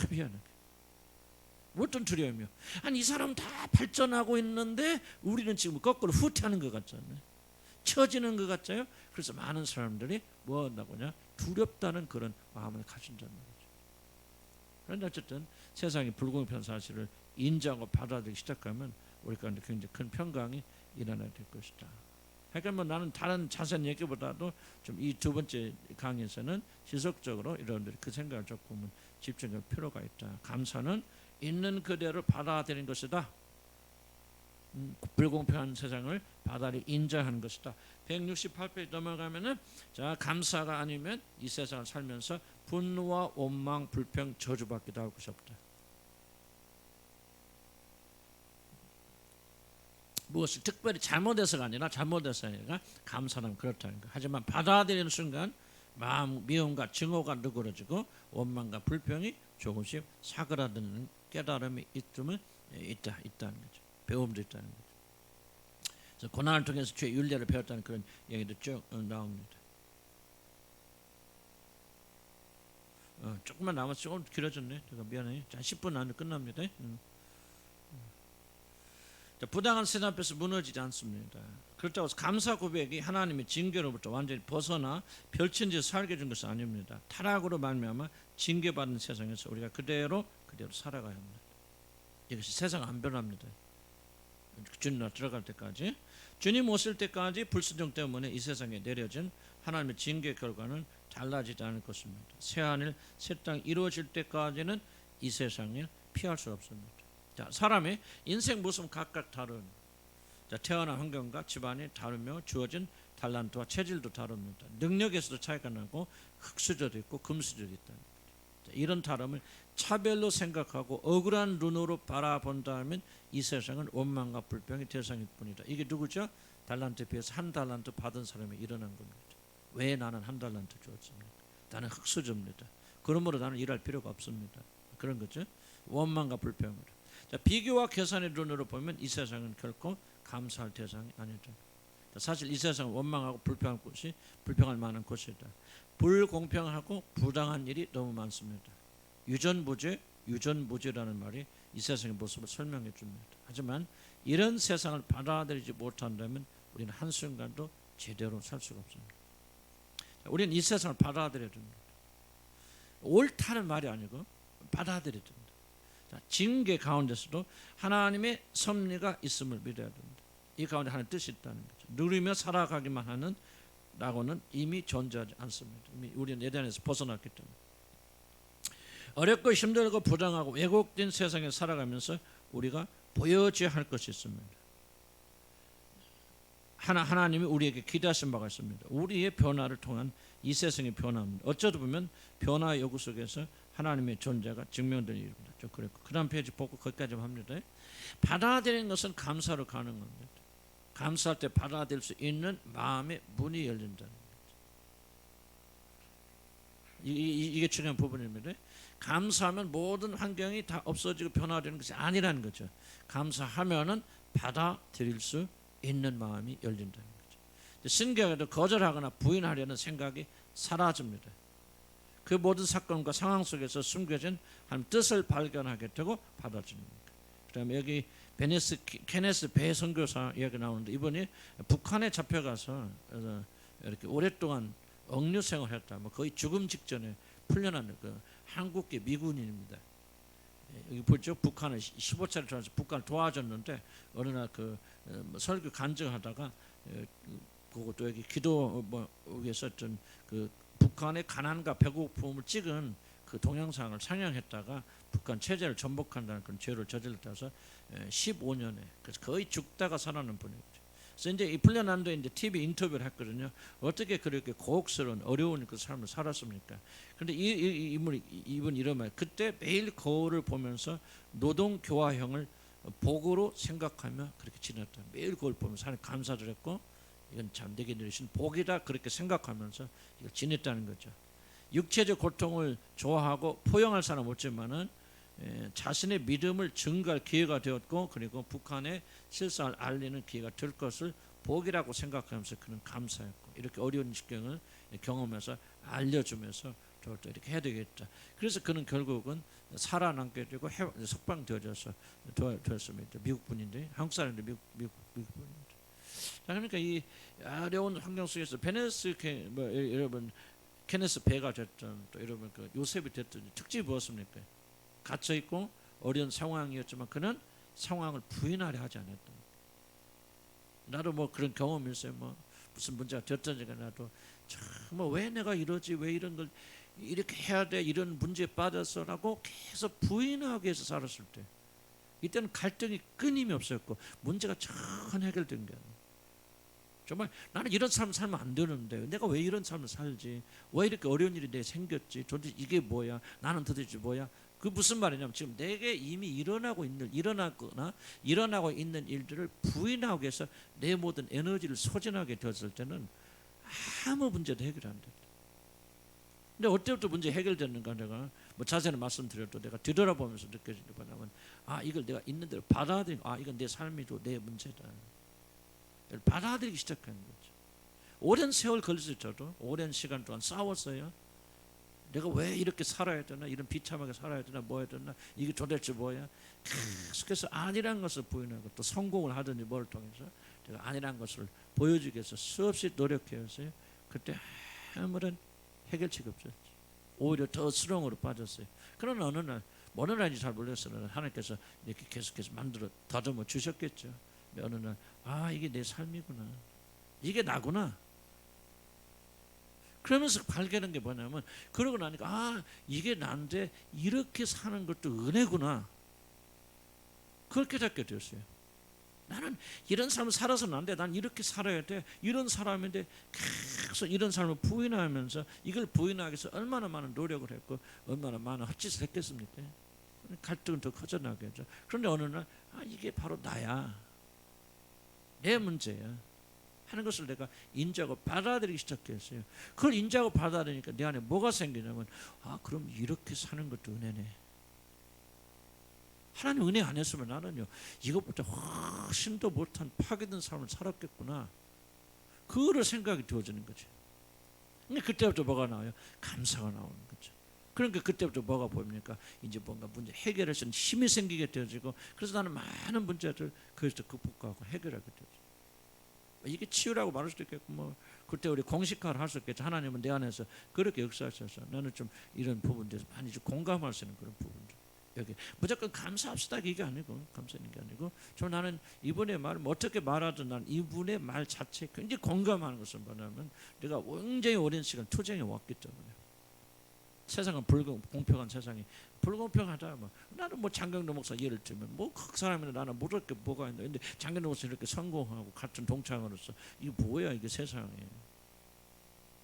미안해. 어떤 두려움이요? 아니 이 사람 다 발전하고 있는데 우리는 지금 거꾸로 후퇴하는 것 같잖아요. 처지는 것 같아요. 그래서 많은 사람들이 뭐 한다고냐? 두렵다는 그런 마음을 가진다는 거죠. 그런데 어쨌든 세상의 불공평한 사실을 인정하고 받아들이기 시작하면 우리 가운데 굉장히 큰 평강이 일어나야 될 것이다. 그러니까 뭐 나는 다른 자세한 얘기보다도 좀 이 두 번째 강의에서는 지속적으로 여러분들이 그 생각을 조금은 집중할 필요가 있다. 감사는 있는 그대로 받아들이는 것이다. 불공평한 세상을 받아들이 인정하는 것이다. 168페이지 넘어가면은 자 감사가 아니면 이 세상을 살면서 분노와 원망, 불평, 저주받기도 할 것이 없다. 무엇을 특별히 잘못해서가 아니라 감사는 그렇다는 거. 하지만 받아들이는 순간 마음 미움과 증오가 누그러지고 원망과 불평이 조금씩 사그라드는 깨달음이 있다는 거죠. 배움도 있다는 거죠. 그래서 고난을 통해서 주의 윤례를 배웠다는 그런 얘기도 쭉 나옵니다. 조금만 남았어. 조금 길어졌네. 제가 미안해. 자, 10분 안에 끝납니다. 자, 부당한 세상 앞에서 무너지지 않습니다. 그렇다고 해서 감사 고백이 하나님의 징계로부터 완전히 벗어나 별천지에 살게 준 것은 아닙니다. 타락으로 말미암아 징계받은 세상에서 우리가 그대로 살아가야 합니다. 이것이 세상 안 변합니다. 주님 나라 들어갈 때까지, 주님 오실 때까지 불순종 때문에 이 세상에 내려진 하나님의 징계 결과는 달라지지 않을 것입니다. 새하늘 새 땅 이루어질 때까지는 이 세상을 피할 수 없습니다. 자, 사람의 인생 모습은 각각 다른, 자, 태어난 환경과 집안이 다르며 주어진 달란트와 체질도 다릅니다. 능력에서도 차이가 나고 흙수저도 있고 금수저도 있다. 자, 이런 다름을 차별로 생각하고 억울한 눈으로 바라본다면 이 세상은 원망과 불평의 대상일 뿐이다. 이게 누구죠? 달란트에 비해서 한 달란트 받은 사람이 일어난 겁니다. 왜 나는 한 달란트 주었습니까? 나는 흙수저입니다. 그러므로 나는 일할 필요가 없습니다. 그런 거죠. 원망과 불평으로. 자, 비교와 계산의 눈으로 보면 이 세상은 결코 감사할 대상이 아니다. 사실 이 세상은 원망하고 불평할 만한 곳이다. 불공평하고 부당한 일이 너무 많습니다. 유전무죄라는 말이 이 세상의 모습을 설명해 줍니다. 하지만 이런 세상을 받아들이지 못한다면 우리는 한순간도 제대로 살 수가 없습니다. 우리는 이 세상을 받아들여야 됩니다. 옳다는 말이 아니고 받아들여야 됩니다. 자, 징계 가운데서도 하나님의 섭리가 있음을 믿어야 됩니다. 이 가운데 하나님의 뜻이 있다는 거죠. 누리며 살아가기만 하는 라고는 이미 존재하지 않습니다. 이미 우리는 예단에서 벗어났기 때문에. 어렵고 힘들고 부당하고 왜곡된 세상에 살아가면서 우리가 보여줘야 할 것이 있습니다. 하나님이 우리에게 기대하신 바가 있습니다. 우리의 변화를 통한 이 세상의 변화입니다. 어쩌다 보면 변화 요구 속에서 하나님의 존재가 증명되는 일입니다. 좀 그랬고, 그 다음 페이지 보고 거기까지 합니다. 받아들이는 것은 감사로 가는 겁니다. 감사할 때 받아들일 수 있는 마음의 문이 열린다는 거죠. 이게 중요한 부분입니다. 감사하면 모든 환경이 다 없어지고 변화되는 것이 아니라는 거죠. 감사하면은 받아들일 수 있는 마음이 열린다는 거죠. 신기하게도 거절하거나 부인하려는 생각이 사라집니다. 그 모든 사건과 상황 속에서 숨겨진 하나님 뜻을 발견하게 되고 받아들입니다. 그다음에 여기 케네스 배 선교사 이야기 나오는데, 이분이 북한에 잡혀가서 이렇게 오랫동안 억류 생활했다. 뭐 거의 죽음 직전에 풀려난 그 한국계 미군인입니다. 여기 보죠. 북한을 15차례 들어가서 북한을 도와줬는데 어느 날 그 설교 간증하다가 그것도 여기 기도 위해서 어떤 그 북한의 가난과 배고픔을 찍은 그 동영상을 상영했다가 북한 체제를 전복한다는 그런 죄를 저질러서 15년에, 그래서 거의 죽다가 살아난 분이죠. 그래서 이제 이 풀려난 뒤에 이제 TV 인터뷰를 했거든요. 어떻게 그렇게 고혹스러운 어려운 그 삶을 살았습니까? 그런데 이분 이런 말, 그때 매일 거울을 보면서 노동교화형을 복으로 생각하며 그렇게 지냈다. 매일 거울 보면서 하나님 감사를 했고, 이건 참 내게 내리신 복이다 그렇게 생각하면서 이걸 지냈다는 거죠. 육체적 고통을 좋아하고 포용할 사람 없지만은 자신의 믿음을 증거할 기회가 되었고, 그리고 북한의 실상을 알리는 기회가 될 것을 복이라고 생각하면서 그는 감사했고, 이렇게 어려운 직경을 경험해서 알려주면서 또 이렇게 해야 되겠다. 그래서 그는 결국은 살아남게 되고 석방되어져서 되었습니다. 미국 분인데, 한국 사람인데 미국 분입니다. 자, 그러니까 이 어려운 환경 속에서 여러분 케네스 배가 됐던, 또 여러분 그 요셉이 됐던 특징이 무엇입니까? 갇혀 있고 어려운 상황이었지만 그는 상황을 부인하려 하지 않았다. 나도 뭐 그런 경험이 있어요. 뭐 무슨 문제가 됐던지가 나도 참 뭐 왜 내가 이러지, 왜 이런 걸 이렇게 해야 돼, 이런 문제에 빠졌어라고 계속 부인하기 위해서 살았을 때, 이때는 갈등이 끊임이 없었고 문제가 전 해결된 거야. 정말 나는 이런 삶을 살면 안 되는데 내가 왜 이런 삶을 살지, 왜 이렇게 어려운 일이 내게 생겼지, 도대체 이게 뭐야, 나는 도대체 뭐야. 그 무슨 말이냐면 지금 내게 이미 일어나고 있는 일들을 부인하기 위해서 내 모든 에너지를 소진하게 되었을 때는 아무 문제도 해결 안 된다. 근데 어때부터 문제 해결됐는가, 내가 뭐 자세히 말씀드려도 내가 뒤돌아보면서 느껴지는 게 뭐냐면, 이걸 내가 있는 대로 받아들이고, 이건 내 삶이고 내 문제다. 받아들이기 시작하는 거죠. 오랜 세월 걸렸어요. 저도 오랜 시간 동안 싸웠어요. 내가 왜 이렇게 살아야 되나, 이런 비참하게 살아야 되나, 뭐 해야 되나, 이게 도대체 뭐야. 계속해서 아니란 것을 부인하고 또 성공을 하든지 뭘 통해서 제가 아니란 것을 보여주기 위해서 수없이 노력해왔어요. 그때 아무런 해결책이 없었지. 오히려 더 수렁으로 빠졌어요. 그러나 어느 날인지 잘 몰랐어요. 하나님께서 이렇게 계속해서 만들어 다듬어 주셨겠죠. 어느 날 이게 내 삶이구나, 이게 나구나. 그러면서 발견한 게 뭐냐면, 그러고 나니까 이게 난데 이렇게 사는 것도 은혜구나, 그걸 깨닫게 되었어요. 나는 이런 삶을 살아서는 안 돼. 난 이렇게 살아야 돼. 이런 사람인데 계속 이런 삶을 부인하면서, 이걸 부인하기 위해서 얼마나 많은 노력을 했고 얼마나 많은 헛짓을 했겠습니까? 갈등은 더 커져나가죠. 그런데 어느 날 이게 바로 나야, 내 문제야 하는 것을 내가 인정하고 받아들이기 시작했어요. 그걸 인정하고 받아들이니까 내 안에 뭐가 생기냐면, 그럼 이렇게 사는 것도 은혜네. 하나님 은혜 안 했으면 나는요 이것보다 훨씬 더 못한 파괴된 삶을 살았겠구나, 그거를 생각이 되어지는 거죠. 그러니까 그때부터 뭐가 나와요? 감사가 나오는 거죠. 그러니까 그때부터 뭐가 보입니까? 이제 뭔가 문제 해결할 수 있는 힘이 생기게 되어지고, 그래서 나는 많은 문제들 그래서 극복하고 해결하게 되죠. 이게 치유라고 말할 수도 있겠고, 뭐 그때 우리 공식화를 할 수 있겠죠. 하나님은 내 안에서 그렇게 역사하셔서 나는 좀 이런 부분들에서 많이 좀 공감할 수 있는 그런 부분들. 여기 무조건 감사합시다 이게 아니고, 감사하는 게 아니고, 나는 이분의 말을 어떻게 말하든 난 이분의 말 자체에 굉장히 공감하는 것은 뭐냐면, 내가 굉장히 오랜 시간 투쟁해 왔기 때문에. 세상은 불공평한 세상이 불공평하다. 나는 장경도 목사 예를 들면 그 사람이나 나는 모를 게 뭐가 있나. 근데 장경도 목사 이렇게 성공하고 같은 동창으로서 이게 뭐야 이게 세상에.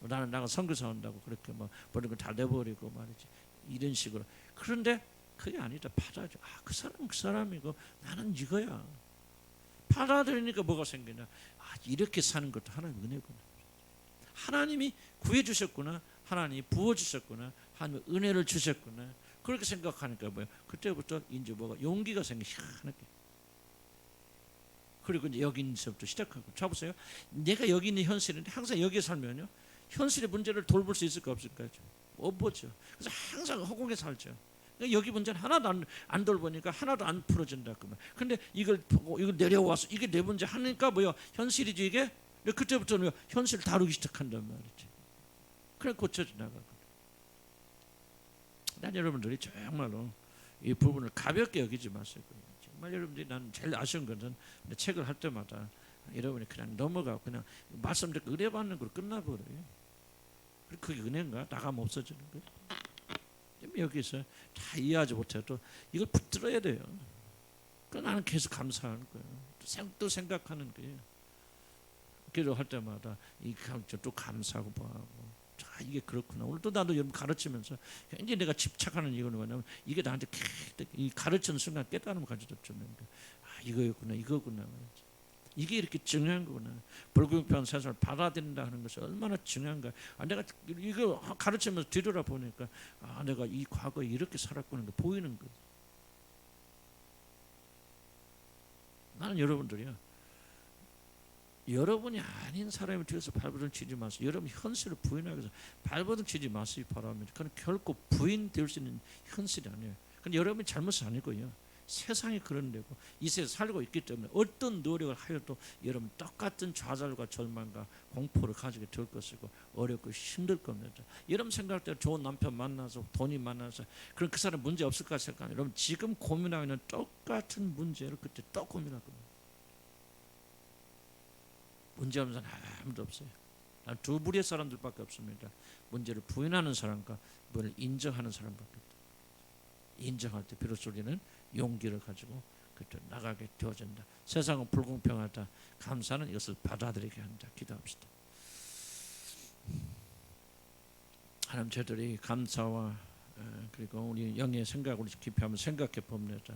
나는 나가 선교사 한다고 그렇게 모든 걸 다 내버리고 말이지, 이런 식으로. 그런데 그게 아니다. 받아줘. 그 사람은 그 사람이고 나는 이거야. 받아들이니까 뭐가 생기냐. 이렇게 사는 것도 하나님의 은혜구나. 하나님이 구해주셨구나. 하나님이 부어주셨구나. 하나님의 은혜를 주셨구나. 그렇게 생각하니까 뭐야. 그때부터 이제 뭐가 용기가 생겨 희한하게. 그리고 이제 여기서부터 시작하고. 자 보세요. 내가 여기 있는 현실인데 항상 여기에 살면요, 현실의 문제를 돌볼 수 있을까 없을까요? 못 보죠. 그래서 항상 허공에 살죠. 여기 문제는 하나도 안 돌보니까 하나도 안 풀어진다 그 말. 근데 이걸 보고 이걸 내려와서 이게 내 문제 하니까 뭐야, 현실이지 이게. 그때부터는 현실을 다루기 시작한단 말이지. 그래 고쳐져 나가고. 난 여러분들이 정말로 이 부분을 가볍게 여기지 마세요. 정말 여러분들이, 난 제일 아쉬운 것은 책을 할 때마다 여러분이 그냥 넘어가고 그냥 말씀 듣고 은혜 받는 걸로 끝나버려요. 그리고 그게 은혜인가? 나가면 없어지는 거예요. 여기서 다 이해하지 못해도 이걸 붙들어야 돼요. 그러니까 나는 계속 감사하는 거예요. 또 생각하는 거예요. 기도할 때마다 또 감사하고 뭐하고, 이게 그렇구나. 오늘 또 나도 여러분 가르치면서 굉장히 내가 집착하는 이유는 뭐냐면, 이게 나한테 이 가르치는 순간 깨달음을 가져다 주는 거예요. 이거였구나, 이거구나. 이게 이렇게 중요한 거구나. 불공평한 세상을 받아들인다 하는 것이 얼마나 중요한가. 내가 이거 가르치면서 뒤돌아보니까 내가 이 과거에 이렇게 살았구나 게 보이는 거예요. 나는 여러분들이요, 여러분이 아닌 사람이 뒤에서 발버둥 치지 마세요. 여러분 현실을 부인하기 위해서 발버둥 치지 마시기 바랍니다. 그건 결코 부인될 수 있는 현실이 아니에요. 근데 여러분이 잘못이 아니고요, 세상이 그런 데고 이 세상에 살고 있기 때문에 어떤 노력을 하여도 여러분 똑같은 좌절과 절망과 공포를 가지게 될 것이고 어렵고 힘들 겁니다. 여러분 생각할 때 좋은 남편 만나서 돈이 많아서 그럼 그 사람 문제 없을까 생각하면, 여러분 지금 고민하고 있는 똑같은 문제를 그때 또 고민할 겁니다. 문제 없는 사람 아무도 없어요. 단 두 부류의 사람들밖에 없습니다. 문제를 부인하는 사람과 문제를 인정하는 사람밖에 없다. 인정할 때 비로소 우리는 용기를 가지고 그때 나가게 되어진다. 세상은 불공평하다. 감사는 이것을 받아들이게 한다. 기도합시다. 하나님, 저들이 감사와 그리고 우리 영의 생각을 깊이 한번 생각해 봅니다.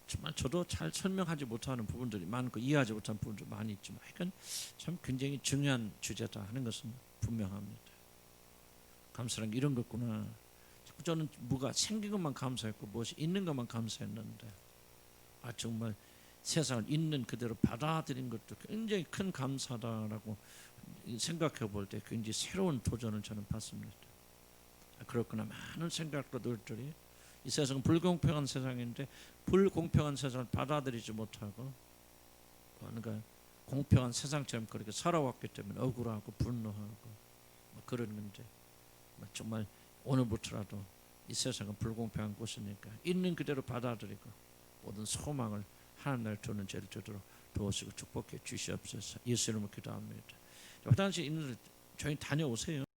정말 저도 잘 설명하지 못하는 부분들이 많고 이해하지 못하는 부분도 많이 있지만, 이건 참 굉장히 중요한 주제다 하는 것은 분명합니다. 감사란 게 이런 거구나. 저는 뭐가 생긴 것만 감사했고 무엇이 있는 것만 감사했는데, 정말 세상을 있는 그대로 받아들인 것도 굉장히 큰 감사다라고 생각해 볼 때 굉장히 새로운 도전을 저는 받습니다. 그렇구나. 많은 생각들이 이 세상은 불공평한 세상인데 불공평한 세상을 받아들이지 못하고 그러니까 공평한 세상처럼 그렇게 살아왔기 때문에 억울하고 분노하고 그런 건데 정말 오늘부터라도 이 세상은 불공평한 곳이니까 있는 그대로 받아들이고 모든 소망을 하나님 나라에 두는 죄를 저도록 도우시고 축복해 주시옵소서. 예수 이름으로 기도합니다. 화장실 있는 조용히 다녀오세요.